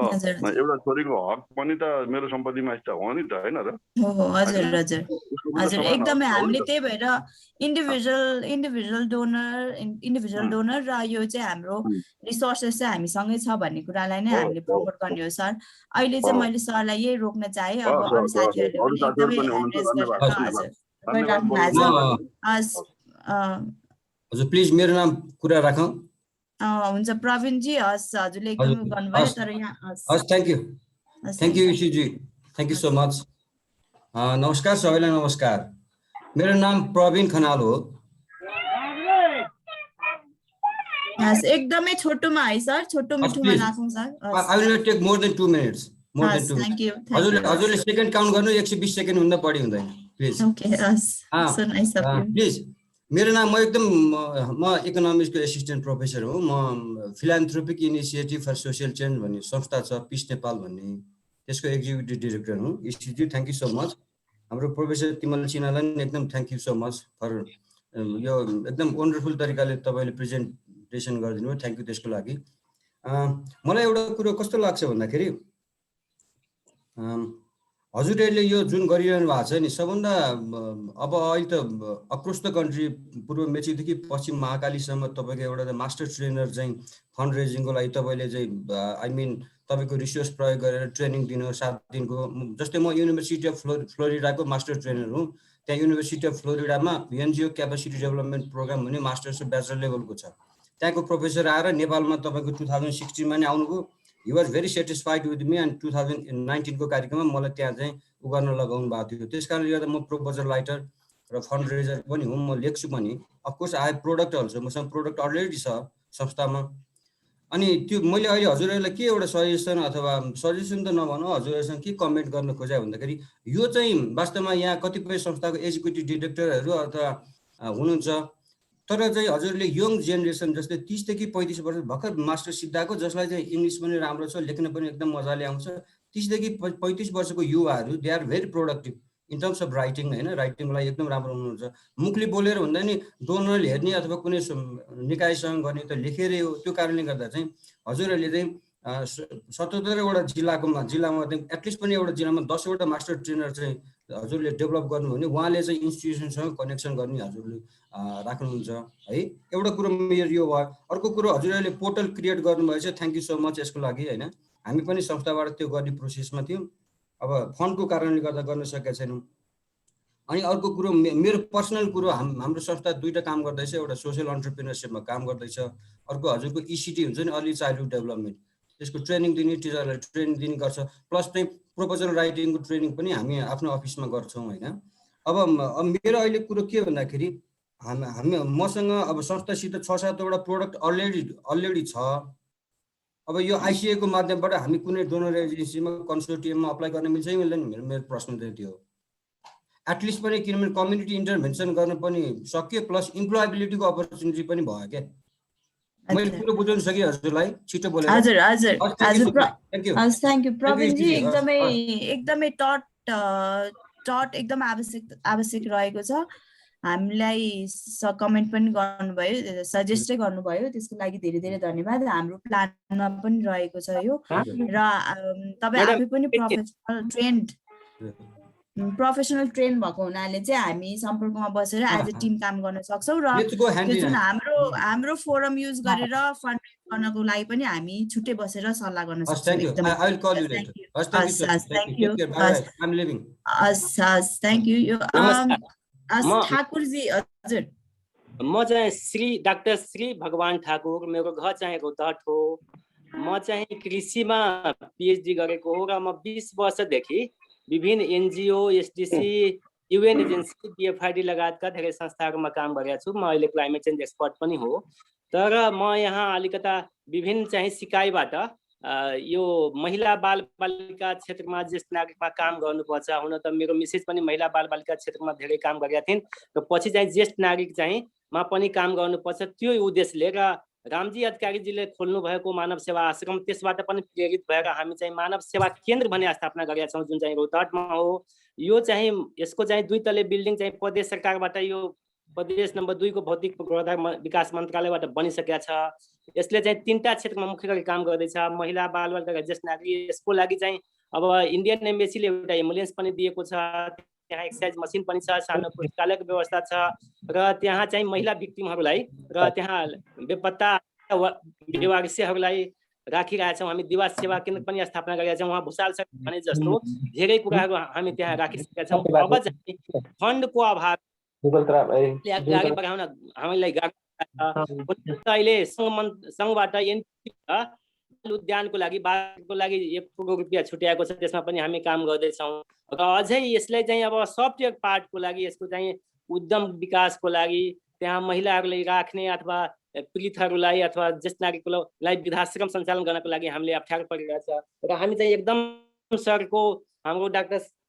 एउटा छोरीको हक पनि त मेरो सम्पत्तिमा हो नि त, होइन र? हजुर हजुर हजुर एकदमै हामीले त्यही भएर इन्डिभिजुअल डोनर र यो चाहिँ हाम्रो रिसोर्सेस चाहिँ हामीसँगै छ भन्ने कुरालाई नै हामीले प्रमोट गर्ने हो सर। अहिले चाहिँ मैले सरलाई यही रोक्न चाहे। अब अरू साथीहरूले पनि एकदमै एड्रेस गरिराख्नु भएको छ। हजुर प्लिज मेरो नाम कुरा राखौँ। हुन्छ प्रवीणजी, हस् हजुरले एकदमै गर्नुभयो। तर यहाँ थ्याङ्क यू इशुजी, थ्याङ्क यू सो मच। नमस्कार सबैलाई, नमस्कार। मेरो नाम प्रवीण खनाल हो। एकदमै छोटोमा है सर, छोटो मिठोमा राखौँ sir. I will take more than 2 minutes. Thank you. हजुरले सेकेन्ड काउन्ट गर्नु, 120 सेकेन्ड भन्दा बढी हुँदैन प्लिज। प्लिज मेरो नाम म इकोनोमिक्सको एसिस्टेन्ट प्रोफेसर हो। म फिलान्थ्रोपिक इनिसिएटिभ फर सोसियल चेन्ज भन्ने संस्था छ, पिस नेपाल भन्ने, त्यसको एक्जिक्युटिभ डिरेक्टर हुँ। इस्युजी थ्याङ्क यू सो मच। हाम्रो प्रोफेसर तिमल सिन्हालाई पनि एकदम thank you so much for यो एकदम वन्डरफुल तरिकाले तपाईँले प्रेजेन्टेसन गरिदिनु भयो, थ्याङ्क यू त्यसको लागि। मलाई एउटा कुरो कस्तो लाग्छ भन्दाखेरि हजुरहरूले यो जुन गरिरहनु भएको छ नि, सबभन्दा अब अहिले त अक्रस द कन्ट्री, पूर्व मेचीदेखि पश्चिम महाकालीसम्म तपाईँको एउटा मास्टर ट्रेनर चाहिँ फन्ड रेजिङको लागि तपाईँले चाहिँ आई मिन तपाईँको रिसोर्स प्रयोग गरेर ट्रेनिङ दिनु 7 दिनको। जस्तै म युनिभर्सिटी अफ फ्लोरिडाको मास्टर ट्रेनर हुँ। त्यहाँ युनिभर्सिटी अफ फ्लोरिडामा एनजिओ क्यापासिटी डेभलपमेन्ट प्रोग्राम भन्ने मास्टर्स र ब्याचलर लेभलको छ। त्यहाँको प्रोफेसर आएर नेपालमा तपाईँको 2016मा नै आउनुभयो। He was very satisfied with me and 2019 को कार्यक्रममा मलाई त्यहाँ चाहिँ उ गर्न लगाउनु भएको थियो। त्यस कारणले गर्दा म प्रोपोजल राइटर र फन्ड रेजर पनि हुँ, म लेख्छु पनि। Of course I have product also, मसँग प्रोडक्ट अलरेडी छ संस्थामा। अनि त्यो मैले अहिले हजुरहरूलाई के एउटा सजेसन अथवा सजेसन त नभनौँ, हजुरहरूसँग के कमेन्ट गर्न खोजे भन्दाखेरि यो चाहिँ वास्तवमा यहाँ कतिपय संस्थाको एक्जिक्युटिभ डिरेक्टरहरू अथवा हुनुहुन्छ, तर चाहिँ हजुरले यङ जेनेरेसन जस्तै 30 देखि 35 वर्ष भर्खर मास्टर सिद्धाएको, जसलाई चाहिँ इङ्ग्लिस पनि राम्रो छ, लेख्न पनि एकदम मजाले आउँछ, 30 देखि 35 वर्षको युवाहरू they are very productive in terms of writing होइन, राइटिङको लागि एकदम राम्रो हुनुहुन्छ। मुखले बोलेर भन्दा नि डोनर हेर्ने अथवा कुनै निकायसँग गर्ने त लेखेरै हो। त्यो कारणले गर्दा चाहिँ हजुरहरूले चाहिँ 77वटा जिल्लामा चाहिँ एटलिस्ट पनि एउटा जिल्लामा 10वटा मास्टर ट्रेनर चाहिँ हजुरले डेभलप गर्नु भने उहाँले चाहिँ इन्स्टिट्युसनसँग कनेक्सन गर्ने हजुरले राख्नुहुन्छ है। एउटा कुरो मेरो यो भयो। अर्को कुरो हजुरहरूले पोर्टल क्रिएट गर्नुभएछ, थ्याङ्क यू सो मच यसको लागि होइन। हामी पनि संस्थाबाट त्यो गर्ने प्रोसेसमा थियौँ, अब फन्डको कारणले गर्दा गर्न सकेका छैनौँ। अनि अर्को कुरो मेरो पर्सनल कुरो, हाम्रो संस्था दुईवटा काम गर्दैछ, एउटा सोसियल एन्टरप्रेन्योरसिपमा काम गर्दैछ, अर्को हजुरको ECT हुन्छ नि, अर्ली चाइल्डहुड डेभलपमेन्ट, त्यसको ट्रेनिङ दिने, टिचरलाई ट्रेनिङ दिने गर्छ, प्लस चाहिँ प्रोपोजल राइटिङको ट्रेनिङ पनि हामी आफ्नो अफिसमा गर्छौँ होइन। अब मेरो अहिले कुरो के भन्दाखेरि हामी मसँग अब संस्थासित 6-7वटा प्रोडक्ट अलरेडी छ। अब यो ICA को माध्यमबाट हामी कुनै डोनर एजेन्सीमा कन्सोर्टियममा अप्लाई गर्न मिल्छ कि मिल्दैन, मेरो प्रश्न चाहिँ त्यो हो। एटलिस्ट पनि किनभने कम्युनिटी इन्टरभेन्सन गर्न पनि सक्यो, प्लस इम्प्लोएबिलिटीको अपर्च्युनिटी पनि भयो क्या। मैले कुरो बुझाउन सके हजुरलाई, छिटो बोलेर। हजुर हजुर हजुर थ्याङ्क यू प्रवीणजी, एकदमै टट एकदम आवश्यक रहेको छ। हामीलाई कमेन्ट पनि गर्नुभयो, सजेस्टै गर्नुभयो, त्यसको लागि धेरै धेरै धन्यवाद। हाम्रो प्लानमा पनि रहेको छ यो, र तपाईँ आफै पनि प्रोफेसनल ट्रेन भएको हुनाले चाहिँ हामी सम्पर्कमा बसेर एज अ टिम काम गर्न सक्छौँ। र त्यो जुन हाम्रो फोरम युज गरेर फन्ड रेज गर्नको लागि पनि हामी छुट्टै बसेर सल्लाह गर्न सक्छौँ। Thank you. ठाकुरजी हजुर। म चाहिँ श्री डाक्टर श्री भगवान ठाकुर, मेरो घर चाहिँ रौतहट हो। म चाहिँ कृषिमा PhD गरेको हो र म 20 वर्षदेखि विभिन्न NGO, SDC, UN agency, DFID लगायतका धेरै संस्थाहरूमा काम गरेको छु। म अहिले क्लाइमेट चेन्ज एक्सपर्ट पनि हो। तर म यहाँ अलिकता विभिन्न चाहिँ सिकाइबाट यो महिला बालबालिका क्षेत्रमा ज्येष्ठ नागरिकमा काम गर्नुपर्छ। हुन त मेरो मिसेस पनि महिला बालबालिका क्षेत्रमा धेरै काम गरेका थिइन्, र पछि चाहिँ ज्येष्ठ नागरिक चाहिँ मा पनि काम गर्नुपर्छ, त्यो उद्देश्यले र रामजी अधिकारीजीले खोल्नु भएको मानव सेवा आश्रम, त्यसबाट पनि प्रेरित भएर हामी चाहिँ मानव सेवा केन्द्र भन्ने स्थापना गरेका छौँ, जुन चाहिँ रौतहटमा हो। यो चाहिँ यसको चाहिँ 2 तले बिल्डिङ चाहिँ प्रदेश सरकारबाट, यो प्रदेश नम्बर 2 को भौतिक पूर्वाधार विकास मन्त्रालयबाट बनिसकेका छ। यसले चाहिँ 3टा क्षेत्रमा मुख्य गरी काम गर्दैछ, महिला बालबालिका ज्येष्ठ नागरिक। यसको लागि चाहिँ अब इन्डियन एम्बेसीले एउटा एम्बुलेन्स पनि दिएको छ, त्यहाँ एक्सर्साइज मसिन पनि छ, सानो पुस्तकालयको व्यवस्था छ, र त्यहाँ चाहिँ महिला भिक्टिमहरूलाई र त्यहाँ बेपत्ता बेवारिसहरूलाई राखिरहेछौँ। हामी दिवा सेवा केन्द्र पनि स्थापना गरेका छौँ। उहाँ भुषाल सर भने जस्तो धेरै कुराहरू हामी त्यहाँ राखिसकेका छौँ। अब चाहिँ फन्डको अभाव अगाडि बढाउन हामीलाई अहिले सङ्घबाट उद्यानको लागि बाघको लागि 1 करोड रुपियाँ छुट्याएको छ, त्यसमा पनि हामी काम गर्दैछौँ। र अझै यसलाई चाहिँ अब सफ्टवेयर पार्टको लागि, यसको चाहिँ उद्यम विकासको लागि त्यहाँ महिलाहरूलाई राख्ने अथवा पीडितहरूलाई अथवा ज्येष्ठ नागरिकलाई वृद्धाश्रम सञ्चालन गर्नको लागि हामीले अप्ठ्यारो परिरहेछ। र हामी चाहिँ एकदम सरको, हाम्रो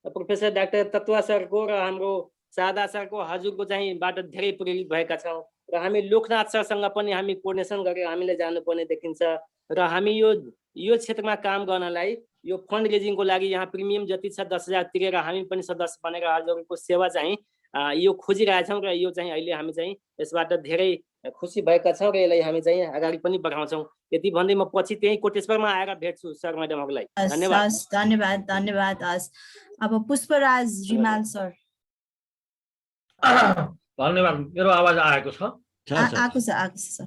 प्रोफेसर डाक्टर तत्वा सरको र हाम्रो शारदा सरको हजुरको चाहिँ बाट धेरै प्रेरित भएका छौँ। र हामी लोकनाथ सरसँग पनि हामी कोर्डिनेसन गरेर हामीले जानुपर्ने देखिन्छ। र हामी यो क्षेत्रमा काम गर्नलाई यो फन्ड रेजिङको लागि यहाँ प्रिमियम जति छ 10,000 तिरेर हामी पनि सदस्य बनेर हजुरको सेवा चाहिँ यो खोजिरहेछौँ। र यो चाहिँ अहिले हामी चाहिँ यसबाट धेरै खुसी भएका छौँ र यसलाई हामी चाहिँ अगाडि पनि बढाउँछौँ। यति भन्दै म पछि त्यही कोटेश्वरमा आएर भेट्छु सर म्याडमहरूलाई। धन्यवाद। अब पुष्पराज रिमाल सर। धन्यवाद। मेरो आवाज आएको छ? आएको छ सर।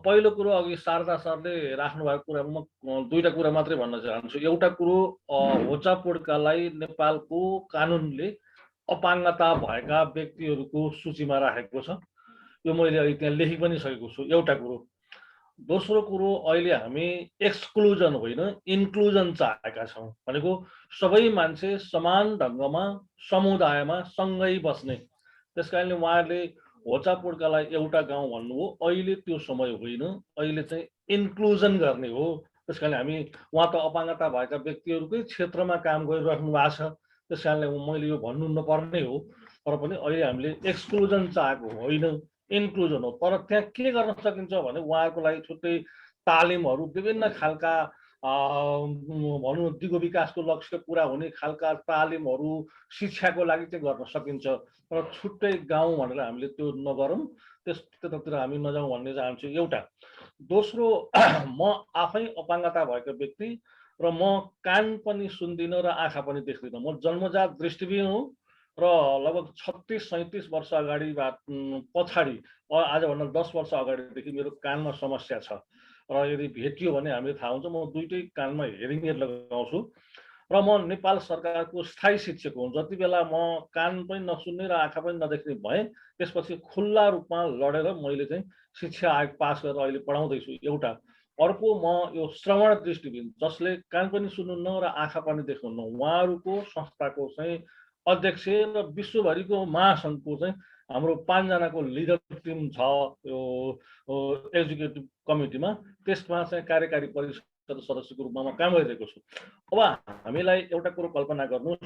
पहिलो कुरो अघि शारदा सरले राख्नु भएको कुरा म 2टा कुरा मात्रै भन्न चाहन्छु। एउटा कुरो, होचा पोड्कालाई नेपालको कानुनले अपाङ्गता भएका व्यक्तिहरूको सूचीमा राखेको छ। यो मैले अहिले त्यहाँ लेखि पनि सकेको छु, एउटा कुरो। दोस्रो कुरो, अहिले हामी एक्सक्लुजन होइन इन्क्लुजन चाहेका छौँ, भनेको सबै मान्छे समान ढङ्गमा समुदायमा सँगै बस्ने। त्यस कारणले उहाँहरूले होचा पोड्कालाई एउटा गाउँ भन्नुभयो। अहिले त्यो समय होइन, अहिले चाहिँ इन्क्लुजन गर्ने हो। त्यस कारणले हामी उहाँ त अपाङ्गता भएका व्यक्तिहरूकै क्षेत्रमा काम गरिराख्नु भएको छ, त्यस कारणले मैले यो भन्नु नपर्ने हो। तर पनि अहिले हामीले एक्सक्लुजन चाहेको होइन, इन्क्लुजन हो। तर त्यहाँ के गर्न सकिन्छ भने उहाँहरूको लागि छुट्टै तालिमहरू, विभिन्न खालका भनौँ दिगो विकासको लक्ष्य पुरा हुने खालका तालिमहरू शिक्षाको लागि चाहिँ गर्न सकिन्छ। तर छुट्टै गाउँ भनेर हामीले त्यो नगरौँ, त्यतातिर हामी नजाउँ भन्ने चाहन्छु एउटा। दोस्रो, म आफै अपाङ्गता भएको व्यक्ति र म कान पनि सुन्दिनँ र आँखा पनि देख्दिनँ। म जन्मजात दृष्टिविहीन हुँ र लगभग 36-37 वर्ष अगाडि पछाडि आजभन्दा 10 वर्ष अगाडिदेखि मेरो कानमा समस्या छ र यदि भेटियो भने हामीले थाहा हुन्छ। म दुईटै कानमा हेरिङ एड लगाउँछु र म नेपाल सरकारको स्थायी शिक्षक हुँ। जति बेला म कान पनि नसुन्ने र आँखा पनि नदेख्ने भएँ, त्यसपछि खुल्ला रूपमा लडेर मैले चाहिँ शिक्षा आयोग पास गरेर अहिले पढाउँदैछु एउटा। अर्को, म यो श्रवण दृष्टिविहीन जसले कान पनि सुन्नुहुन्न र आँखा पनि देख्नुहुन्न, उहाँहरूको संस्थाको चाहिँ अध्यक्ष र विश्वभरिको महासङ्घको चाहिँ हाम्रो 5 जनाको लिडर टिम छ यो एक्जिक्युटिभ कमिटीमा। त्यसमा चाहिँ कार्यकारी परिषद सदस्यको रूपमा म काम गरिरहेको छु। अब हामीलाई एउटा कुरो कल्पना गर्नु,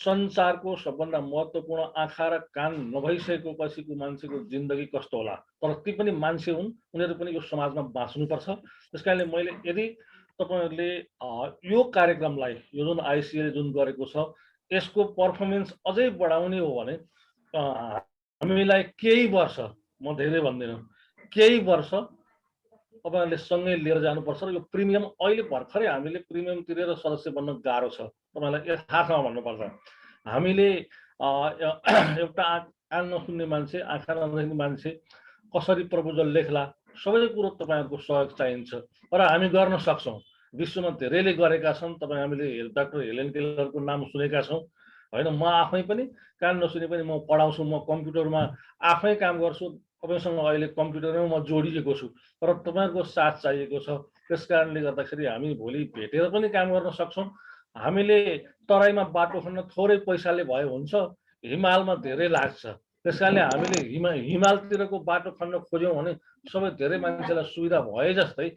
संसारको सबभन्दा महत्त्वपूर्ण आँखा र कान नभइसकेको कसैको मान्छेको जिन्दगी कस्तो होला। तर ती पनि मान्छे हुन्, उनीहरू पनि यो समाजमा बाँच्नुपर्छ। त्यस कारणले मैले यदि तपाईँहरूले यो कार्यक्रमलाई, यो जुन आइसिएले जुन गरेको छ, यसको पर्फर्मेन्स अझै बढाउने हो भने हामीलाई केही वर्ष, म धेरै भन्दिनँ, केही वर्ष तपाईँहरूले सँगै लिएर जानुपर्छ। र यो प्रिमियम अहिले भर्खरै हामीले प्रिमियम तिरेर सदस्य बन्न गाह्रो छ। तपाईँलाई यथार्थमा भन्नुपर्छ, हामीले एउटा कान नसुन्ने मान्छे, आँखा नदेख्ने मान्छे कसरी प्रपोजल लेख्ला, सबै कुरो तपाईँहरूको सहयोग चाहिन्छ। तर हामी गर्न सक्छौँ। विश्वमा धेरैले गरेका छन्। तपाईँ हामीले डाक्टर हेलेन केलरको नाम सुनेका छौँ होइन। म आफै पनि कान नसुने पनि म पढाउँछु, म कम्प्युटरमा आफै काम गर्छु। तपाईँसँग अहिले कम्प्युटरमा म जोडिएको छु, तर तपाईँहरूको साथ चाहिएको छ। त्यस कारणले गर्दाखेरि हामी भोलि भेटेर पनि काम गर्न सक्छौँ। हामीले तराईमा बाटो खन्न थोरै पैसाले भयो हुन्छ, हिमालमा धेरै लाग्छ। त्यस कारणले हामीले हिमालतिरको बाटो खन्न खोज्यौँ भने सबै धेरै मान्छेलाई सुविधा भए जस्तै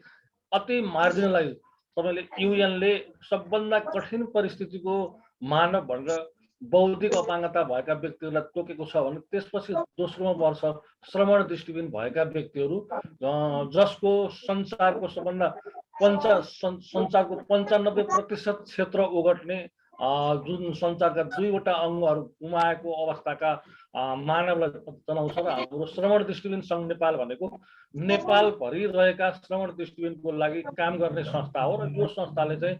अति मार्जिनलाइज तपाईँले युएनले सबभन्दा कठिन परिस्थितिको मानव भनेर बौद्धिक अपाङ्गता भएका व्यक्तिहरूलाई तोकेको छ भने त्यसपछि दोस्रोमा वर्ष श्रवण दृष्टिविहीन भएका व्यक्तिहरू जसको संसारको सबभन्दा संसारको 95% क्षेत्र ओगट्ने जुन संसारका 2वटा अङ्गहरू गुमाएको अवस्थाका मानवलाई जनाउँछ। र हाम्रो श्रवण दृष्टिविहीन सङ्घ नेपाल भनेको नेपालभरि रहेका श्रवण दृष्टिविहीनको लागि काम गर्ने संस्था हो। र यो संस्थाले चाहिँ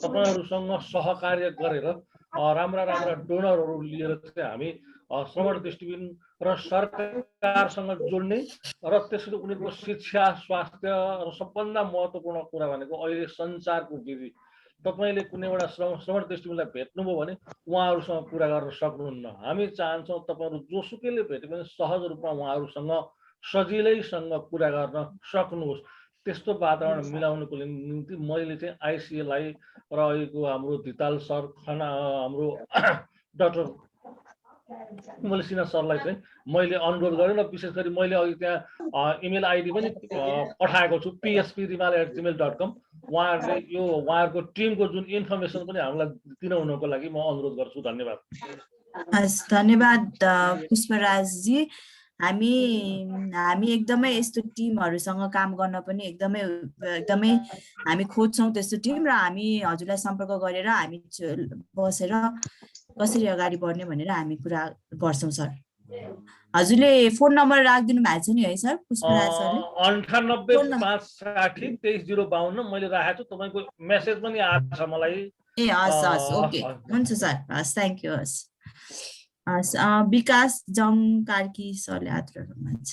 तपाईँहरूसँग सहकार्य गरेर राम्रा डोनरहरू लिएर चाहिँ हामी श्रवण दृष्टिविहीन र सरकारसँग जोड्ने र त्यसरी उनीहरूको शिक्षा, स्वास्थ्य र सबभन्दा महत्त्वपूर्ण कुरा भनेको अहिले सञ्चारको विधि। तपाईँले कुनै एउटा श्रवण दृष्टिविहीनलाई भेट्नुभयो भने उहाँहरूसँग कुरा गर्न सक्नुहुन्न। हामी चाहन्छौँ तपाईँहरू जोसुकैले भेट्यो भने सहज रूपमा उहाँहरूसँग सजिलैसँग कुरा गर्न सक्नुहोस्। त्यस्तो वातावरण मिलाउनुको निम्ति मैले चाहिँ आइसिएलाई र अहिलेको हाम्रो धिताल सर, हाम्रो डाक्टर विमल सिन्हा सरलाई चाहिँ मैले अनुरोध गरेँ र विशेष गरी मैले अघि त्यहाँ इमेल आइडी पनि पठाएको छु psprimal@gmail.com। उहाँहरूले यो उहाँहरूको टिमको जुन इन्फर्मेसन पनि हामीलाई दिनुहुनको लागि म अनुरोध गर्छु। धन्यवाद। धन्यवाद पुष्पराजजी। हामी एकदमै यस्तो टिमहरूसँग काम गर्न पनि एकदमै हामी खोज्छौँ त्यस्तो टिम, र हामी हजुरलाई सम्पर्क गरेर हामी बसेर कसरी अगाडि बढ्ने भनेर हामी कुरा गर्छौँ। सर, हजुरले फोन नम्बर राखिदिनु भएको छ नि है सर? पुष्पराज सरले 9856023052 मैले राखेको छु। तपाईँको मेसेज पनि आएको छ मलाई। ए हस्, ओके, हुन्छ सर, हस्, थ्याङ्क यू। हस्, विकास जङ कार्की सरले हात राख्नुहुन्छ।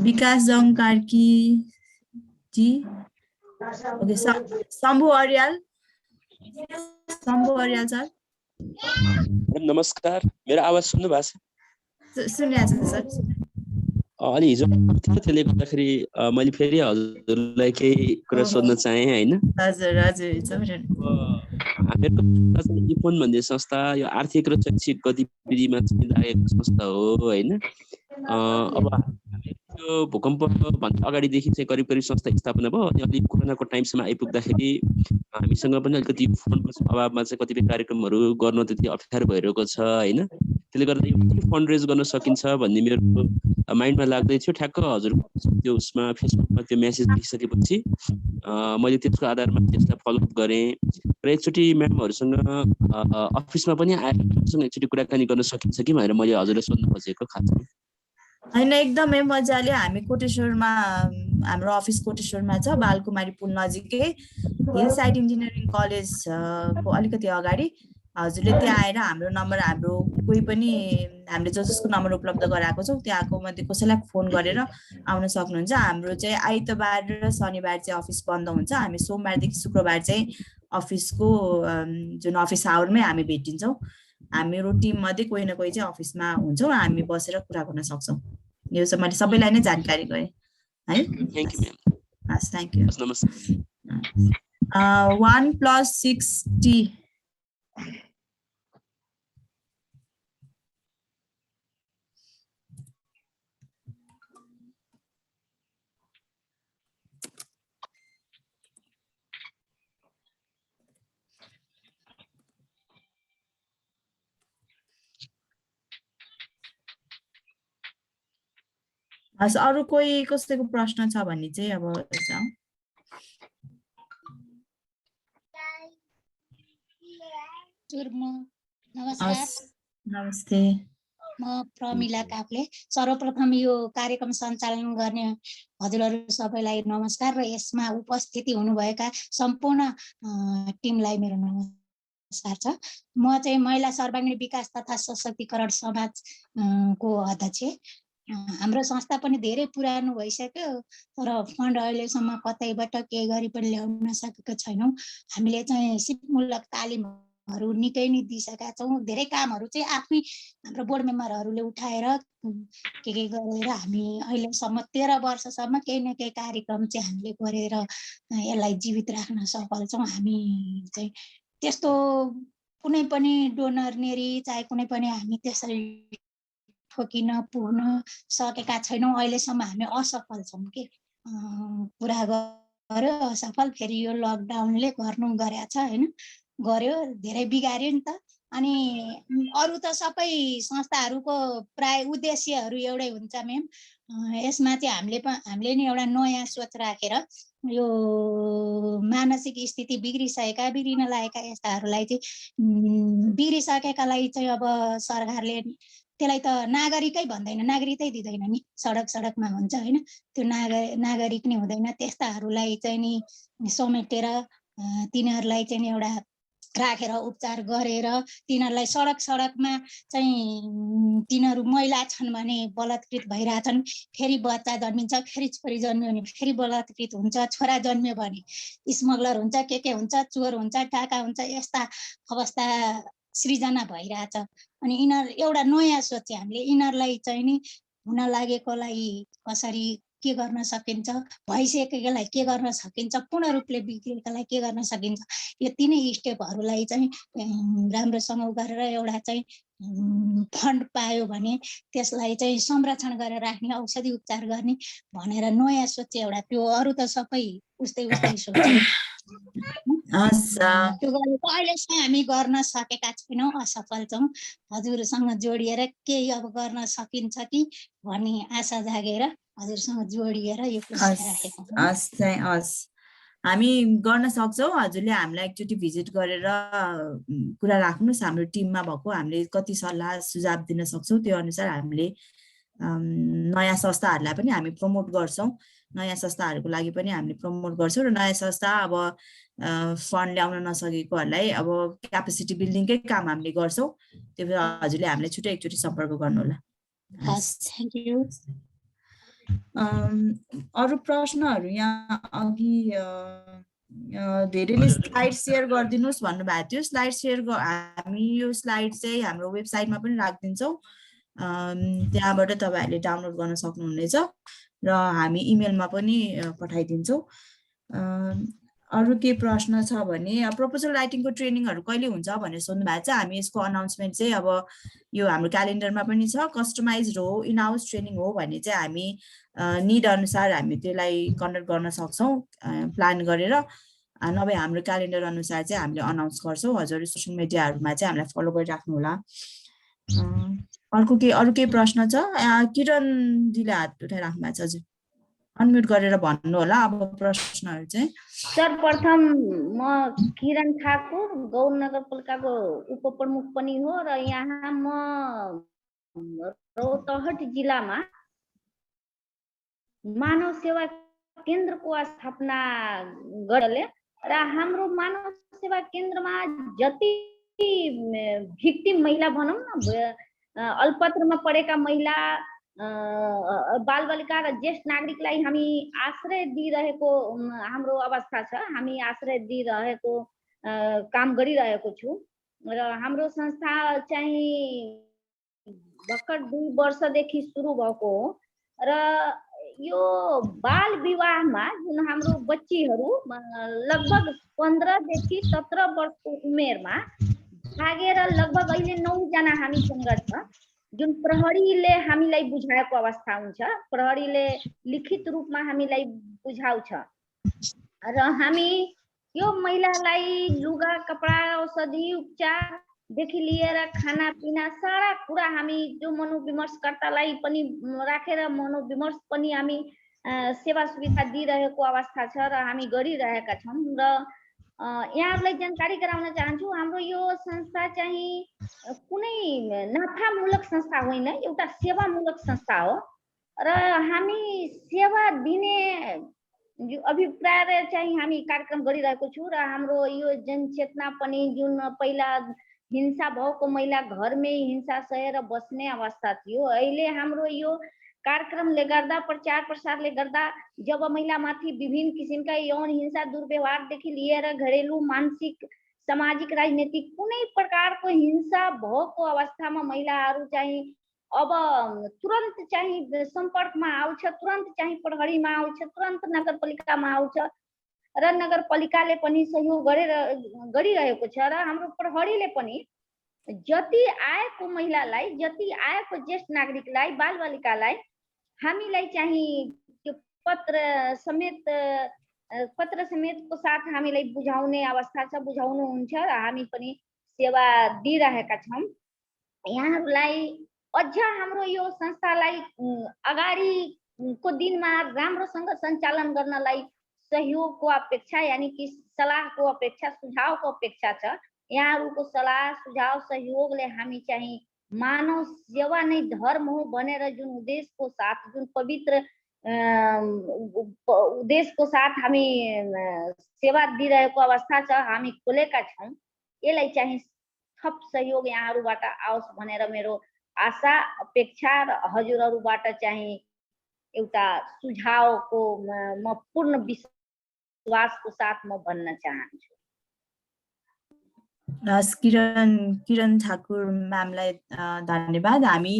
विकास जङ कार्की जी, ओके। शम्भु अर्याल सर। नमस्कार, मेरो आवाज सुन्नु भएको छ? सुनिरहेको छ सर। अलि हिजो थियो, त्यसले गर्दाखेरि मैले फेरि हजुरलाई केही कुरा सोध्न चाहेँ होइन। हजुर हजुर इफोन भन्ने संस्था यो आर्थिक र शैक्षिक गतिविधिमा चाहिँ लागेको संस्था हो होइन। अब यो भूकम्प भन्दा अगाडिदेखि चाहिँ करिब करिब संस्था स्थापना भयो अनि अलिक कोरोनाको टाइमसम्म आइपुग्दाखेरि हामीसँग पनि अलिकति फन्डको अभावमा चाहिँ कतिपय कार्यक्रमहरू गर्न त्यति अप्ठ्यारो भइरहेको छ होइन। त्यसले गर्दा यो फन्ड रेज गर्न सकिन्छ भन्ने मेरो माइन्डमा लाग्दै थियो। ठ्याक्क हजुरको त्यो उसमा फेसबुकमा त्यो मेसेज देखिसकेपछि मैले त्यसको आधारमा त्यसलाई फलोअप गरेँ र एकचोटि म्यामहरूसँग अफिसमा पनि आएर एकचोटि कुराकानी गर्न सकिन्छ कि भनेर मैले हजुरलाई सोध्न खोजेको खासमा। होइन एकदमै मजाले। हामी कोटेश्वरमा, हाम्रो अफिस कोटेश्वरमा छ, बालकुमारी पुल नजिकै हिल साइड इन्जिनियरिङ कलेज को अलिकति अगाडि। हजुरले त्यहाँ आएर हाम्रो नम्बर, हाम्रो कोही पनि हामीले जसको नम्बर उपलब्ध गराएको छौँ त्यहाँको मध्ये कसैलाई फोन गरेर आउन सक्नुहुन्छ। हाम्रो चाहिँ आइतबार र शनिबार चाहिँ अफिस बन्द हुन्छ। हामी सोमबारदेखि शुक्रबार चाहिँ अफिसको जुन अफिस आवरमै हामी भेटिन्छौँ। हाम्रो टिम मध्ये कोही न कोही चाहिँ अफिसमा हुन्छौँ, हामी बसेर कुरा गर्न सक्छौँ। यो चाहिँ मैले सबैलाई नै जानकारी गरेँ है। हस्, थ्याङ्क यू। 1+60 हस्। अरू कोही कसैको प्रश्न छ भने चाहिँ अब नमस्ते। म प्रमिला काफ्ले। सर्वप्रथम यो कार्यक्रम सञ्चालन गर्ने हजुरहरू सबैलाई नमस्कार र यसमा उपस्थिति हुनुभएका सम्पूर्ण टिमलाई मेरो नमस्कार छ। म चाहिँ महिला सर्वाङ्गीण विकास तथा सशक्तिकरण समाज को अध्यक्ष। हाम्रो संस्था पनि धेरै पुरानो भइसक्यो तर फन्ड अहिलेसम्म कतैबाट केही गरी पनि ल्याउन सकेको छैनौँ। हामीले चाहिँ सिपमूलक तालिमहरू निकै नै दिइसकेका छौँ। धेरै कामहरू चाहिँ आफै हाम्रो बोर्ड मेम्बरहरूले उठाएर के गरेर हामी अहिलेसम्म 13 वर्षसम्म केही न केही कार्यक्रम चाहिँ हामीले गरेर यसलाई जीवित राख्न सफल छौँ। हामी चाहिँ त्यस्तो कुनै पनि डोनर नेरी चाहे कुनै पनि हामी त्यसरी ठोकिन पुग्न सकेका छैनौँ। अहिलेसम्म हामी असफल छौँ कि पुरा गर्यो असफल। फेरि यो लकडाउनले गर्नु गरेको छ होइन, गर्यो धेरै बिगार्यो नि त। अनि अरू त सबै संस्थाहरूको प्राय उद्देश्यहरू एउटै हुन्छ म्याम। यसमा चाहिँ हामीले नि एउटा नयाँ सोच राखेर यो मानसिक स्थिति बिग्रिन लागेका यस्ताहरूलाई चाहिँ बिग्रिसकेकालाई चाहिँ अब सरकारले त्यसलाई त नागरिकै भन्दैन, नागरिकै दिँदैन नि, सडकमा हुन्छ होइन। त्यो नागरिक नै हुँदैन। त्यस्ताहरूलाई चाहिँ नि समेटेर तिनीहरूलाई चाहिँ एउटा राखेर उपचार गरेर तिनीहरूलाई सडकमा चाहिँ तिनीहरू महिला छन् भने बलात्कृत भइरहेछन्, फेरि बच्चा जन्मिन्छ, फेरि छोरी जन्मियो भने फेरि बलात्कृत हुन्छ, छोरा जन्मियो भने स्मगलर हुन्छ, के हुन्छ, चोर हुन्छ, डाका हुन्छ, यस्ता अवस्था सृजना भइरहेछ। अनि यिनीहरू एउटा नयाँ सोच चाहिँ हामीले यिनीहरूलाई चाहिँ नि हुन लागेकोलाई कसरी के गर्न सकिन्छ, भइसकेकोलाई के गर्न सकिन्छ, पूर्ण रूपले बिग्रेकोलाई के गर्न सकिन्छ, यो तीनै स्टेपहरूलाई चाहिँ राम्रोसँग गरेर एउटा चाहिँ फन्ड पायो भने त्यसलाई चाहिँ संरक्षण गरेर राख्ने, औषधि उपचार गर्ने भनेर नयाँ सोच एउटा। त्यो अरू त सबै उस्तै सोच। त्यो गरेको अहिलेसम्म हामी गर्न सकेका छैनौँ, असफल छौँ। हजुरसँग जोडिएर केही अब गर्न सकिन्छ कि भन्ने आशा जागेर हजुरसँग जोडिएर यो राखेको। हस्, हामी गर्न सक्छौँ। हजुरले हामीलाई एकचोटि भिजिट गरेर कुरा राख्नुहोस्। हाम्रो टिममा भएको हामीले कति सल्लाह सुझाव दिन सक्छौँ त्यो अनुसार हामीले नयाँ संस्थाहरूलाई पनि हामी प्रमोट गर्छौँ। नयाँ संस्थाहरूको लागि पनि हामीले प्रमोट गर्छौँ र नयाँ संस्था अब फन्ड ल्याउन नसकेकोहरूलाई अब क्यापेसिटी बिल्डिङकै काम हामीले गर्छौँ। त्यो हजुरले हामीलाई छुट्टै एकचोटि सम्पर्क गर्नुहोला। Thank you. अरू प्रश्नहरू यहाँ अघि धेरैले स्लाइड सेयर गरिदिनुहोस् भन्नुभएको थियो। स्लाइड सेयर हामी यो स्लाइड चाहिँ हाम्रो वेबसाइटमा पनि राखिदिन्छौँ त्यहाँबाट तपाईँहरूले डाउनलोड गर्न सक्नुहुनेछ र हामी इमेलमा पनि पठाइदिन्छौँ। अरू के प्रश्न छ भने प्रपोजल राइटिङको ट्रेनिङहरू कहिले हुन्छ भनेर सोध्नु भएको छ। हामी यसको अनाउन्समेन्ट चाहिँ अब यो हाम्रो क्यालेन्डरमा पनि छ। कस्टमाइज्ड हो, इन हाउस ट्रेनिङ हो भने चाहिँ हामी निड अनुसार हामी त्यसलाई कन्डक्ट गर्न सक्छौँ प्लान गरेर, नभए हाम्रो क्यालेन्डर अनुसार चाहिँ हामीले अनाउन्स गर्छौँ। हजुर सोसियल मिडियाहरूमा चाहिँ हामीलाई फलो गरिराख्नु होला। अरू केही प्रश्न छ? किरणजीले हात उठाइराख्नु भएको छ। हजुर अनम्युट गरेर भन्नु होला अब प्रश्नहरू चाहिँ। सर्वप्रथम म किरण ठाकुर गौर नगरपालिकाको उपप्रमुख पनि हो र यहाँ म रौतहट जिल्लामा मानव सेवा केन्द्रको स्थापना गरेले र हाम्रो मानव सेवा केन्द्रमा जति भिक्टिम महिला भनौँ न, अल्पत्रमा पढेका महिला, बालबालिका र ज्येष्ठ नागरिकलाई हामी आश्रय दिइरहेको हाम्रो अवस्था छ। हामी आश्रय दिइरहेको काम गरिरहेको छु र हाम्रो संस्था चाहिँ भर्खर 2 वर्षदेखि सुरु भएको हो र यो बाल विवाहमा जुन हाम्रो बच्चीहरू लगभग 15 देखि 17 वर्षको उमेरमा भागेर लगभग अहिले 9 जना हामीसँग छ, जुन प्रहरीले हामीलाई बुझाएको अवस्था हुन्छ। प्रहरीले लिखित रूपमा हामीलाई बुझाउँछ र हामी यो महिलालाई लुगा कपडा औषधि उपचारदेखि लिएर खानापिना सारा कुरा हामी जो मनोविमर्शकर्तालाई पनि राखेर मनोविमर्श पनि हामी सेवा सुविधा दिइरहेको अवस्था छ र हामी गरिरहेका छौँ। र यहाँहरूलाई जानकारी गराउन चाहन्छु, हाम्रो यो संस्था चाहिँ कुनै नाफामूलक संस्था होइन, एउटा सेवामूलक संस्था हो र हामी सेवा दिने अभिप्राय चाहिँ हामी कार्यक्रम गरिरहेको छु र हाम्रो यो जनचेतना पनि जुन पहिला हिंसा भएको महिला घरमै हिंसा सहेर बस्ने अवस्था थियो, अहिले हाम्रो यो कार्यक्रमले गर्दा प्रचार प्रसारले गर्दा जब महिलामाथि विभिन्न किसिमका यौन हिंसा दुर्व्यवहारदेखि लिएर घरेलु मानसिक सामाजिक राजनीतिक कुनै प्रकारको हिंसा भएको अवस्थामा महिलाहरू चाहिँ अब तुरन्त चाहिँ सम्पर्कमा आउँछ, तुरन्त चाहिँ प्रहरीमा आउँछ, तुरन्त नगरपालिकामा आउँछ र नगरपालिकाले पनि सहयोग गरिरहेको छ र हाम्रो प्रहरीले पनि जति आएको महिलालाई, जति आएको ज्येष्ठ नागरिकलाई, बालबालिकालाई हामीलाई चाहिँ त्यो पत्र समेतको साथ हामीलाई बुझाउने अवस्था छ, बुझाउनुहुन्छ र हामी पनि सेवा दिइरहेका छौँ। यहाँहरूलाई अझ हाम्रो यो संस्थालाई अगाडिको दिनमा राम्रोसँग सञ्चालन गर्नलाई सहयोगको अपेक्षा, यानि कि सल्लाहको अपेक्षा, सुझावको अपेक्षा छ। यहाँहरूको सल्लाह सुझाव सहयोगले हामी चाहिँ मानव सेवा नै धर्म हो भनेर जुन उद्देश्यको साथ, जुन पवित्र उद्देश्यको साथ हामी सेवा दिइरहेको अवस्था छ, हामी खोलेका छौँ। यसलाई चाहिँ थप सहयोग यहाँहरूबाट आओस् भनेर मेरो आशा अपेक्षा र हजुरहरूबाट चाहिँ एउटा सुझावको म पूर्ण विश्वासको साथ म भन्न चाहन्छु। किरण ठाकुर म्यामलाई धन्यवाद। हामी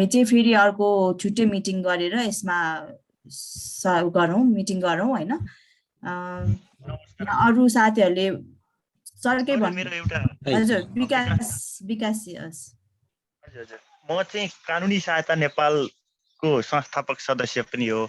चाहिँ फेरि अर्को छुट्टै मिटिङ गरेर यसमा मिटिङ गरौँ होइन। अरू साथीहरूले सरकै हजुर विकास हजुर म चाहिँ कानुनी सहायता नेपालको संस्थापक सदस्य पनि हो